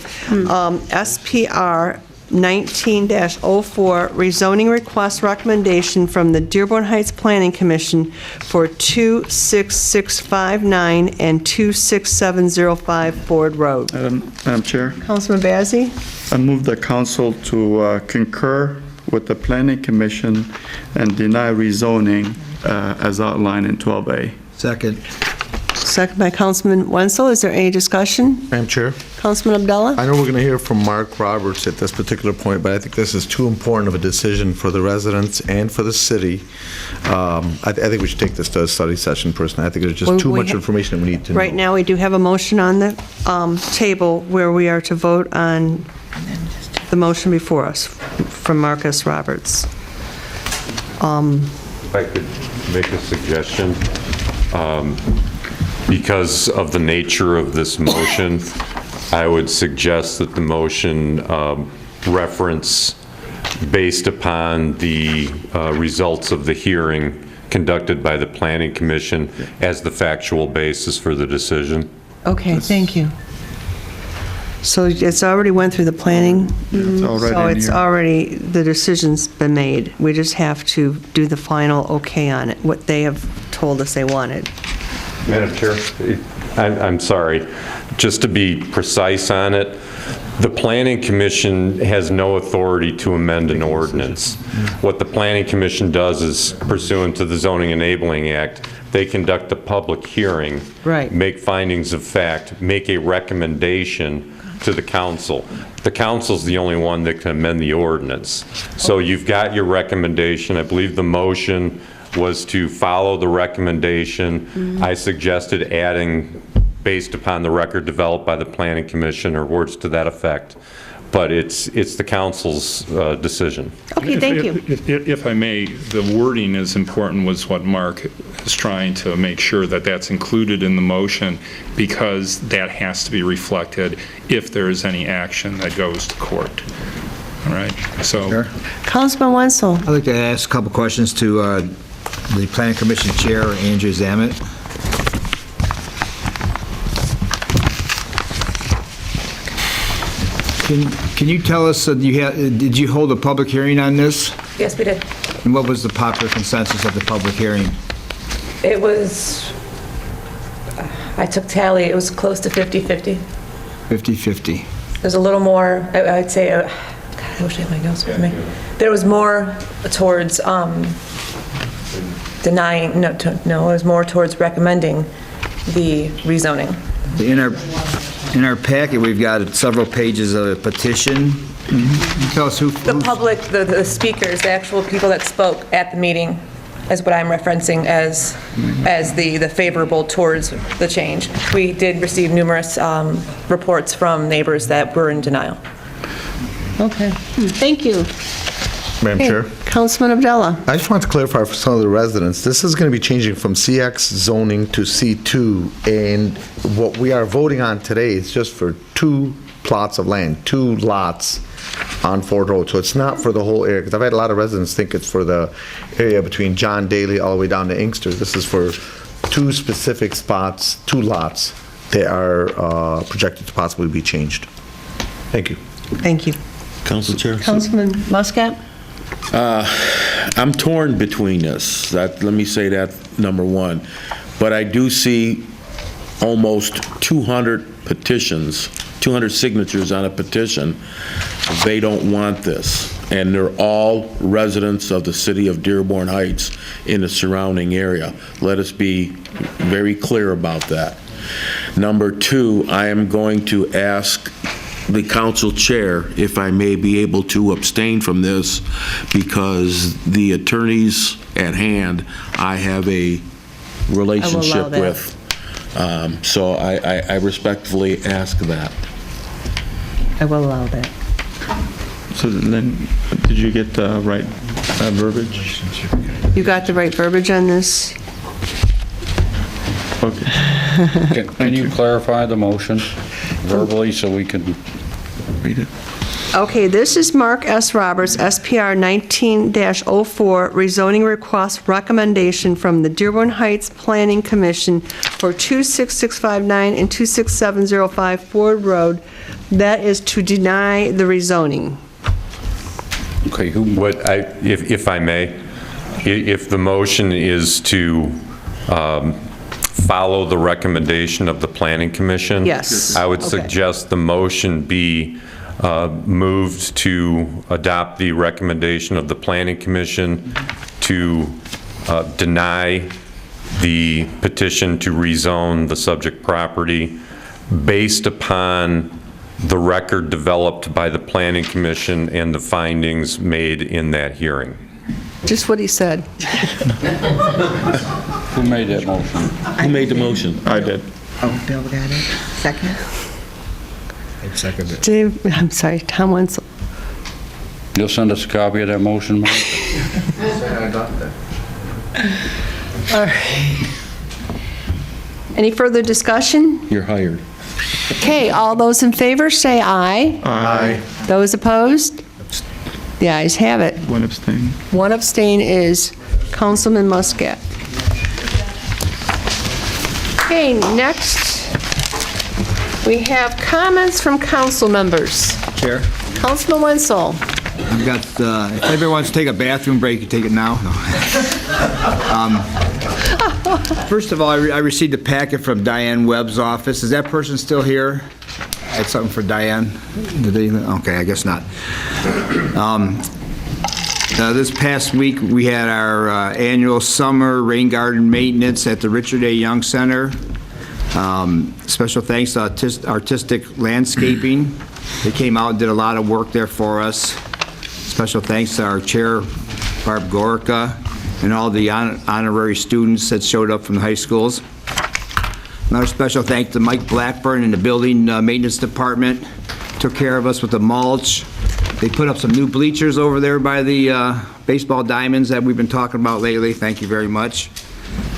Speaker 1: SPR 19-04, rezoning request recommendation from the Dearborn Heights Planning Commission for 26659 and 26705 Ford Road.
Speaker 6: Madam Chair,
Speaker 1: Councilman Bazey?
Speaker 6: I move the council to concur with the Planning Commission and deny rezoning as outlined in 12A.
Speaker 21: Second.
Speaker 1: Second by Councilman Wenzel. Is there any discussion?
Speaker 3: Madam Chair?
Speaker 1: Councilman Abdullah?
Speaker 3: I know we're going to hear from Mark Roberts at this particular point, but I think this is too important of a decision for the residents and for the city. I think we should take this to a study session personally. I think there's just too much information that we need to know.
Speaker 1: Right now, we do have a motion on the table where we are to vote on the motion before us from Marcus Roberts.
Speaker 22: If I could make a suggestion, because of the nature of this motion, I would suggest that the motion reference based upon the results of the hearing conducted by the Planning Commission as the factual basis for the decision.
Speaker 1: Okay, thank you. So it's already went through the planning?
Speaker 6: It's already
Speaker 1: So
Speaker 6: in
Speaker 1: it's
Speaker 6: here.
Speaker 1: already, the decision's been made. We just have to do the final okay on it, what they have told us they wanted.
Speaker 22: Madam Chair, I'm sorry, just to be precise on it, the Planning Commission has no authority to amend an ordinance. What the Planning Commission does is pursuant to the Zoning Enabling Act, they conduct a public hearing,
Speaker 1: right,
Speaker 22: make findings of fact, make a recommendation to the council. The council's the only one that can amend the ordinance. So you've got your recommendation. I believe the motion was to follow the recommendation. I suggested adding, based upon the record developed by the Planning Commission, or words to that effect. But it's the council's decision.
Speaker 1: Okay, thank you.
Speaker 8: If I may, the wording is important, was what Mark is trying to make sure that that's included in the motion, because that has to be reflected if there is any action that goes to court. All right, so.
Speaker 1: Councilman Wenzel.
Speaker 21: I'd like to ask a couple questions to the Planning Commission Chair, Andrew Zamet. Can you tell us, did you hold a public hearing on this?
Speaker 10: Yes, we did.
Speaker 21: And what was the popular consensus of the public hearing?
Speaker 10: It was, I took tally, it was close to 50-50.
Speaker 21: 50-50.
Speaker 10: There's a little more, I'd say, God, I wish I had my notes with me. There was more towards denying, no, it was more towards recommending the rezoning.
Speaker 21: In our packet, we've got several pages of a petition. Can you tell us who?
Speaker 10: The public, the speakers, the actual people that spoke at the meeting is what I'm referencing as the favorable towards the change. We did receive numerous reports from neighbors that were in denial.
Speaker 1: Okay, thank you.
Speaker 3: Madam Chair.
Speaker 1: Councilman Abdullah.
Speaker 3: I just want to clarify for some of the residents, this is going to be changing from CX zoning to C2, and what we are voting on today is just for 2 plots of land, 2 lots on Ford Road. So it's not for the whole area, because I've had a lot of residents think it's for the area between John Daly all the way down to Inkster. This is for 2 specific spots, 2 lots that are projected to possibly be changed. Thank you.
Speaker 1: Thank you.
Speaker 19: Council Chair?
Speaker 1: Councilman Muscat?
Speaker 19: I'm torn between this. Let me say that, number one. But I do see almost 200 petitions, 200 signatures on a petition. They don't want this. And they're all residents of the city of Dearborn Heights in the surrounding area. Let us be very clear about that. Number two, I am going to ask the council chair if I may be able to abstain from this, because the attorneys at hand I have a relationship with. So I respectfully ask that.
Speaker 1: I will allow that.
Speaker 6: So then, did you get the right verbiage?
Speaker 1: You got the right verbiage on this?
Speaker 6: Okay.
Speaker 2: Can you clarify the motion verbally so we can
Speaker 6: read it?
Speaker 1: Okay, this is Mark S. Roberts, SPR 19-04, rezoning request recommendation from the Dearborn Heights Planning Commission for 26659 and 26705 Ford Road. That is to deny the rezoning.
Speaker 2: Okay,
Speaker 22: if I may, if the motion is to follow the recommendation of the Planning Commission,
Speaker 1: yes,
Speaker 22: I would suggest the motion be moved to adopt the recommendation of the Planning Commission to deny the petition to rezone the subject property based upon the record developed by the Planning Commission and the findings made in that hearing.
Speaker 1: Just what he said.
Speaker 2: Who made that motion?
Speaker 19: Who made the motion?
Speaker 6: I did.
Speaker 9: Oh, Bill got it. Second?
Speaker 21: I second it.
Speaker 1: Dave, I'm sorry, Tom Wenzel.
Speaker 2: You'll send us a copy of that motion, Mike?
Speaker 21: I got that.
Speaker 1: All right. Any further discussion?
Speaker 19: You're hired.
Speaker 1: Okay, all those in favor say aye.
Speaker 6: Aye.
Speaker 1: Those opposed? The ayes have it.
Speaker 6: One abstain.
Speaker 1: One abstain is Councilman Muscat. Okay, next we have comments from council members.
Speaker 21: Chair?
Speaker 1: Councilman Wenzel.
Speaker 21: I've got, if anybody wants to take a bathroom break, you take it now. No. First of all, I received a packet from Diane Webb's office. Is that person still here? I had something for Diane. Did they? Okay, I guess not. This past week, we had our annual summer rain garden maintenance at the Richard A. Young Center. Special thanks to Artistic Landscaping. They came out and did a lot of work there for us. Special thanks to our chair, Barb Gorka, and all the honorary students that showed up from the high schools. Another special thanks to Mike Blackburn and the building maintenance department. Took care of us with the mulch. They put up some new bleachers over there by the baseball diamonds that we've been talking about lately. Thank you very much.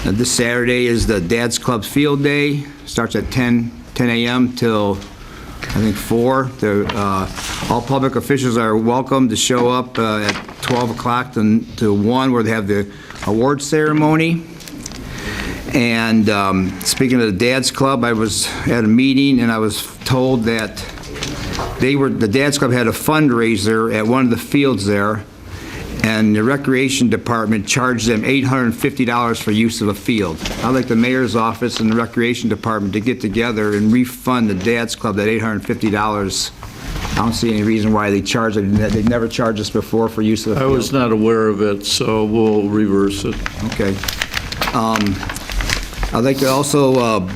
Speaker 21: This Saturday is the Dad's Club Field Day. Starts at 10 a.m. till, I think, 4. All public officials are welcome to show up at 12 o'clock to 1, where they have the award ceremony. And speaking of the Dad's Club, I was at a meeting and I was told that the Dad's Club had a fundraiser at one of the fields there, and the Recreation Department charged them $850 for use of a field. I'd like the Mayor's office and the Recreation Department to get together and refund the Dad's Club that $850. I don't see any reason why they charge it. They've never charged us before for use of a
Speaker 13: I
Speaker 21: field.
Speaker 13: was not aware of it, so we'll reverse it.
Speaker 21: Okay. I'd like to also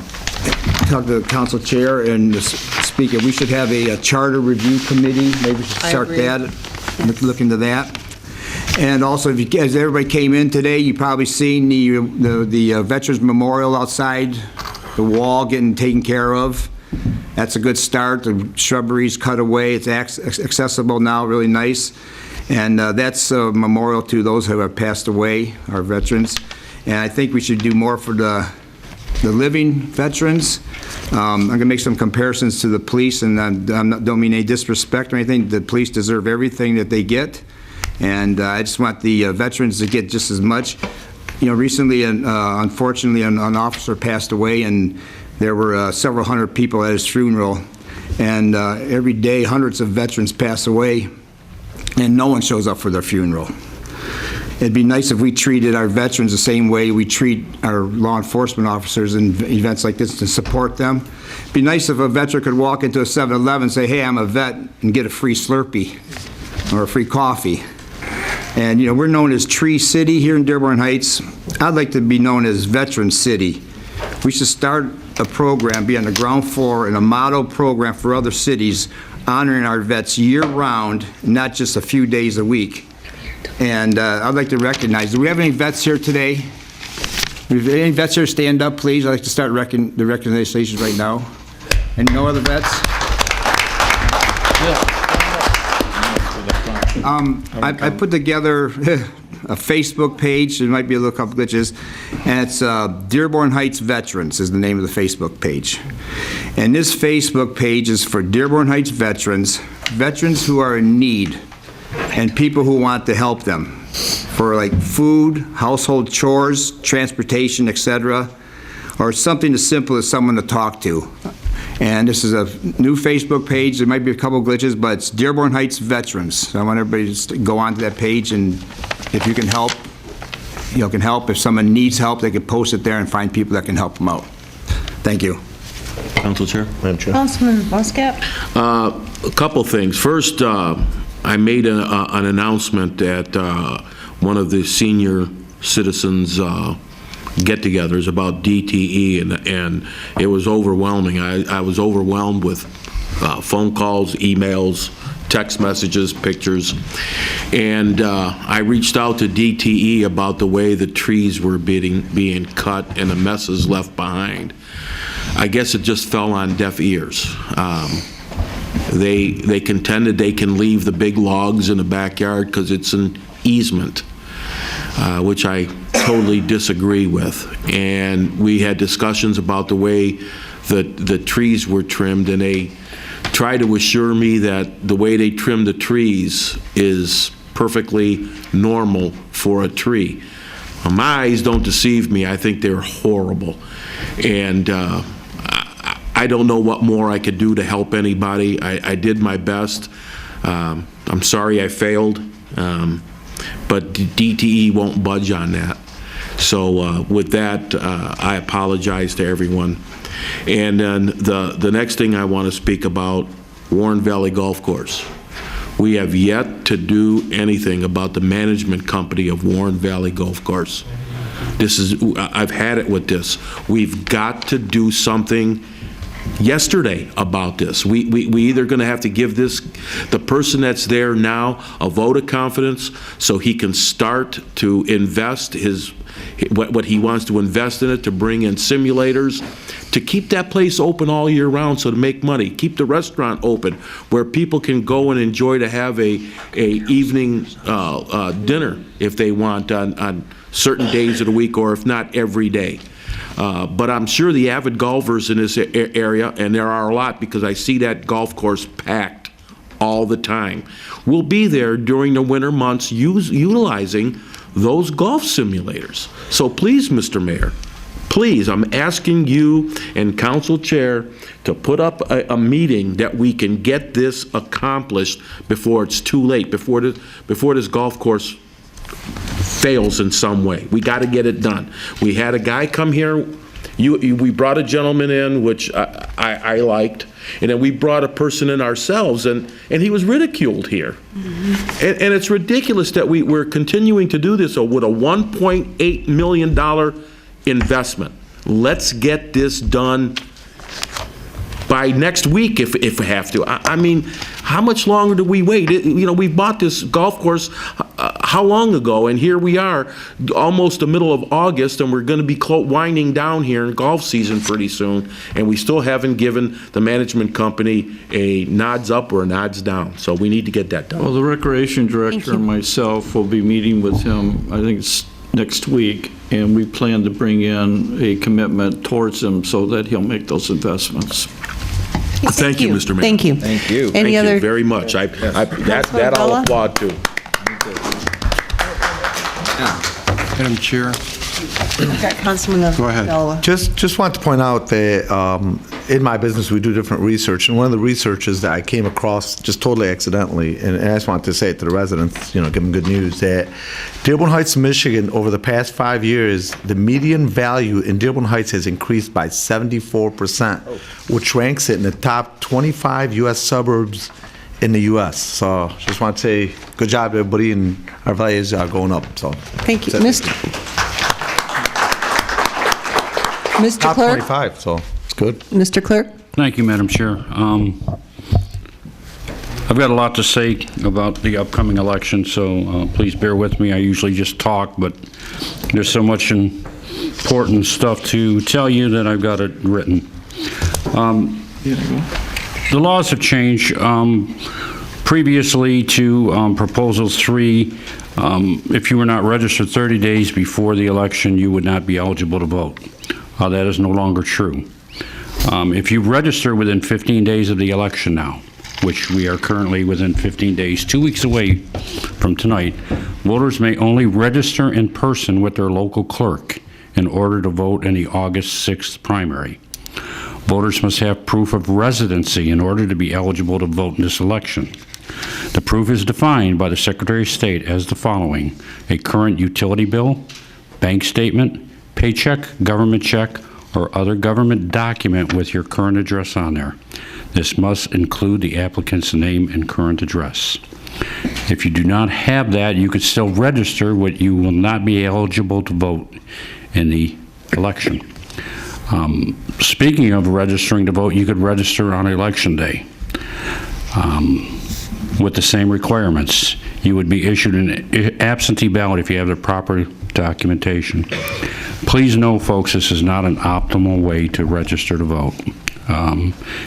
Speaker 21: talk to the council chair and speak. We should have a charter review committee. Maybe we should start that, look into that. And also, as everybody came in today, you probably seen the Veterans Memorial outside, the wall getting taken care of. That's a good start. The shrubbery's cut away. It's accessible now, really nice. And that's a memorial to those who have passed away, our veterans. And I think we should do more for the living veterans. I'm going to make some comparisons to the police, and I don't mean any disrespect or anything. The police deserve everything that they get. And I just want the veterans to get just as much. You know, recently, unfortunately, an officer passed away, and there were several hundred people at his funeral. And every day, hundreds of veterans pass away, and no one shows up for their funeral. It'd be nice if we treated our veterans the same way we treat our law enforcement officers in events like this, to support them. It'd be nice if a veteran could walk into a 7-Eleven and say, hey, I'm a vet, and get a free Slurpee or a free coffee. And, you know, we're known as Tree City here in Dearborn Heights. I'd like to be known as Veteran City. We should start a program, be on the ground floor, and a model program for other cities, honoring our vets year-round, not just a few days a week. And I'd like to recognize, do we have any vets here today? If any vets here, stand up, please. I'd like to start the recognitions right now. And no other vets? I put together a Facebook page. There might be a little couple glitches. And it's Dearborn Heights Veterans is the name of the Facebook page. And this Facebook page is for Dearborn Heights veterans, veterans who are in need, and people who want to help them for like food, household chores, transportation, etc., or something as simple as someone to talk to. And this is a new Facebook page. There might be a couple glitches, but it's Dearborn Heights Veterans. So I want everybody to go onto that page, and if you can help, you can help. If someone needs help, they can post it there and find people that can help them out. Thank you.
Speaker 19: Council Chair? Madam Chair.
Speaker 9: Councilman Muscat?
Speaker 19: A couple things. First, I made an announcement at one of the senior citizens get-togethers about DTE, and it was overwhelming. I was overwhelmed with phone calls, emails, text messages, pictures, and I reached out to DTE about the way the trees were being cut and the messes left behind. I guess it just fell on deaf ears. They contended they can leave the big logs in the backyard because it's an easement, which I totally disagree with. And we had discussions about the way the trees were trimmed, and they tried to assure me that the way they trim the trees is perfectly normal for a tree. My eyes don't deceive me. I think they're horrible. And I don't know what more I could do to help anybody. I did my best. I'm sorry I failed, but DTE won't budge on that. So with that, I apologize to everyone. And then the next thing I want to speak about, Warren Valley Golf Course. We have yet to do anything about the management company of Warren Valley Golf Course. I've had it with this. We've got to do something yesterday about this. We either going to have to give the person that's there now a vote of confidence so he can start to invest what he wants to invest in it, to bring in simulators, to keep that place open all year round so to make money, keep the restaurant open where people can go and enjoy to have a evening dinner if they want on certain days of the week, or if not every day. But I'm sure the avid golfers in this area, and there are a lot because I see that golf course packed all the time, will be there during the winter months utilizing those golf simulators. So please, Mr. Mayor, please, I'm asking you and Council Chair to put up a meeting that we can get this accomplished before it's too late, before this golf course fails in some way. We got to get it done. We had a guy come here, we brought a gentleman in, which I liked, and then we brought a person in ourselves, and he was ridiculed here. And it's ridiculous that we're continuing to do this with a $1.8 million investment. Let's get this done by next week if we have to. I mean, how much longer do we wait? We bought this golf course how long ago, and here we are, almost the middle of August, and we're going to be winding down here in golf season pretty soon, and we still haven't given the management company a nods up or a nods down. So we need to get that done.
Speaker 13: Well, the recreation director and myself will be meeting with him, I think it's next week, and we plan to bring in a commitment towards him so that he'll make those investments.
Speaker 19: Thank you, Mr. Mayor.
Speaker 1: Thank you.
Speaker 15: Thank you.
Speaker 1: Any
Speaker 19: Thank
Speaker 1: other?
Speaker 19: you very much. That I'll
Speaker 1: Bella?
Speaker 19: applaud too.
Speaker 7: Madam Chair.
Speaker 1: Councilman
Speaker 7: Go ahead.
Speaker 1: Abdullah.
Speaker 3: Just want to point out that in my business, we do different research, and one of the researches that I came across just totally accidentally, and I just want to say it to the residents, give them good news, that Dearborn Heights, Michigan, over the past 5 years, the median value in Dearborn Heights has increased by 74%, which ranks it in the top 25 U.S. suburbs in the U.S. So just want to say good job, everybody, and our values are going up. So
Speaker 1: Thank you. Mr.
Speaker 3: top
Speaker 1: Clerk?
Speaker 3: 25, so it's good.
Speaker 1: Mr. Clerk?
Speaker 2: Thank you, Madam Chair. I've got a lot to say about the upcoming election, so please bear with me. I usually just talk, but there's so much important stuff to tell you that I've got it written. The laws have changed. Previously to Proposal 3, if you were not registered 30 days before the election, you would not be eligible to vote. That is no longer true. If you register within 15 days of the election now, which we are currently within 15 days, 2 weeks away from tonight, voters may only register in person with their local clerk in order to vote in the August 6th primary. Voters must have proof of residency in order to be eligible to vote in this election. The proof is defined by the Secretary of State as the following: a current utility bill, bank statement, paycheck, government check, or other government document with your current address on there. This must include the applicant's name and current address. If you do not have that, you could still register, but you will not be eligible to vote in the election. Speaking of registering to vote, you could register on Election Day with the same requirements. You would be issued an absentee ballot if you have the proper documentation. Please know, folks, this is not an optimal way to register to vote.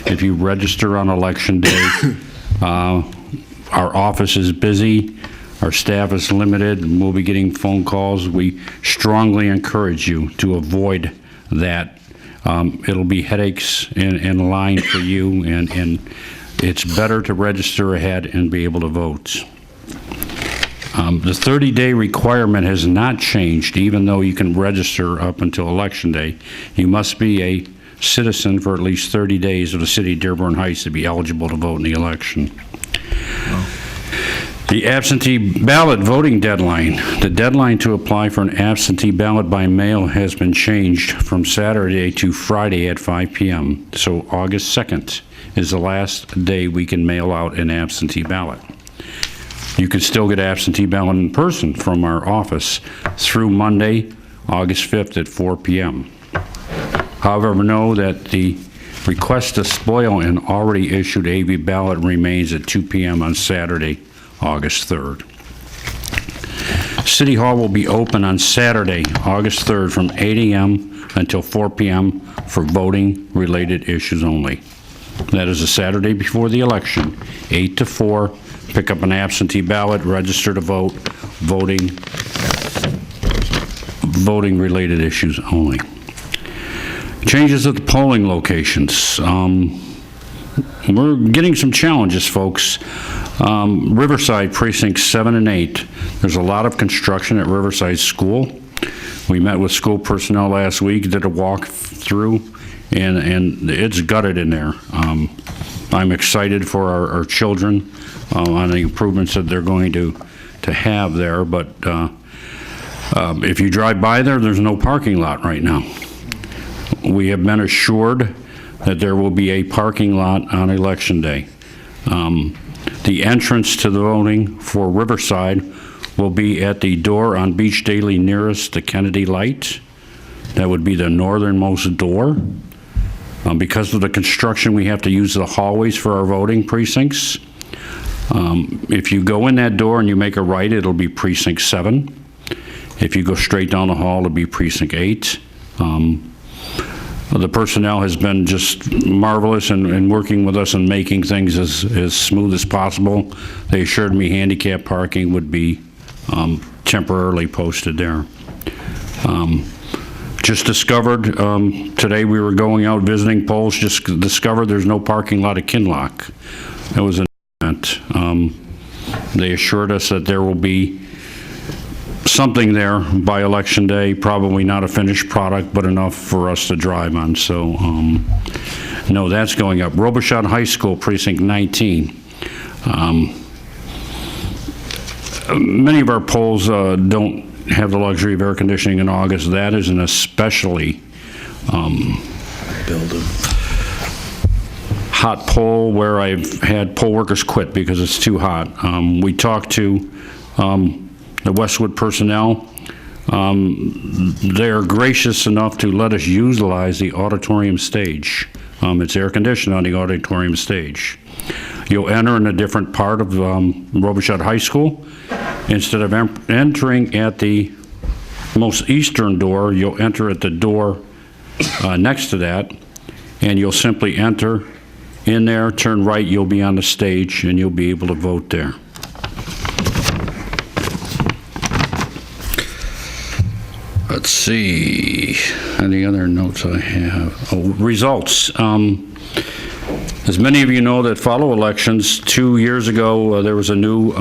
Speaker 2: If you register on Election Day, our office is busy, our staff is limited, and we'll be getting phone calls. We strongly encourage you to avoid that. It'll be headaches in line for you, and it's better to register ahead and be able to vote. The 30-day requirement has not changed, even though you can register up until Election Day. You must be a citizen for at least 30 days of the city of Dearborn Heights to be eligible to vote in the election. The absentee ballot voting deadline. The deadline to apply for an absentee ballot by mail has been changed from Saturday to Friday at 5 p.m. So August 2nd is the last day we can mail out an absentee ballot. You can still get absentee ballot in person from our office through Monday, August 5th at 4 p.m. However, know that the request to spoil an already issued AV ballot remains at 2 p.m. on Saturday, August 3rd. City Hall will be open on Saturday, August 3rd, from 8 a.m. until 4 p.m. for voting-related issues only. That is a Saturday before the election, 8 to 4. Pick up an absentee ballot, register to vote, voting-related issues only. Changes at the polling locations. We're getting some challenges, folks. Riverside Precincts 7 and 8. There's a lot of construction at Riverside School. We met with school personnel last week, did a walk through, and it's gutted in there. I'm excited for our children on the improvements that they're going to have there, but if you drive by there, there's no parking lot right now. We have been assured that there will be a parking lot on Election Day. The entrance to the voting for Riverside will be at the door on Beach Daily nearest the Kennedy Light. That would be the northernmost door. Because of the construction, we have to use the hallways for our voting precincts. If you go in that door and you make a right, it'll be Precinct 7. If you go straight down the hall, it'll be Precinct 8. The personnel has been just marvelous in working with us and making things as smooth as possible. They assured me handicap parking would be temporarily posted there. Just discovered, today we were going out visiting polls, just discovered there's no parking lot at Kinlock. That was an event. They assured us that there will be something there by Election Day, probably not a finished product, but enough for us to drive on. So, no, that's going up. Robichaud High School, Precinct 19. Many of our polls don't have the luxury of air conditioning in August. That is an especially hot poll where I've had poll workers quit because it's too hot. We talked to the Westwood personnel. They're gracious enough to let us utilize the auditorium stage. It's air conditioned on the auditorium stage. You'll enter in a different part of Robichaud High School. Instead of entering at the most eastern door, you'll enter at the door next to that, and you'll simply enter in there, turn right, you'll be on the stage, and you'll be able to vote there. Let's see, any other notes I have? Oh, results. As many of you know that follow elections, 2 years ago, there was a new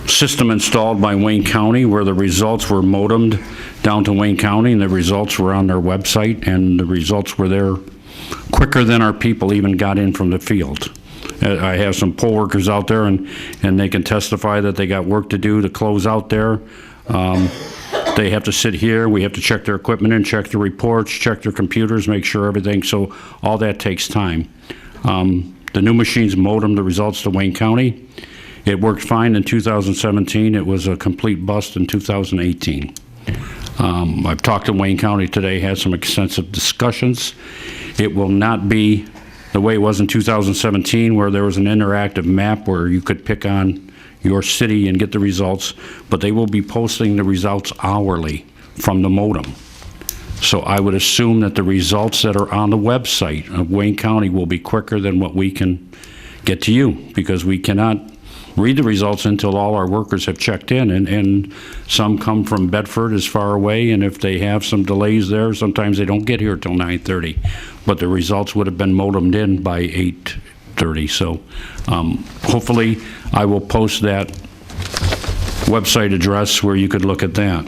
Speaker 2: system installed by Wayne County where the results were modemed down to Wayne County, and the results were on their website, and the results were there quicker than our people even got in from the field. I have some poll workers out there, and they can testify that they got work to do to close out there. They have to sit here, we have to check their equipment and check the reports, check their computers, make sure everything, so all that takes time. The new machines modem the results to Wayne County. It worked fine in 2017. It was a complete bust in 2018. I've talked to Wayne County today, had some extensive discussions. It will not be the way it was in 2017, where there was an interactive map where you could pick on your city and get the results, but they will be posting the results hourly from the modem. So I would assume that the results that are on the website of Wayne County will be quicker than what we can get to you, because we cannot read the results until all our workers have checked in, and some come from Bedford as far away, and if they have some delays there, sometimes they don't get here till 9:30, but the results would have been modemed in by 8:30. So hopefully I will post that website address where you could look at that.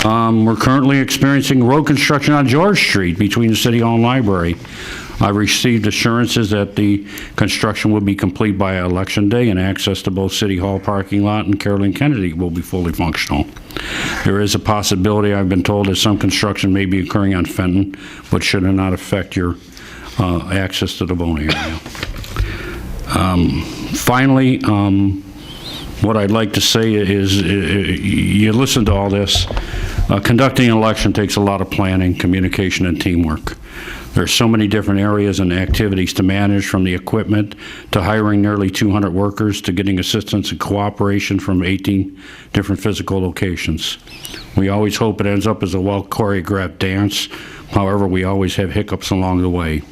Speaker 2: We're currently experiencing road construction on George Street between the City Hall and Library. I received assurances that the construction will be complete by Election Day, and access to both City Hall parking lot and Carolyn Kennedy will be fully functional. There is a possibility, I've been told, that some construction may be occurring on Fenton, but should not affect your access to the voting area. Finally, what I'd like to say is, you listen to all this, conducting an election takes a lot of planning, communication, and teamwork. There's so many different areas and activities to manage, from the equipment to hiring nearly 200 workers to getting assistance and cooperation from 18 different physical locations. We always hope it ends up as a well-choreographed dance. However, we always have hiccups along the way.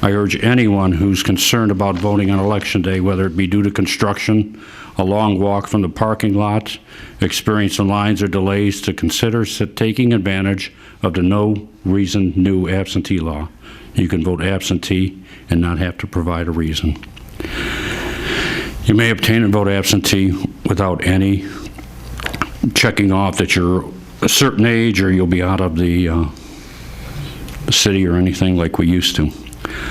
Speaker 2: I urge anyone who's concerned about voting on Election Day, whether it be due to construction, a long walk from the parking lot, experiencing lines or delays, to consider taking advantage of the no reason new absentee law. You can vote absentee and not have to provide a reason. You may obtain and vote absentee without any checking off that you're a certain age or you'll be out of the city or anything like we used to.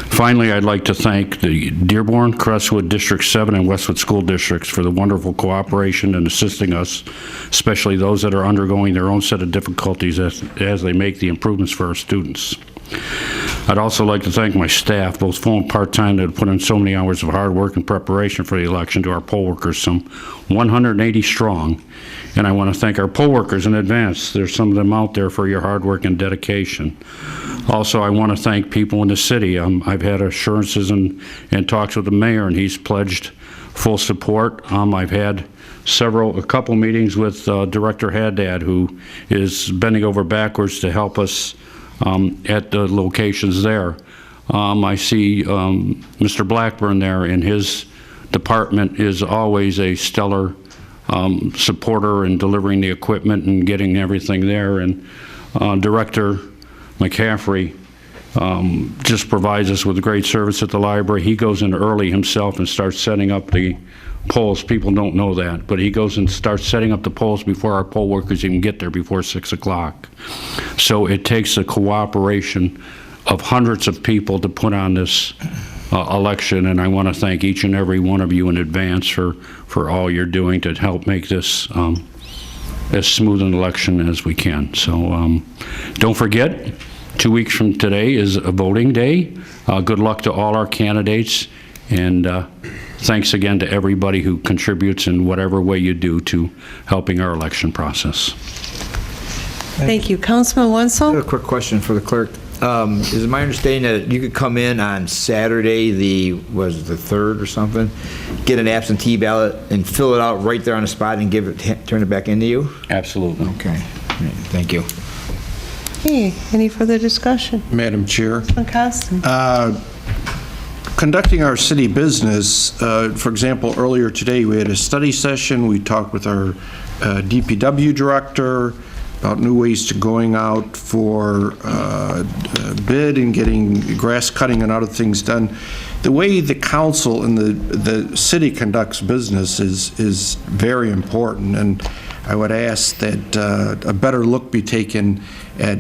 Speaker 2: Finally, I'd like to thank the Dearborn, Crestwood, District 7, and Westwood School Districts for the wonderful cooperation and assisting us, especially those that are undergoing their own set of difficulties as they make the improvements for our students. I'd also like to thank my staff, both full and part-time, that have put in so many hours of hard work and preparation for the election, to our poll workers, some 180 strong. And I want to thank our poll workers in advance. There's some of them out there, for your hard work and dedication. Also, I want to thank people in the city. I've had assurances and talks with the mayor, and he's pledged full support. I've had a couple meetings with Director Haddad, who is bending over backwards to help us at the locations there. I see Mr. Blackburn there, and his department is always a stellar supporter in delivering the equipment and getting everything there. And Director McCaffrey just provides us with great service at the library. He goes in early himself and starts setting up the polls. People don't know that, but he goes and starts setting up the polls before our poll workers even get there, before 6 o'clock. So it takes the cooperation of hundreds of people to put on this election, and I want to thank each and every one of you in advance for all you're doing to help make this as smooth an election as we can. So don't forget, 2 weeks from today is a voting day. Good luck to all our candidates, and thanks again to everybody who contributes in whatever way you do to helping our election process.
Speaker 1: Thank you. Councilman Wenzel?
Speaker 21: I have a quick question for the clerk. Is it my understanding that you could come in on Saturday, the 3rd or something, get an absentee ballot and fill it out right there on the spot and turn it back into you?
Speaker 2: Absolutely.
Speaker 21: Okay. All right. Thank you.
Speaker 1: Hey, any further discussion?
Speaker 7: Madam Chair.
Speaker 1: Councilman Constant?
Speaker 7: Conducting our city business, for example, earlier today we had a study session. We talked with our DPW director about new ways to going out for bid and getting grass cutting and other things done. The way the council and the city conducts business is very important, and I would ask that a better look be taken at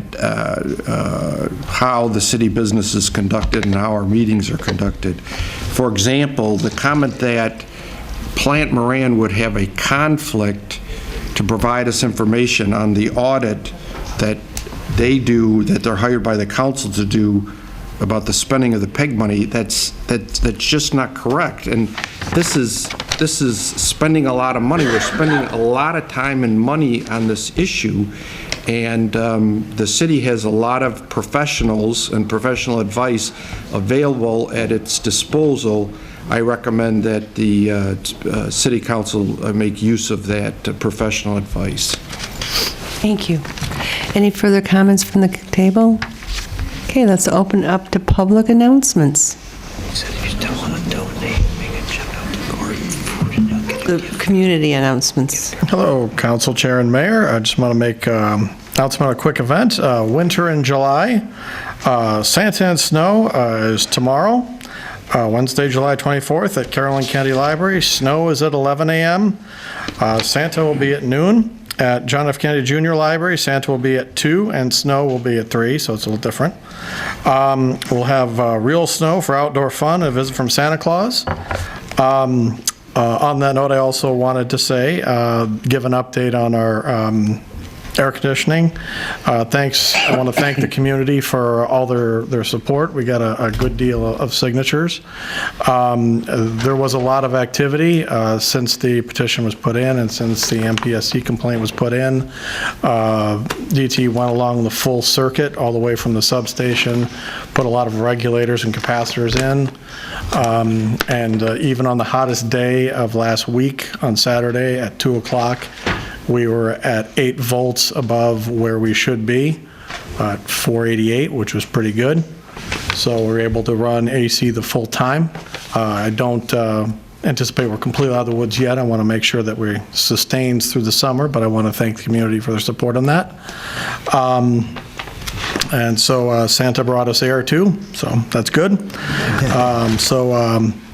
Speaker 7: how the city business is conducted and how our meetings are conducted. For example, the comment that Plant Moran would have a conflict to provide us information on the audit that they do, that they're hired by the council to do, about the spending of the PEG money, that's just not correct. And this is spending a lot of money. We're spending a lot of time and money on this issue, and the city has a lot of professionals and professional advice available at its disposal. I recommend that the city council make use of that professional advice.
Speaker 1: Thank you. Any further comments from the table? Okay, let's open up to public announcements. The community announcements.
Speaker 12: Hello, Council Chair and Mayor. I just want to make an announcement of a quick event. Winter in July. Santa and Snow is tomorrow, Wednesday, July 24th at Carrollton County Library. Snow is at 11 a.m. Santa will be at noon. At John F. Kennedy Junior Library, Santa will be at 2 and snow will be at 3, so it's a little different. We'll have real snow for outdoor fun, a visit from Santa Claus. On that note, I also wanted to say, give an update on our air conditioning. Thanks. I want to thank the community for all their support. We got a good deal of signatures. There was a lot of activity since the petition was put in and since the MPSC complaint was put in. DT went along the full circuit all the way from the substation, put a lot of regulators and capacitors in, and even on the hottest day of last week on Saturday at 2 o'clock, we were at 8 volts above where we should be at 488, which was pretty good. So we're able to run AC the full time. I don't anticipate we're completely out of the woods yet. I want to make sure that we sustains through the summer, but I want to thank the community for their support on that. And so Santa brought us air too, so that's good.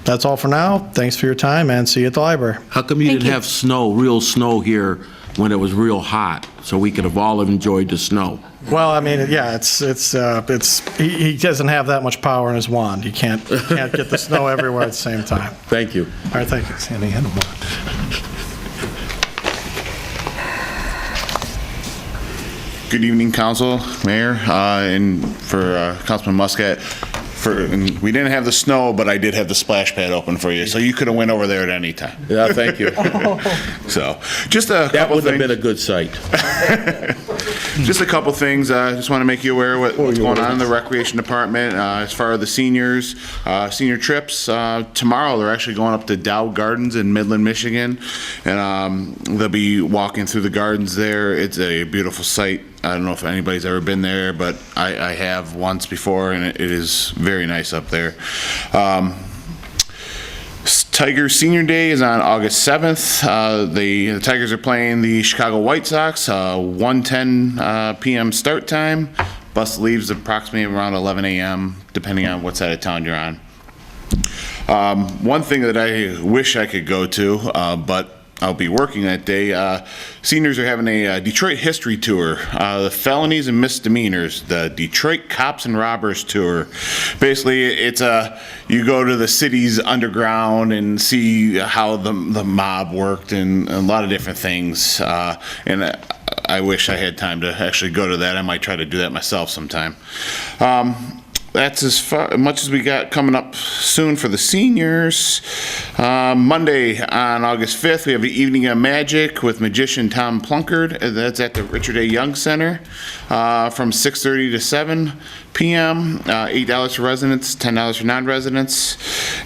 Speaker 12: That's all for now. Thanks for your time and see you at the library.
Speaker 19: How come you didn't have snow, real snow here when it was real hot, so we could have all enjoyed the snow?
Speaker 12: Well, I mean, yeah, he doesn't have that much power in his wand. He can't get the snow everywhere at the same time.
Speaker 19: Thank you.
Speaker 12: All right, thank you. Sandy had a wand.
Speaker 11: Good evening, Council, Mayor, and for Councilman Muscat. And we didn't have the snow, but I did have the splash pad open for you, so you could have went over there at any time.
Speaker 19: Yeah, thank you.
Speaker 11: So, just a
Speaker 19: That
Speaker 11: couple
Speaker 19: would have
Speaker 11: things.
Speaker 19: been a good sight.
Speaker 11: Just a couple things. I just want to make you aware of what's going on in the Recreation Department as far as the seniors, senior trips. Tomorrow, they're actually going up to Dow Gardens in Midland, Michigan, and they'll be walking through the gardens there. It's a beautiful sight. I don't know if anybody's ever been there, but I have once before, and it is very nice up there. Tigers Senior Day is on August 7th. The Tigers are playing the Chicago White Sox, 1:10 p.m. start time. Bus leaves approximately around 11 a.m., depending on what side of town you're on. One thing that I wish I could go to, but I'll be working that day. Seniors are having a Detroit history tour, the felonies and misdemeanors, the Detroit Cops and Robbers tour. Basically, it's you go to the city's underground and see how the mob worked and a lot of different things. And I wish I had time to actually go to that. I might try to do that myself sometime. That's as much as we got coming up soon for the seniors. Monday on August 5th, we have the Evening of Magic with magician Tom Plunkard. That's at the Richard A. Young Center from 6:30 to 7 p.m. $8 for residents, $10 for non-residents.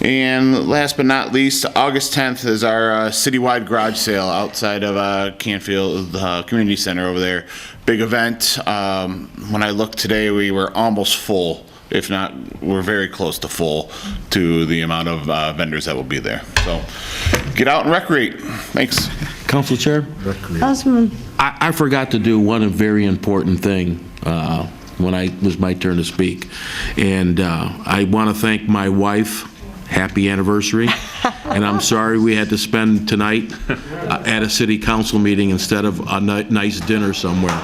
Speaker 11: And last but not least, August 10th is our citywide garage sale outside of Canfield Community Center over there. Big event. When I looked today, we were almost full. If not, we're very close to full to the amount of vendors that will be there. So get out and recreate. Thanks.
Speaker 19: Council Chair?
Speaker 1: Councilman.
Speaker 19: I forgot to do one very important thing when it was my turn to speak. And I want to thank my wife. Happy anniversary. And I'm sorry we had to spend tonight at a city council meeting instead of a nice dinner somewhere.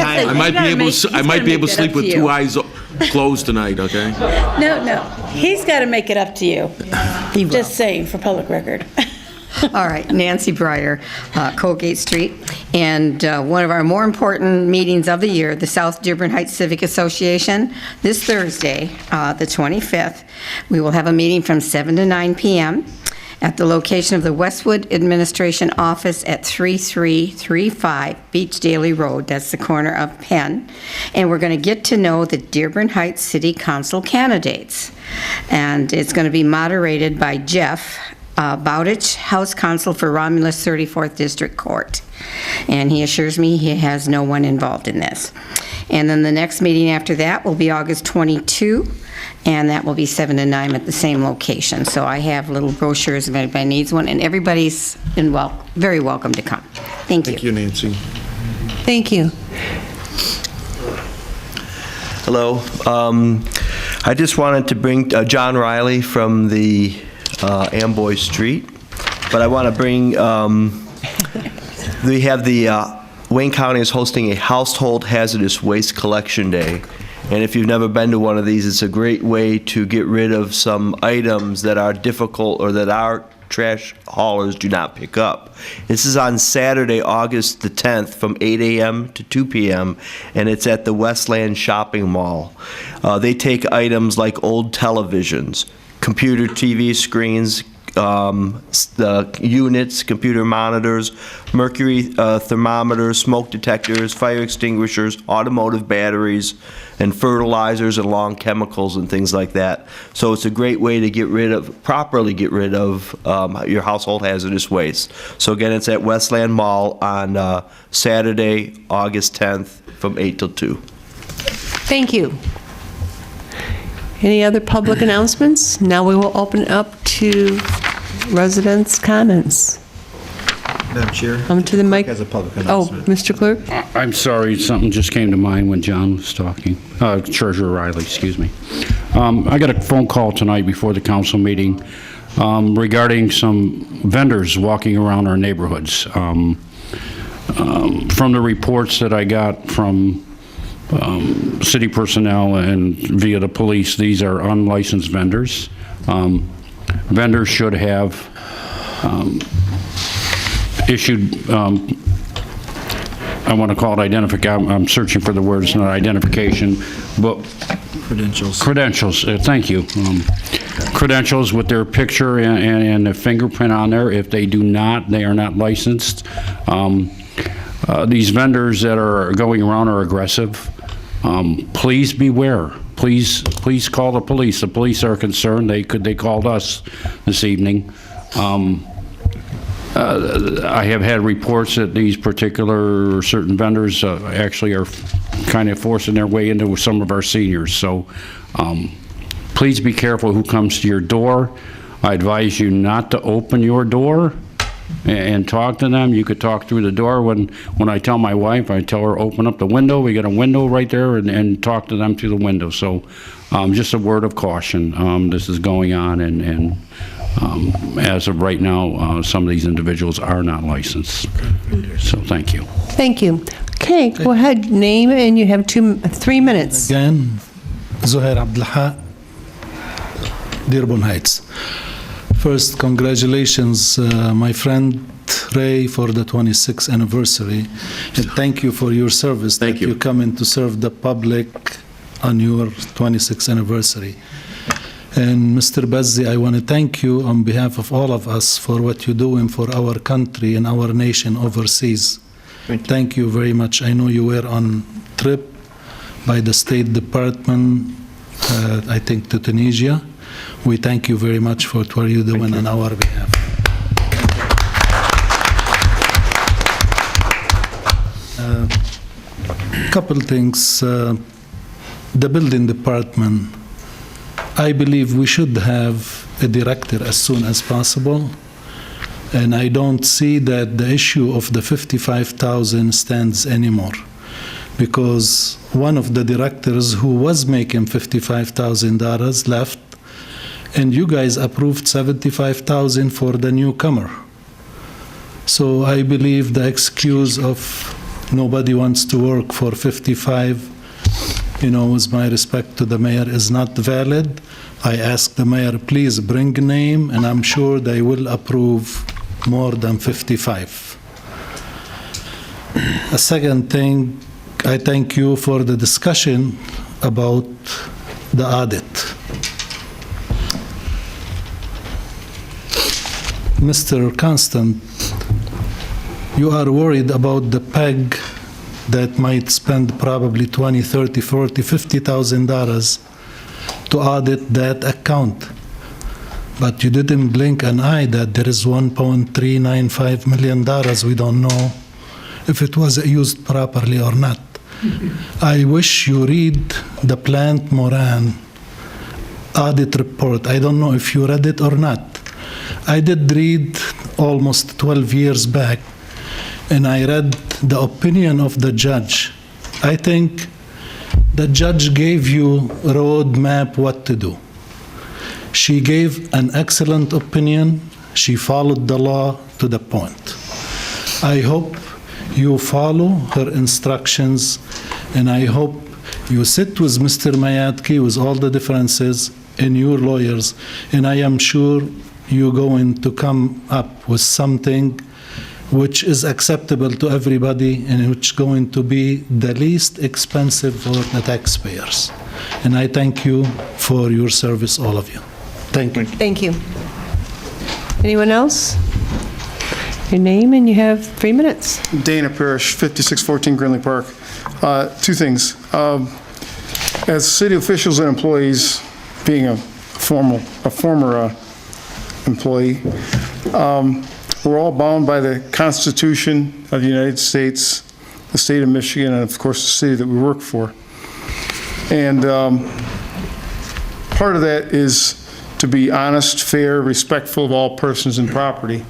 Speaker 19: I might be able to sleep with two eyes closed tonight, okay?
Speaker 4: No, he's got to make it up to you. Just saying, for public record.
Speaker 16: All right, Nancy Breyer, Colgate Street. And one of our more important meetings of the year, the South Dearborn Heights Civic Association, this Thursday, the 25th, we will have a meeting from 7 to 9 p.m. at the location of the Westwood Administration Office at 3335 Beach Daly Road. That's the corner of Penn. And we're going to get to know the Dearborn Heights City Council candidates. And it's going to be moderated by Jeff Bowditch, House Counsel for Romulus 34th District Court. And he assures me he has no one involved in this. And then the next meeting after that will be August 22, and that will be 7 to 9 at the same location. So I have little brochures if anybody needs one, and everybody's very welcome to come. Thank you.
Speaker 7: Thank you, Nancy.
Speaker 1: Thank you.
Speaker 17: Hello. I just wanted to bring John Riley from the Amboy Street, but I want to bring, we have Wayne County is hosting a Household Hazardous Waste Collection Day, And if you've never been to one of these, it's a great way to get rid of some items that are difficult or that our trash haulers do not pick up. This is on Saturday, August the 10th from 8 a.m. to 2 p.m., and it's at the Westland Shopping Mall. They take items like old televisions, computer TV screens, units, computer monitors, mercury thermometers, smoke detectors, fire extinguishers, automotive batteries, and fertilizers and long chemicals and things like that. So it's a great way to properly get rid of your household hazardous waste. So again, it's at Westland Mall on Saturday, August 10th from 8 till 2.
Speaker 1: Thank you. Any other public announcements? Now we will open it up to residents' comments.
Speaker 14: Madam Chair.
Speaker 1: Come to the mic.
Speaker 14: As a public
Speaker 1: Oh,
Speaker 14: announcement.
Speaker 1: Mr. Clerk?
Speaker 2: I'm sorry, something just came to mind when John was talking. Treasurer Riley, excuse me. I got a phone call tonight before the council meeting regarding some vendors walking around our neighborhoods. From the reports that I got from city personnel and via the police, these are unlicensed vendors. Vendors should have issued, I want to call it identification, I'm searching for the words, not identification, but
Speaker 14: Credentials.
Speaker 2: Credentials, thank you. Credentials with their picture and a fingerprint on there. If they do not, they are not licensed. These vendors that are going around are aggressive. Please beware. Please call the police. The police are concerned. They called us this evening. I have had reports that these particular certain vendors actually are kind of forcing their way into some of our seniors. So please be careful who comes to your door. I advise you not to open your door and talk to them. You could talk through the door. When I tell my wife, I tell her open up the window. We got a window right there, and talk to them through the window. So just a word of caution. This is going on, and as of right now, some of these individuals are not licensed. So thank you.
Speaker 1: Thank you. Okay, go ahead, name, and you have 3 minutes.
Speaker 18: Again, Zuhair Abdelha, Dearborn Heights. First, congratulations, my friend Ray, for the 26th anniversary. And thank you for your service. Thank you. You come in to serve the public on your 26th anniversary. And Mr. Bazzi, I want to thank you on behalf of all of us for what you're doing for our country and our nation overseas. Thank you very much. I know you were on trip by the State Department, I think to Tunisia. We thank you very much for what you're doing on our behalf. Couple things. The building department, I believe we should have a director as soon as possible. And I don't see that the issue of the 55,000 stands anymore, because one of the directors who was making $55,000 left, and you guys approved $75,000 for the newcomer. So I believe the excuse of nobody wants to work for 55, with my respect to the mayor, is not valid. I ask the mayor, please bring a name, and I'm sure they will approve more than 55. A second thing, I thank you for the discussion about the audit. Mr. Constant, you are worried about the PEG that might spend probably $20, $30, $40, $50,000 to audit that account. But you didn't blink an eye that there is $1.395 million. We don't know if it was used properly or not. I wish you read the Plant Moran audit report. I don't know if you read it or not. I did read almost 12 years back, and I read the opinion of the judge. I think the judge gave you a roadmap what to do. She gave an excellent opinion. She followed the law to the point. I hope you follow her instructions, and I hope You sit with Mr. Mayatki with all the differences in your lawyers, and I am sure you're going to come up with something which is acceptable to everybody and which is going to be the least expensive for the taxpayers. And I thank you for your service, all of you. Thank you.
Speaker 1: Thank you. Anyone else? Your name, and you have 3 minutes.
Speaker 5: Dana Parrish, 5614 Grinley Park. Two things. As city officials and employees, being a former employee, we're all bound by the Constitution of the United States, the state of Michigan, and of course the city that we work for. And part of that is to be honest, fair, respectful of all persons and property.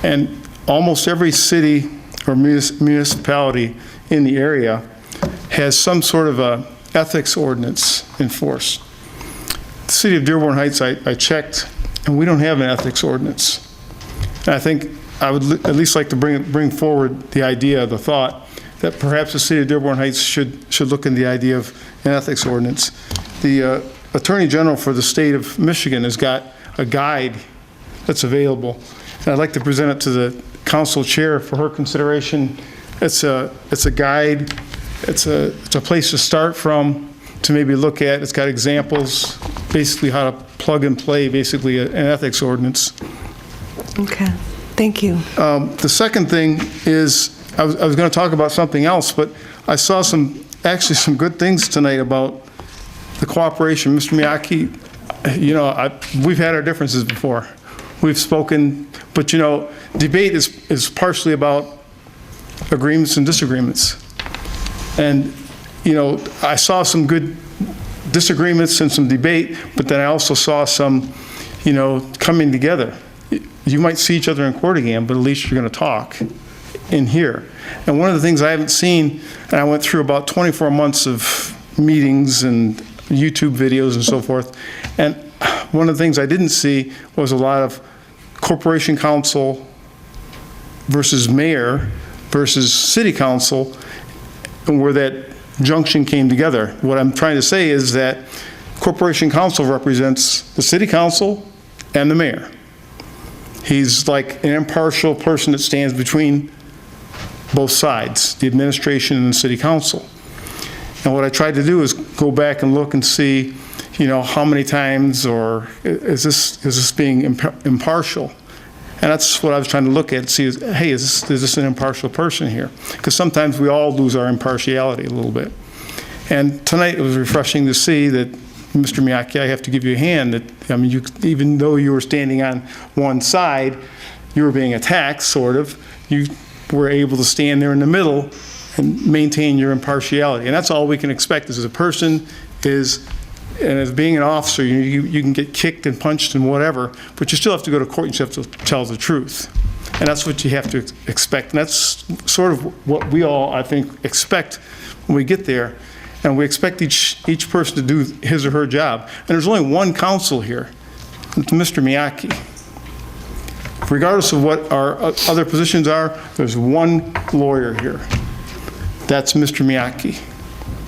Speaker 5: And almost every city or municipality in the area has some sort of a ethics ordinance enforced. The city of Dearborn Heights, I checked, and we don't have an ethics ordinance. And I think I would at least like to bring forward the idea, the thought, that perhaps the city of Dearborn Heights should look into the idea of an ethics ordinance. The Attorney General for the state of Michigan has got a guide that's available. And I'd like to present it to the council chair for her consideration. It's a guide. It's a place to start from, to maybe look at. It's got examples, basically how to plug and play, basically an ethics ordinance.
Speaker 1: Okay, thank you.
Speaker 5: The second thing is, I was going to talk about something else, but I saw actually some good things tonight about the cooperation. Mr. Miyake, we've had our differences before. We've spoken, but debate is partially about agreements and disagreements. And, I saw some good disagreements and some debate, but then I also saw some, coming together. You might see each other in court again, but at least you're going to talk in here. And one of the things I haven't seen, and I went through about 24 months of meetings and YouTube videos and so forth, and one of the things I didn't see was a lot of corporation council versus mayor versus city council, and where that junction came together. What I'm trying to say is that corporation council represents the city council and the mayor. He's like an impartial person that stands between both sides, the administration and the city council. And what I tried to do is go back and look and see, how many times, or is this being impartial? And that's what I was trying to look at, see, hey, is this an impartial person here? Because sometimes we all lose our impartiality a little bit. And tonight it was refreshing to see that, Mr. Miyake, I have to give you a hand, that, even though you were standing on one side, you were being attacked, sort of, you were able to stand there in the middle and maintain your impartiality. And that's all we can expect as a person, and as being an officer, you can get kicked and punched and whatever, but you still have to go to court and you have to tell the truth. And that's what you have to expect. And that's sort of what we all, I think, expect when we get there. And we expect each person to do his or her job. And there's only one counsel here, Mr. Miyake. Regardless of what our other positions are, there's one lawyer here. That's Mr. Miyake.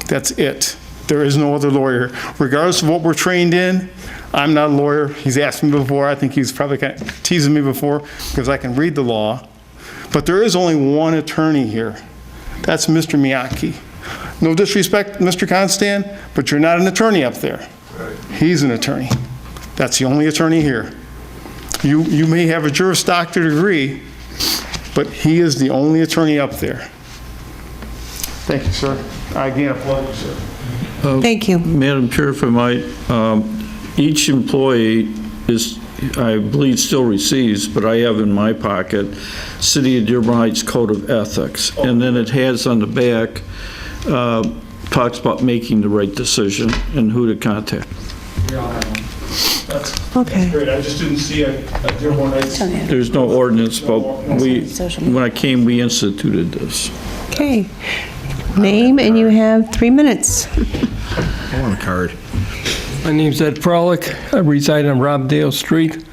Speaker 5: That's it. There is no other lawyer. Regardless of what we're trained in, I'm not a lawyer. He's asked me before. I think he's probably kind of teasing me before because I can read the law. But there is only one attorney here. That's Mr. Miyake. No disrespect, Mr. Constant, but you're not an attorney up there. He's an attorney. That's the only attorney here. You may have a Juris Doctor degree, but he is the only attorney up there. Thank you, sir. I again applaud you, sir.
Speaker 1: Thank you.
Speaker 13: Madam Chair, if I might, each employee is, I believe, still receives, but I have in my pocket, City of Dearborn Heights Code of Ethics. And then it has on the back, talks about making the right decision and who to contact.
Speaker 1: Okay.
Speaker 5: That's great. I just didn't see a Dearborn Heights.
Speaker 13: There's no ordinance, but when I came, we instituted this.
Speaker 1: Okay. Name, and you have 3 minutes.
Speaker 21: I want a card.
Speaker 20: My name's Ed Frolick. I reside on Robdale Street,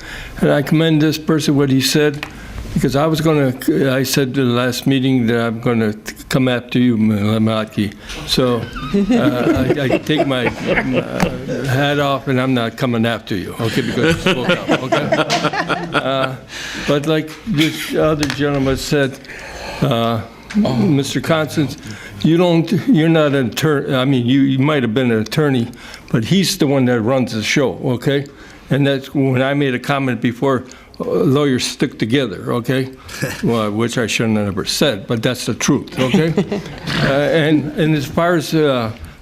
Speaker 20: and I commend this person, what he said. because I said to the last meeting that I'm going to come after you, Maki. So I take my hat off and I'm not coming after you, okay, because you spoke up, okay? But like this other gentleman said, Mr. Constance, you're not an attorney. I mean, you might have been an attorney, but he's the one that runs the show, okay? And that's when I made a comment before, lawyers stick together, okay? Well, which I shouldn't have ever said, but that's the truth, okay? And as far as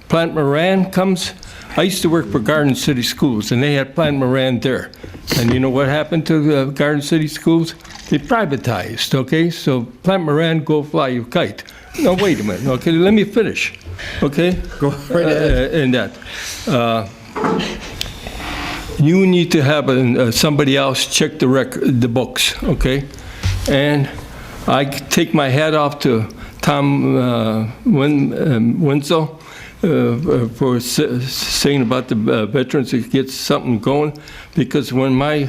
Speaker 20: Plant Moran comes, I used to work for Garden City Schools, and they had Plant Moran there. And you know what happened to Garden City Schools? They privatized, okay? So Plant Moran, go fly your kite. No, wait a minute, okay? Let me finish, okay?
Speaker 21: Go right ahead.
Speaker 20: And that. You need to have somebody else check the books, okay? And I take my hat off to Tom Cuncil for saying about the veterans to get something going, because when my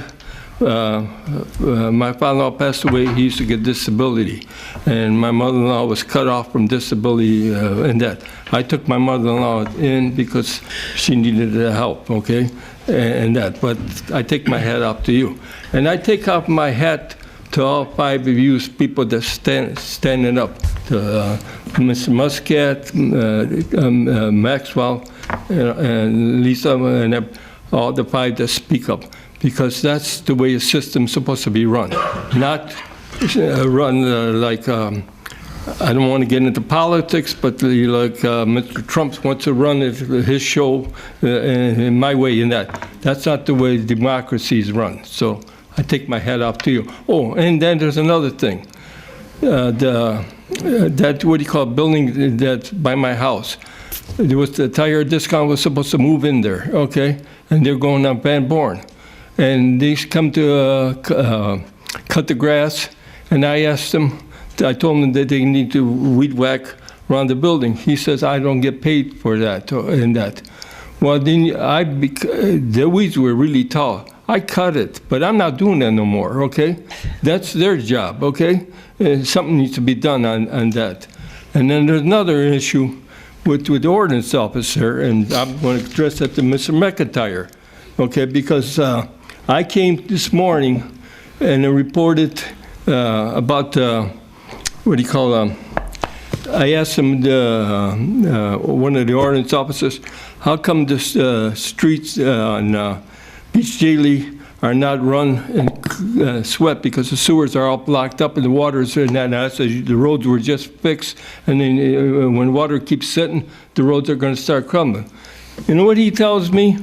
Speaker 20: father-in-law passed away, he used to get disability, and my mother-in-law was cut off from disability and that. I took my mother-in-law in because she needed the help, okay, and that. But I take my hat off to you. And I take off my hat to all 5 of you people that standing up, to Mr. Muscat, Maxwell, and Lisa, and all the 5 that speak up. Because that's the way a system's supposed to be run. Not run like, I don't want to get into politics, but like Mr. Trump wants to run his show in my way in that. That's not the way democracy is run. So I take my hat off to you. Oh, and then there's another thing. That, what do you call it, building that's by my house. There was the tire discount was supposed to move in there, okay? And they're going on Van Born. And they come to cut the grass, and I asked them, I told them that they need to weed whack around the building. He says, I don't get paid for that and that. Well, then the weeds were really tall. I cut it, but I'm not doing that no more, okay? That's their job, okay? Something needs to be done on that. And then there's another issue with the ordinance officer, and I'm going to address that to Mr. McIntyre, okay? Because I came this morning and I reported about, what do you call I asked him, one of the ordinance officers, how come the streets on Beach Daily are not run and swept, because the sewers are all blocked up and the water's in that. And I said the roads were just fixed, and then when water keeps sitting, the roads are going to start crumbling. You know what he tells me?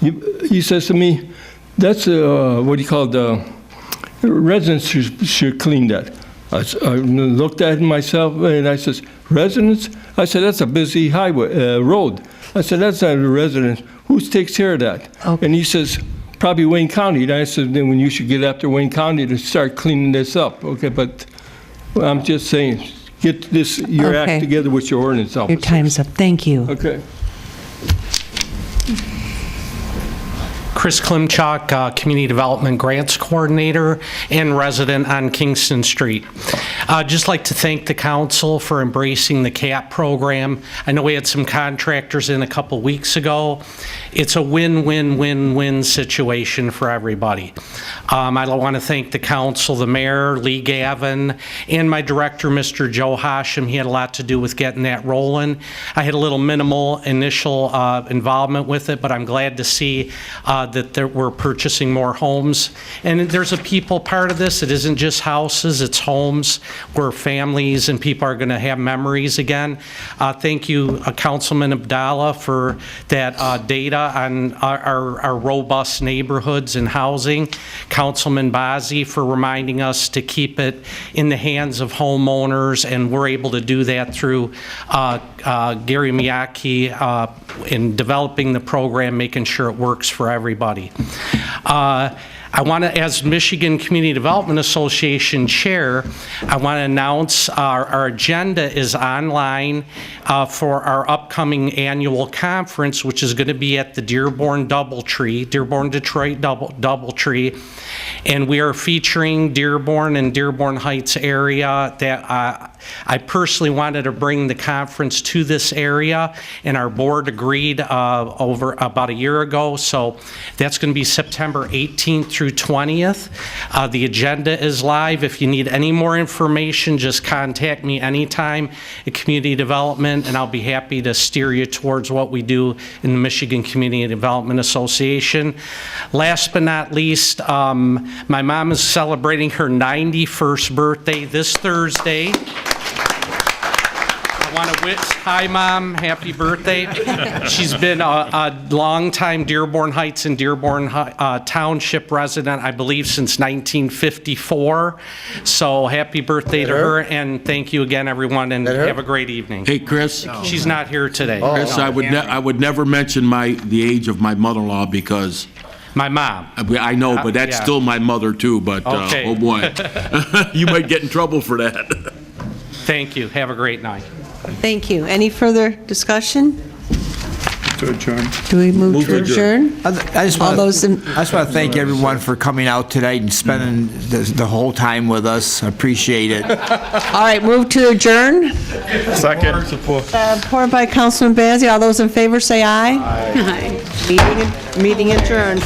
Speaker 20: He says to me, that's what do you call the residents should clean that. I looked at him myself and I says, residents? I said, that's a busy highway road. I said, that's not a resident. Who takes care of that? Okay. And he says, probably Wayne County. And I said, then when you should get after Wayne County to start cleaning this up. Okay, but I'm just saying, get your act together with your ordinance officer.
Speaker 1: Your time's up. Thank you.
Speaker 20: Okay.
Speaker 8: Chris Klimchuk, Community Development Grants Coordinator and resident on Kingston Street. I'd just like to thank the council for embracing the CAP program. I know we had some contractors in a couple weeks ago. It's a win-win-win-win situation for everybody. I want to thank the council, the mayor, Lee Gavin, and my director, Mr. Joe Hashem. He had a lot to do with getting that rolling. I had a little minimal initial involvement with it, but I'm glad to see that we're purchasing more homes. And there's a people part of this. It isn't just houses, it's homes where families and people are going to have memories again. Thank you, Councilman Abdallah, for that data on our robust neighborhoods and housing. Councilman Bazzi for reminding us to keep it in the hands of homeowners, and we're able to do that through Gary Miyake in developing the program, making sure it works for everybody. I want to, as Michigan Community Development Association Chair, I want to announce our agenda is online for our upcoming annual conference, which is going to be at the Dearborn Doubletree, Dearborn Detroit Doubletree. And we are featuring Dearborn and Dearborn Heights area. That I personally wanted to bring the conference to this area, and our board agreed over about a year ago. So that's going to be September 18th through 20th. The agenda is live. If you need any more information, just contact me anytime at Community Development, and I'll be happy to steer you towards what we do in the Michigan Community Development Association. Last but not least, my mom is celebrating her 91st birthday this Thursday. I want to wish, hi Mom, happy birthday. She's been a longtime Dearborn Heights and Dearborn Township resident, I believe, since 1954. So happy birthday to her, and thank you again, everyone, and have a great evening.
Speaker 19: Hey, Chris.
Speaker 8: She's not here today.
Speaker 19: Chris, I would never mention the age of my mother-in-law because...
Speaker 8: My mom.
Speaker 19: I know, but that's
Speaker 8: yeah.
Speaker 19: still my mother too, but
Speaker 8: Okay.
Speaker 19: oh boy. You might get in trouble for that.
Speaker 8: Thank you. Have a great night.
Speaker 1: Thank you. Any further discussion?
Speaker 6: To adjourn.
Speaker 1: Do we move to adjourn?
Speaker 21: I just want to thank everyone for coming out tonight and spending the whole time with us. I appreciate it.
Speaker 1: All right, move to adjourn.
Speaker 6: Second.
Speaker 1: Supported by Councilman Bazey. All those in favor say aye. Aye. Meeting adjourned.